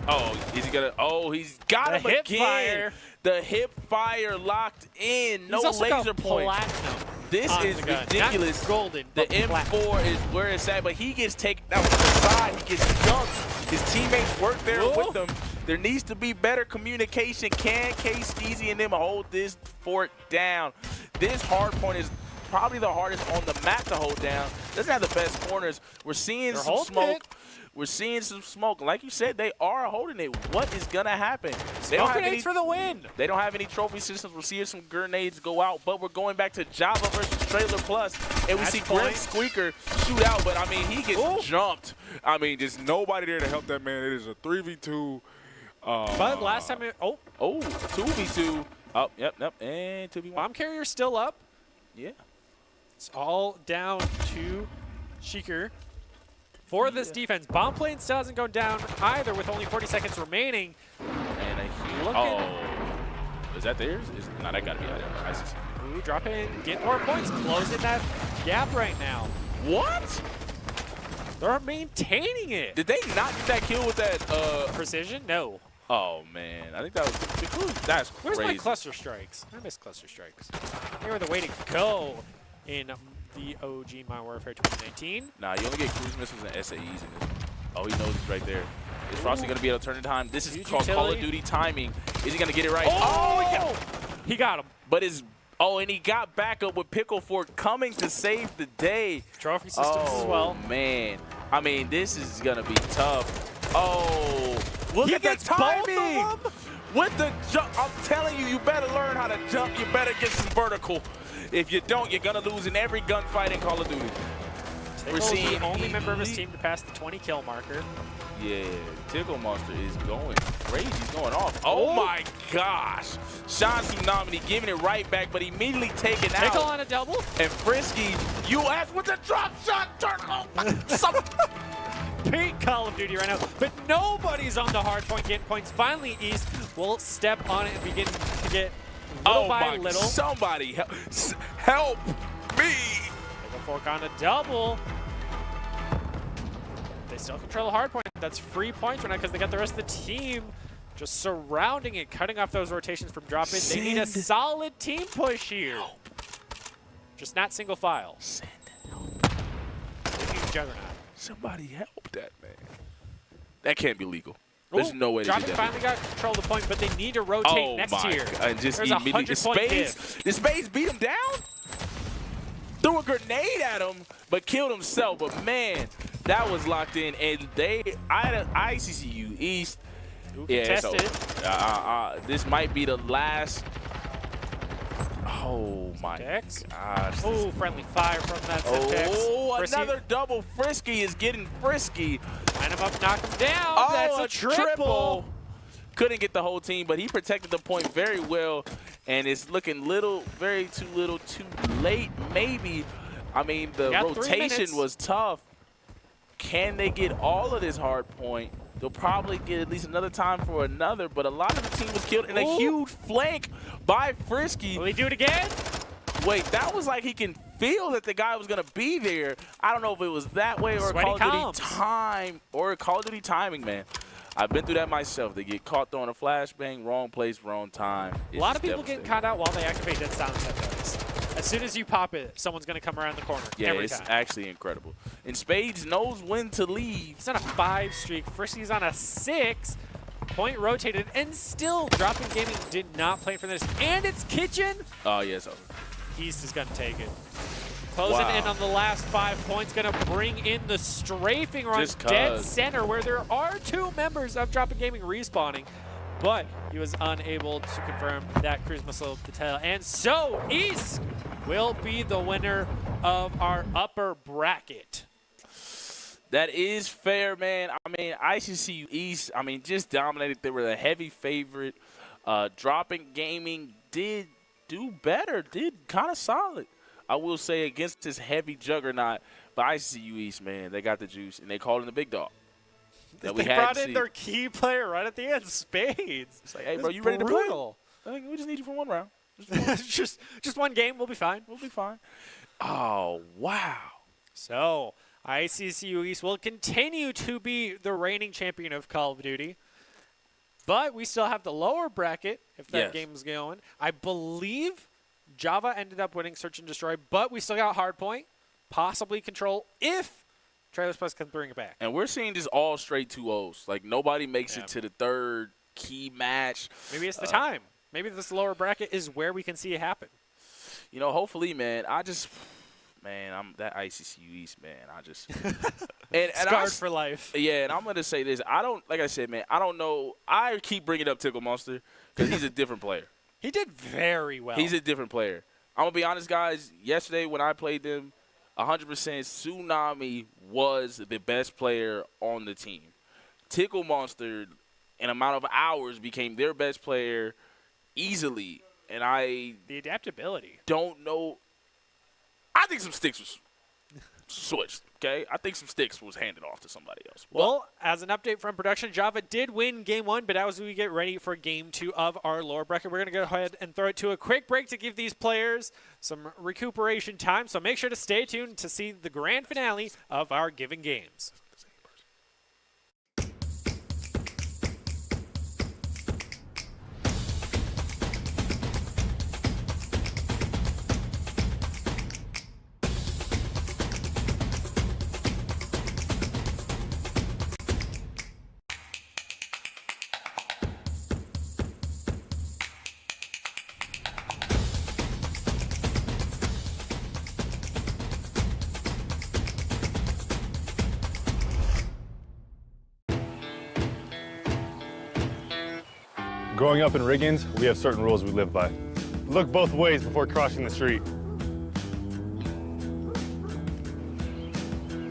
Oh, is he gonna? Oh, he's got him hip again. fire. The hip fire locked in. No He's also laser got point. platinum This on is the gun. ridiculous. Not golden, The but platinum. M4 is where it's at, but he gets taken out to the side. He gets jumped. His teammates work there with him. There needs to be better communication. Can K-Steezy and them hold this fort down? This hard point is probably the hardest on the map to hold down. Doesn't have the best corners. We're seeing some smoke. We're seeing some smoke. Like you said, they are holding it. What is going to happen? They don't have Grenades for the win. They don't have any trophy systems. We're seeing some grenades go out, but we're going back to Java versus Trailer Plus, and we see Grim Squeaker shoot out, but, I mean, he gets jumped. I mean, there's nobody there to help that man. It is a 3v2. But last time it... Oh, 2v2. Oh, yep, and 2v1. Bomb carrier still up. Yeah. It's all down to Sheeker. For this defense, bomb plane still hasn't gone down either with only 40 seconds remaining. And a huge... Is that theirs? No, that got to be out of ICCU. Ooh, drop in, get more points, closing that gap right now. What? They're maintaining it. Did they not get that kill with that... Precision? No. Oh, man. I think that was... That's crazy. Where's my cluster strikes? I miss cluster strikes. They were the way to go in the OG Modern Warfare 2019. Nah, you only get cruise missiles and SAEs in this. Oh, he knows he's right there. Is Frosty going to be able to turn in time? This is called Call of Duty timing. Is he going to get it right? Oh, he got him. But his... Oh, and he got back up with Pickle Fork coming to save the day. Trophy systems as well. Oh, man. I mean, this is going to be tough. Oh. Look at the timing. With the jump. I'm telling you, you better learn how to jump. You better get some vertical. If you don't, you're going to lose in every gunfight in Call of Duty. We're seeing the only member of his team to pass the 20-kill marker. Yeah, Tickle Monster is going crazy. He's going off. Oh, my gosh. Sean Tsunami giving it right back, but immediately taken out. Tickle on a double. And Frisky, U.S. with the drop shot. Turn Peak Call of Duty right now, but nobody's on the hard point getting points. Finally, East will step on it and begin to get little by little. Somebody help me. Pickle Fork on a double. They still control the hard point. That's free points right now because they got the rest of the team just surrounding it, cutting off those rotations from drop-in. They need a solid team push here. Just not single file. Send help. They need Juggernaut. Somebody help that man. That can't be legal. There's no way to do that. Finally got control of the point, but they need to rotate next tier. And just There's immediately, the Spades beat him down? Threw a grenade at him, but killed himself. But man, that was locked in. And ICCU East. Yeah, so, this might be the last. Oh Oh my Dex. gosh. Oh, friendly fire from that Semtex. Oh, Frisky. another double. Frisky is getting frisky. Line him up, knock him down. Oh, That's a triple. Couldn't get the whole team, but he protected the point very well, and it's looking very too little too late, maybe. I mean, the Got 3 rotation minutes. was tough. Can they get all of this hard point? They'll probably get at least another time for another, but a lot of the team was killed in a huge flank by Frisky. Will he do it again? Wait, that was like he can feel that the guy was going to be there. I don't know if it was that way or Sweaty Call of Duty timing, man. I've been through that myself. They get caught throwing a flashbang, wrong place, wrong time. A lot of people get caught out while they activate Dead Silence at those. As soon as you pop it, someone's going to come around the corner. Yeah, every it's time. actually incredible. And Spades knows when to leave. He's on a 5 streak. Frisky's on a 6. Point rotated, and still Dropping Gaming did not play for this. And it's Kitchen. Oh, yeah, it's over. East is going to take it. Closing in on the last 5 points, going to bring in the strafing run dead center, where there are 2 members of Dropping Gaming respawning. But he was unable to confirm that cruise missile detail. And so East will be the winner of our upper bracket. That is fair, man. I mean, ICCU East, I mean, just dominated. They were the heavy favorite. Dropping Gaming did do better, did kind of solid, I will say, against this heavy juggernaut. But ICCU East, man, they got the juice, and they called him the big dog. They brought in their key player right at the end, Spades. It's like, hey, bro, you ready to play? I think we just need you for 1 round. just 1 game, we'll be fine. We'll be fine. Oh, wow. So ICCU East will continue to be the reigning champion of Call of Duty. But we still have the lower bracket if that game's going. I believe Java ended up winning Search and Destroy, but we still got Hardpoint, possibly Control, if Trailers Plus can bring it back. And we're seeing just all straight 2-0s. Like, nobody makes it to the 3rd key match. Maybe it's the time. Maybe this lower bracket is where we can see it happen. You know, hopefully, man. I'm that ICCU East, man. Scarred for life. Yeah, and I'm going to say this. Like I said, man, I don't know. I keep bringing up Tickle Monster because he's a different player. He did very well. He's a different player. I'm going to be honest, guys. Yesterday when I played them, 100% Tsunami was the best player on the team. Tickle Monster, in amount of hours, became their best player easily. And the adaptability. Don't know. I think some sticks was switched, okay? I think some sticks was handed off to somebody else. Well, as an update from production, Java did win Game 1, but as we get ready for Game 2 of our lower bracket, we're going to go ahead and throw it to a quick break to give these players some recuperation time. So make sure to stay tuned to see the grand finale of our Given Games. Growing up in Riggins, we have certain rules we live by. Look both ways before crossing the street.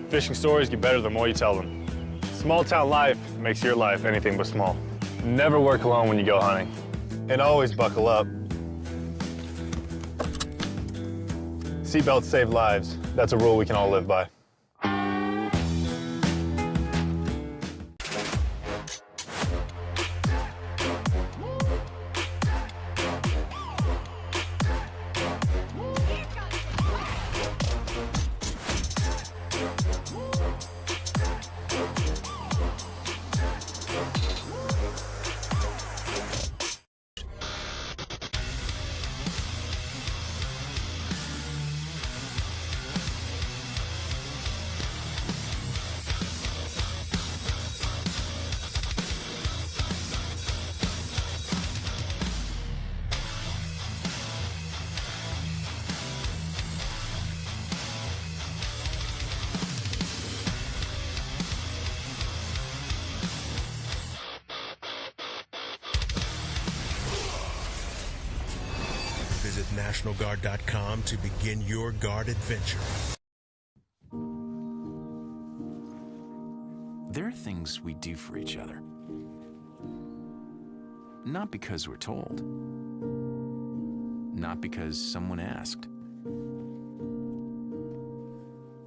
Fishing stories get better the more you tell them. Small town life makes your life anything but small. Never work alone when you go hunting. And always buckle up. Seatbelts save lives. That's a rule we can all live by. NationalGuard.com to begin your guard adventure. There are things we do for each other. Not because we're told. Not because someone asked.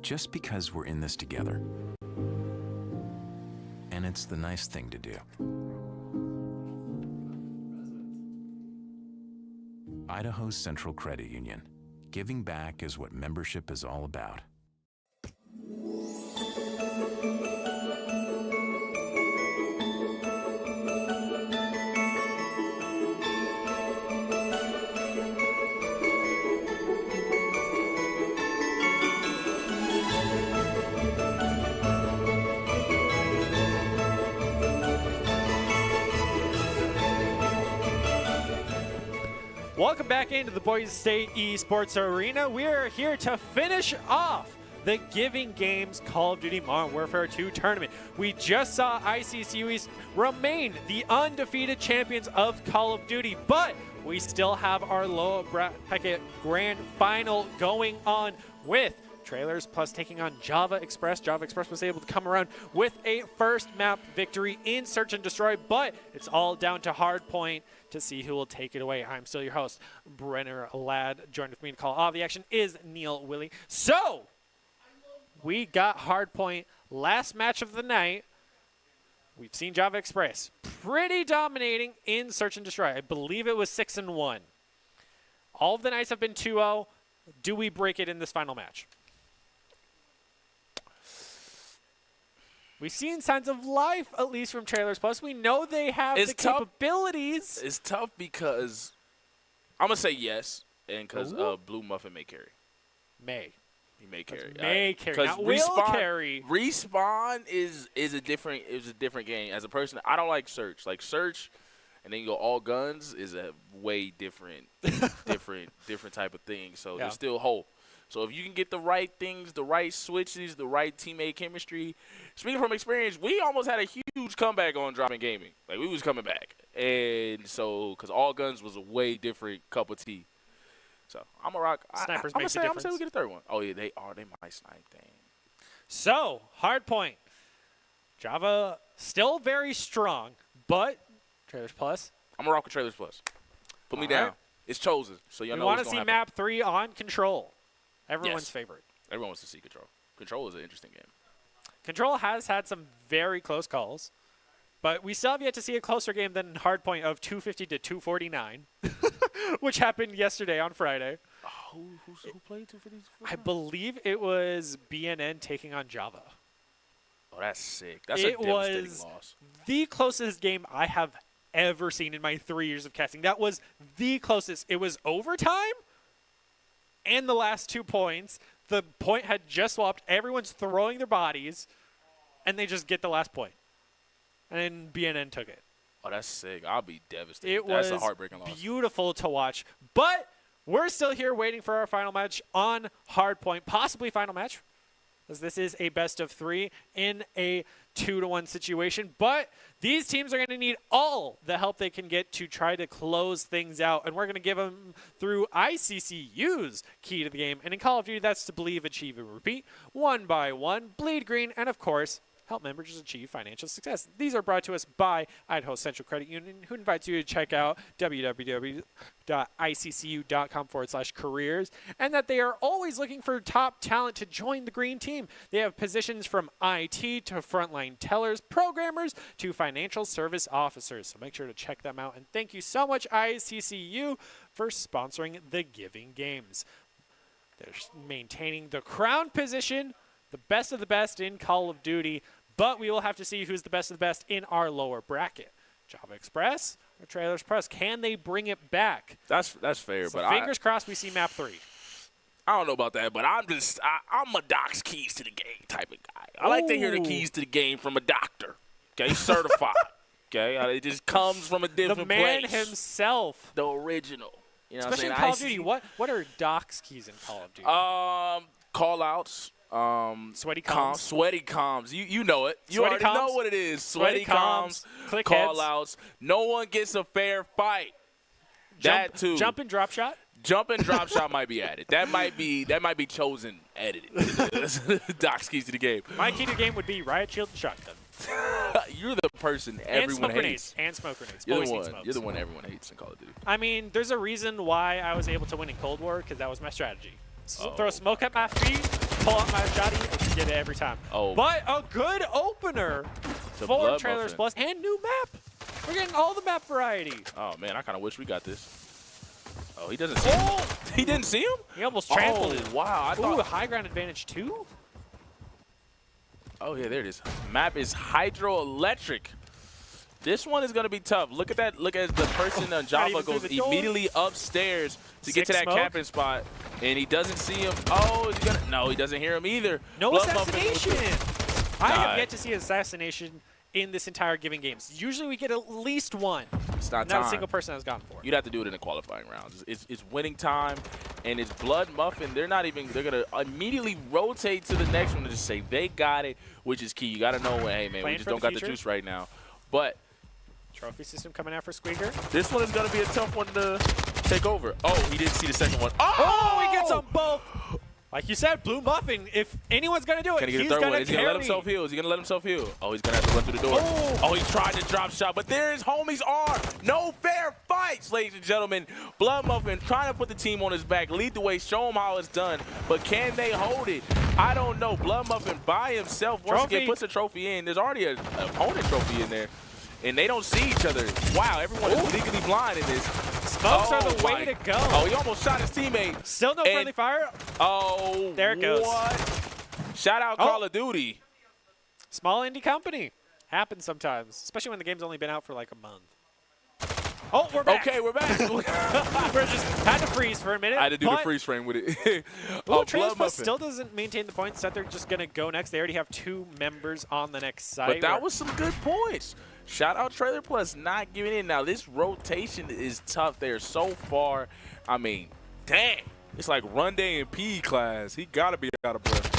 Just because we're in this together. And it's the nice thing to do. Idaho Central Credit Union. Giving back is what membership is all about. Welcome back into the Boise State Esports Arena. We are here to finish off the Giving Games Call of Duty Modern Warfare 2 tournament. We just saw ICCU East remain the undefeated champions of Call of Duty, but we still have our lower bracket grand final going on with Trailers Plus taking on Java Express. Java Express was able to come around with a first map victory in Search and Destroy, but it's all down to Hardpoint to see who will take it away. I'm still your host, Brenner Ladd. Joined with me to call all the action is Neil Willie. So, we got Hardpoint last match of the night. We've seen Java Express pretty dominating in Search and Destroy. I believe it was 6-1. All of the nights have been 2-0. Do we break it in this final match? We've seen signs of life, at least from Trailers Plus. We know they have the capabilities. It's tough because I'm going to say yes, and because Blue Muffin may carry. He may carry. May carry, not will carry. Respawn is a different game. As a person, I don't like Search. Like Search, and then you go all guns is a way different type of thing. So there's still hope. So if you can get the right things, the right switches, the right teammate chemistry. Speaking from experience, we almost had a huge comeback on Dropping Gaming. Like, we was coming back. And so, because All Guns was a way different cup of tea. So, I'm going to rock. Snipers I'm makes a going difference. to say we get a third one. Oh, yeah, they might snipe. Dang. So, Hardpoint. Java still very strong, but Trailers Plus. I'm going to rock with Trailers Plus. Put me down. It's chosen, so y'all know what's going to happen. We want to see map 3 on Control. Everyone's favorite. Everyone wants to see Control. Control is an interesting game. Control has had some very close calls, but we still have yet to see a closer game than Hardpoint of 250 to 249, which happened yesterday on Friday. Oh, who played 250? I believe it was BNN taking on Java. Oh, that's sick. That's a devastating loss. The closest game I have ever seen in my 3 years of casting. That was the closest. It was overtime. And the last 2 points, the point had just swapped. Everyone's throwing their bodies, and they just get the last point. And BNN took it. Oh, that's sick. I'll be devastated. That's a heartbreaking loss. Beautiful to watch. But we're still here waiting for our final match on Hardpoint, possibly final match, as this is a best of 3 in a 2-1 situation. But these teams are going to need all the help they can get to try to close things out. And we're going to give them through ICCU's key to the game. And in Call of Duty, that's to believe, achieve, and repeat. 1 by 1, bleed green, and of course, help members achieve financial success. These are brought to us by Idaho Central Credit Union, who invites you to check out www.iccu.com/careers, and that they are always looking for top talent to join the green team. They have positions from IT to frontline tellers, programmers to financial service officers. So make sure to check them out. And thank you so much, ICCU, for sponsoring the Giving Games. They're maintaining the crown position, the best of the best in Call of Duty, but we will have to see who's the best of the best in our lower bracket. Java Express or Trailers Plus, can they bring it back? That's fair, So but fingers crossed we see map 3. I don't know about that, but I'm a doc's keys to the game type of guy. I like to hear the keys to the game from a doctor, okay, certified, okay. It just comes from a different The man place. himself. The original. You know Especially in what Call I'm of Duty. saying? What are Doc's keys in Call of Duty? Call outs. Sweaty comms. Sweaty comms. You know it. You Sweaty already comms. know what it is. Sweaty comms. Click call heads. outs. No one gets a fair fight. That too. Jump and drop shot. Jump and drop shot might be added. That might be chosen edited. Doc's keys to the game. My key to the game would be riot shield and shotgun. You're the person And everyone smoke hates. grenades. And smoke grenades. You're Always the need one. smokes. You're the one everyone hates in Call of Duty. I mean, there's a reason why I was able to win in Cold War, because that was my strategy. Throw smoke at my feet, pull out my shotty, and get it every time. Oh. But a good opener The for Blood Trailers Muffin. Plus and new map. We're getting all the map variety. Oh man, I kind of wish we got this. Oh, he doesn't see him. Oh! He didn't see him? He almost trampled Oh, it. wow. I Ooh, thought. high ground advantage too? Oh yeah, there it is. Map is hydroelectric. This one is gonna be tough. Look at that. Look at the person on Java even through goes the door. immediately upstairs to get to Six that smoke. camping spot, and he doesn't see him. Oh, is he gonna? No, he doesn't hear him either. No Blood Muffin with assassination. I have Nah. yet to see assassination in this entire Giving Games. Usually we get at least one. It's not Not time. a single person has gone for it. You'd have to do it in the qualifying rounds. It's winning time, and it's Blood Muffin. They're not even. They're gonna immediately rotate to the next one and just say they got it, which is key. You gotta know, hey man, we Playing just for don't the got the future. juice right now. But Trophy system coming out for Squeaker. this one is gonna be a tough one to take over. Oh, he didn't see the second one. Oh, he gets them both. Like you said, Blue Muffin, if anyone's going to do it, Can he get he's a third going one? to Is he gonna let carry. himself heal? Is he gonna let himself heal? Oh, he's gonna have to run through the door. Oh, he tried to drop shot, but there his homie's arm. No fair fights, ladies and gentlemen. Blood Muffin trying to put the team on his back, lead the way, show him how it's done. But can they hold it? I don't know. Blood Muffin by himself once again Trophy. puts a trophy in. There's already an opponent trophy in there, and they don't see each other. Wow, everyone is legally blind in this. Smokes are the my- way to go. Oh, he almost shot his teammate. Still no And- friendly fire. Oh, There it goes. What? Shout out Oh. Call of Duty. Small indie company. Happens sometimes, especially when the game's only been out for like a month. Oh, we're back. Okay, we're back. We're just had to freeze for a minute. I had to do the but- freeze frame with it. Ooh, Oh, Trailers Blood Plus Muffin. still doesn't maintain the points that they're just going to go next. They already have 2 members on the next site. But that was some good points. Shout out Trailer Plus not giving in. Now, this rotation is tough there so far. I mean, dang. It's like run day in PE class. He got to be out of breath.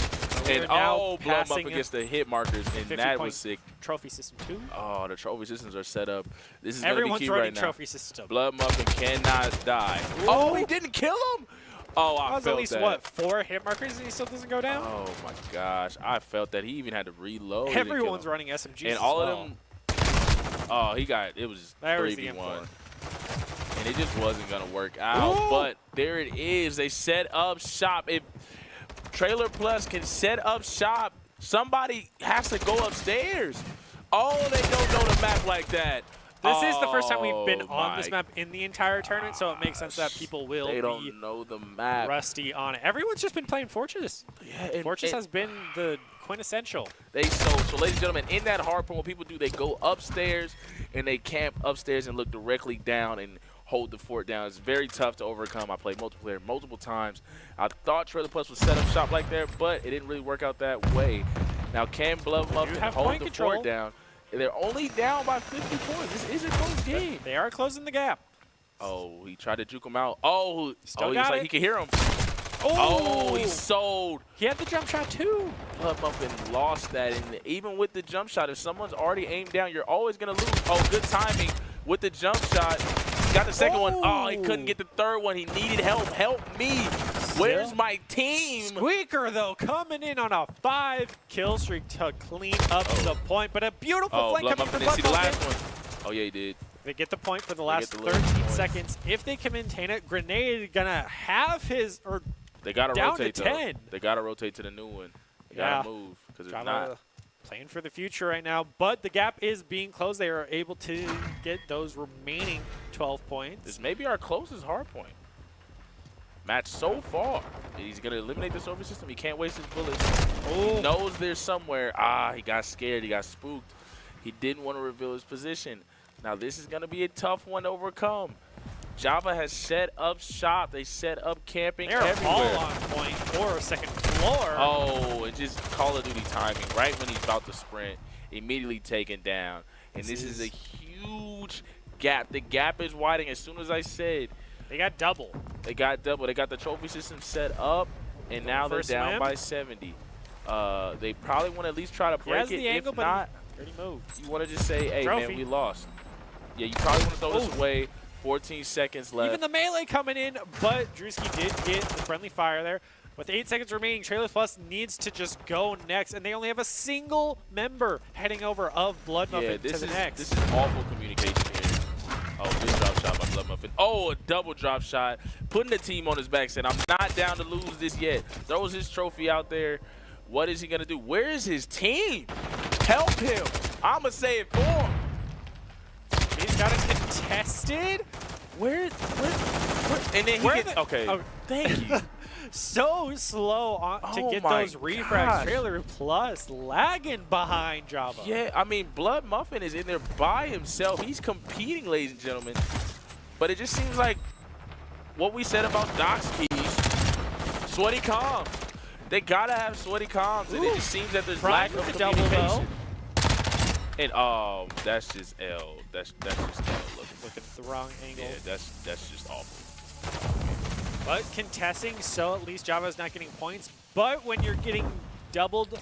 We're And, now Blood passing Muffin gets the hit markers, and 50 that point was sick. Trophy system 2. Oh, the trophy systems are set up. This is going to be Everyone's key running right now. trophy system. Blood Muffin cannot die. Oh, he didn't kill him? Oh, I That was felt at least, that. what, 4 hit markers and he still doesn't go down? Oh, my gosh. I felt that. He even had to reload. He didn't kill Everyone's him. running SMGs And all as of well. them. Oh, it was There was the 3v1. M4. And it just wasn't going to work out. Ooh. But there it is. They set up shop. If Trailer Plus can set up shop, somebody has to go upstairs. Oh, they don't know the map like that. This is the first time we've been Oh, on this my map in the entire tournament, so it makes sense that people will They be don't know the map. rusty on it. Everyone's just been playing Fortress. Yeah, and- Fortress and- has been the quintessential. So ladies and gentlemen, in that hard point, what people do, they go upstairs and they camp upstairs and look directly down and hold the fort down. It's very tough to overcome. I played multiplayer multiple times. I thought Trailer Plus would set up shop like there, but it didn't really work out that way. Now, can Blood Muffin have hold point the control. fort down? They're only down by 50 points. This is a close game. They are closing the gap. Oh, he tried to juke him out. Oh, Still he's got like it. he can hear him. Oh, he sold. He had the jump shot too. Blood Muffin lost that, and even with the jump shot, if someone's already aimed down, you're always gonna lose. Oh, good timing with the jump shot. Got the second one. Oh, he couldn't get the third one. He needed help. Help me. Where's my team? Squeaker, though, coming in on a 5-kill streak to clean up the point. But a beautiful Oh, flank Blood coming Muffin from didn't see the Blood last Muffin. one. Oh, yeah, he did. They get the point for the last get the little 13 points. seconds. If they can maintain it, Grenade gonna have his, or They got to down to rotate, though. 10. They got to rotate to the new one. They Yeah. got to move, because if Java not, playing for the future right now. But the gap is being closed. They are able to get those remaining 12 points. this may be our closest hard point match so far. He's going to eliminate the surface system. He can't waste his bullets. He knows there's somewhere. He got scared. He got spooked. He didn't want to reveal his position. Now, this is going to be a tough one to overcome. Java has set up shop. They set up camping They're everywhere. all on point for a second floor. Oh, and just Call of Duty timing. Right when he's about to sprint, immediately taken down. And this is a huge gap. The gap is widening. As soon as I said, They got double. they got double. They got the trophy system set up, and now they're First down swim. by 70. They probably want to at least try to He has break it. the angle, If but not, he already moved. you want to just say, hey, Trophy. man, we lost. Yeah, you probably want to throw this away. 14 seconds left. Even the melee coming in, but Drewski did get the friendly fire there. With 8 seconds remaining, Trailers Plus needs to just go next, and they only have a single member heading over of Blood Muffin to the next. This is awful communication here. Oh, good drop shot by Blood Muffin. Oh, a double drop shot. Putting the team on his back, saying, I'm not down to lose this yet. Throws his trophy out there. What is he going to do? Where is his team? Help him. I'm going to say it for him. He's got it contested. Where? And then he gets, okay. Oh. Thank you. So slow to get those refrags. gosh. Trailer Plus lagging behind Java. Yeah, I mean, Blood Muffin is in there by himself. He's competing, ladies and gentlemen. But it just seems like what we said about Doc's keys, sweaty calm. They got to have sweaty calms, and it just seems that there's lack of the double, communication. And, that's just L. That's just L. Looking at the wrong angle. Yeah, that's just awful. But contesting, so at least Java's not getting points. But when you're getting doubled,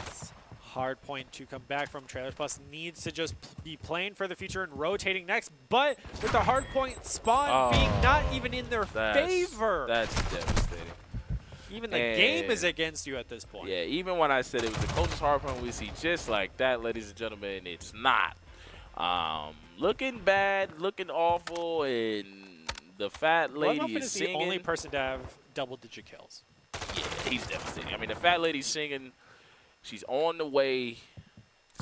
it's hard point to come back from. Trailers Plus needs to just be playing for the future and rotating next. But with the hard point spawn being not even in their favor. That's devastating. Even the game is against you at this point. Yeah, even when I said it was the closest hard point we see, just like that, ladies and gentlemen, it's not. Looking bad, looking awful, and the fat lady Blood Muffin is the singing. only person to have double-digit kills. Yeah, he's devastating. I mean, the fat lady's singing. She's on the way.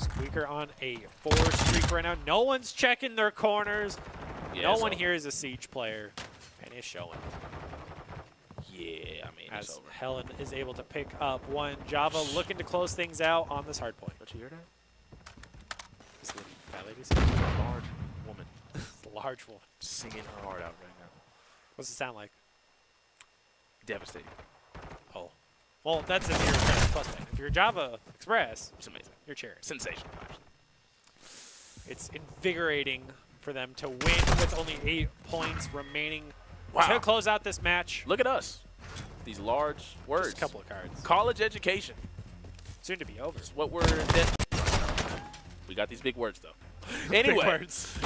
Squeaker on a 4 streak right now. No one's checking their corners. Yeah, no it's one over. here is a Siege player, and it's showing. Yeah, I mean, it's As over. Helen is able to pick up one. Java looking to close things out on this hard point. Don't you hear that? Is the fat lady It's a large woman It's the large one. singing her heart out right now. What's it sound like? Devastating. Oh. Well, that's if you're a Java Plus fan. If you're Java Express, It's amazing. you're cheering. Sensational, actually. It's invigorating for them to win with only 8 points remaining Wow. to close out this match. Look at us. These large words. Just a couple of cards. College education. Soon to be over. It's what we're we got these big words, though. Anyway. Big words.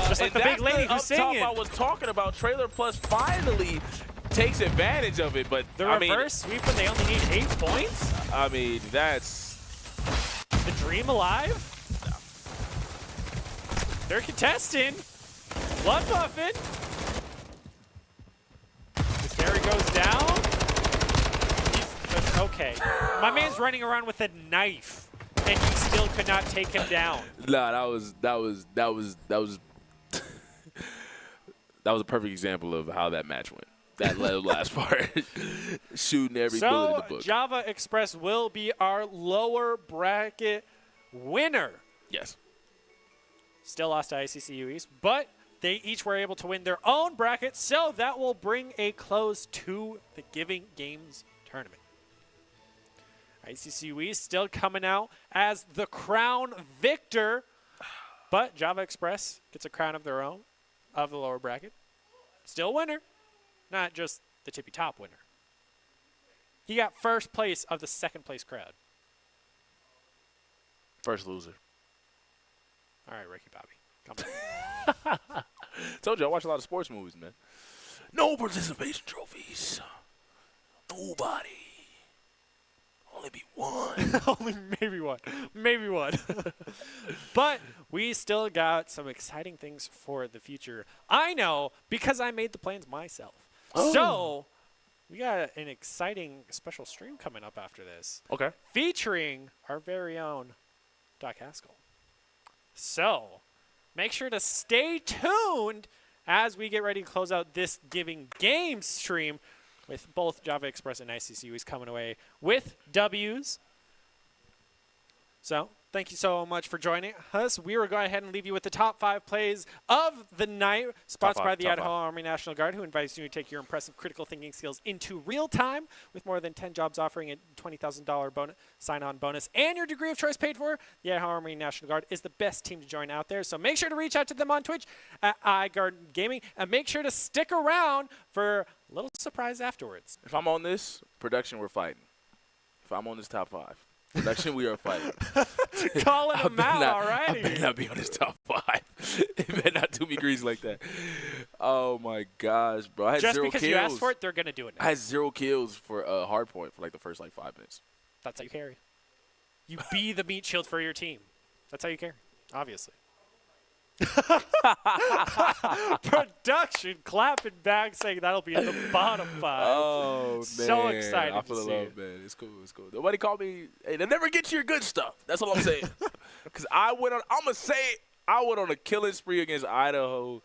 Just like the big lady who's singing. I was talking about. Trailer Plus finally takes advantage of it, but The I mean, reverse sweep when they only need 8 points? I mean, that's The dream alive? They're contesting. Blood Muffin. The carry goes down. Okay. My man's running around with a knife, and he still could not take him down. nah. That was that was a perfect example of how that match went. That last part, shooting every bullet in the So book. Java Express will be our lower bracket winner. Yes. Still lost to ICCU East, but they each were able to win their own bracket, so that will bring a close to the Giving Games tournament. ICCU East still coming out as the crown victor, but Java Express gets a crown of their own of the lower bracket. Still winner, not just the tippy top winner. He got first place of the second place crowd. First loser. All right, Ricky Bobby. Come on. Told you I watch a lot of sports movies, man. No participation trophies. Nobody. Only be one. Only maybe one. Maybe one. But we still got some exciting things for the future. I know because I made the plans myself. Oh. So we got an exciting special stream coming up after this Okay. featuring our very own Doc Haskell. So make sure to stay tuned as we get ready to close out this Giving Games stream with both Java Express and ICCUs coming away with W's. So thank you so much for joining us. We will go ahead and leave you with the top 5 plays of the night, sponsored by the Idaho Army National Guard, who invites you to take your impressive critical thinking skills into real time with more than 10 jobs offering a $20,000 bonus, sign-on bonus and your degree of choice paid for. The Idaho Army National Guard is the best team to join out there, so make sure to reach out to them on Twitch at iGuard Gaming, and make sure to stick around for a little surprise afterwards. If I'm on this, production, we're fighting. If I'm on this top 5, production, we are fighting. Calling them out, I alrighty. better not be on this top 5. It better not do me greasy like that. Oh my gosh, bro! I had Just 0 because kills. you asked for it, they're gonna do it now. I had 0 kills for hardpoint for like the first like 5 minutes. That's how you carry. You be the meat shield for your team. That's how you carry, obviously. Production clapping back, saying that'll be in the bottom 5. Oh man, So excited I feel to the see love, it. man. It's cool. It's cool. Nobody called me. Hey, they never get your good stuff. That's all I'm saying. Because I went on. I'm gonna say it. I went on a killing spree against Idaho,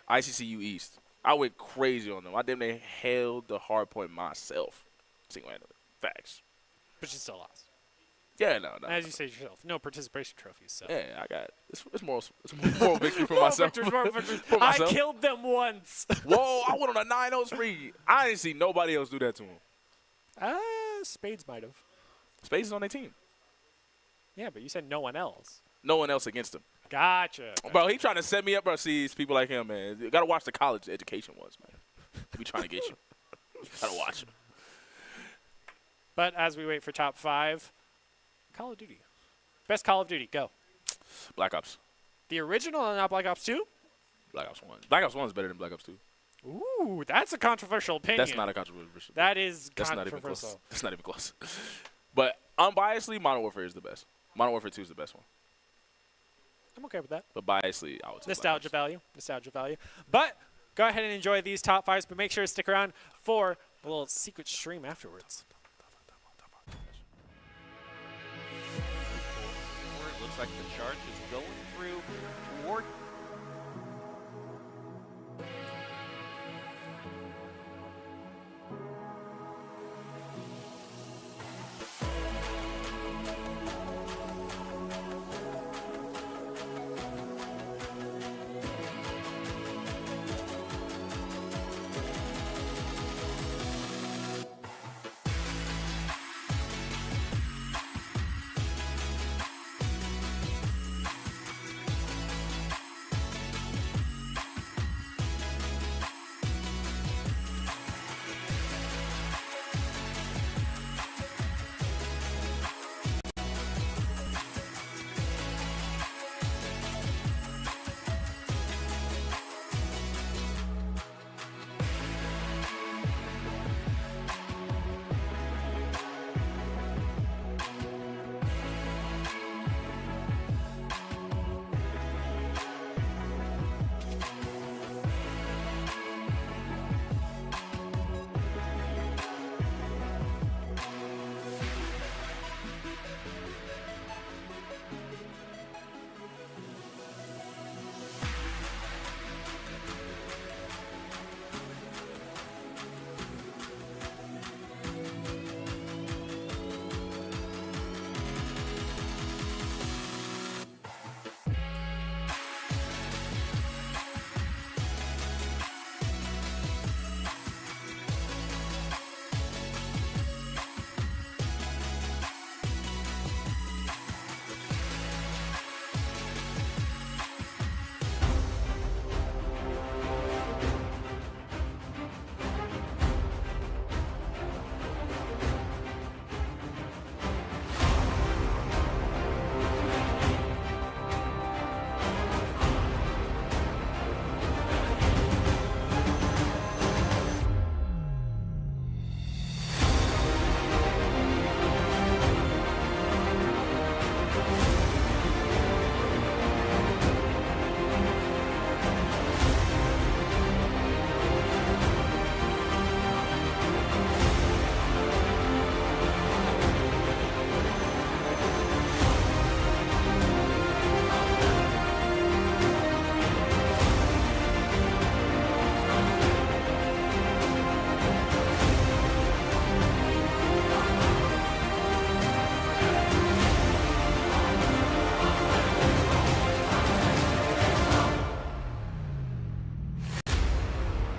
ICCU East. I went crazy on them. I damn near held the hard point myself. Single-handedly. Facts. But you still lost. Yeah, no. As you said yourself, no participation trophies. So. Yeah, I got it's moral victory for myself. Moral victories. For I myself. killed them once. Whoa, I went on a 9-0 spree. I didn't see nobody else do that to him. Spades might have. Space is on their team. Yeah, but you said no one else. No one else against him. Gotcha. Bro, he trying to set me up, bro. See, it's people like him, man. You got to watch the college education ones, man. He be trying to get you. Got to watch him. But as we wait for top 5, Call of Duty. Best Call of Duty, go. Black Ops. The original and not Black Ops 2? Black Ops 1. Black Ops 1 is better than Black Ops 2. Ooh, that's a controversial opinion. That's not a controversial. That is That's not even controversial. close. That's not even close. But unbiasedly, Modern Warfare is the best. Modern Warfare 2 is the best one. I'm okay with that. But biasedly, I would say Nostalgia value. Nostalgia value. But go ahead and enjoy these top 5s, but make sure to stick around for a little secret stream afterwards. It looks like the charge is going through toward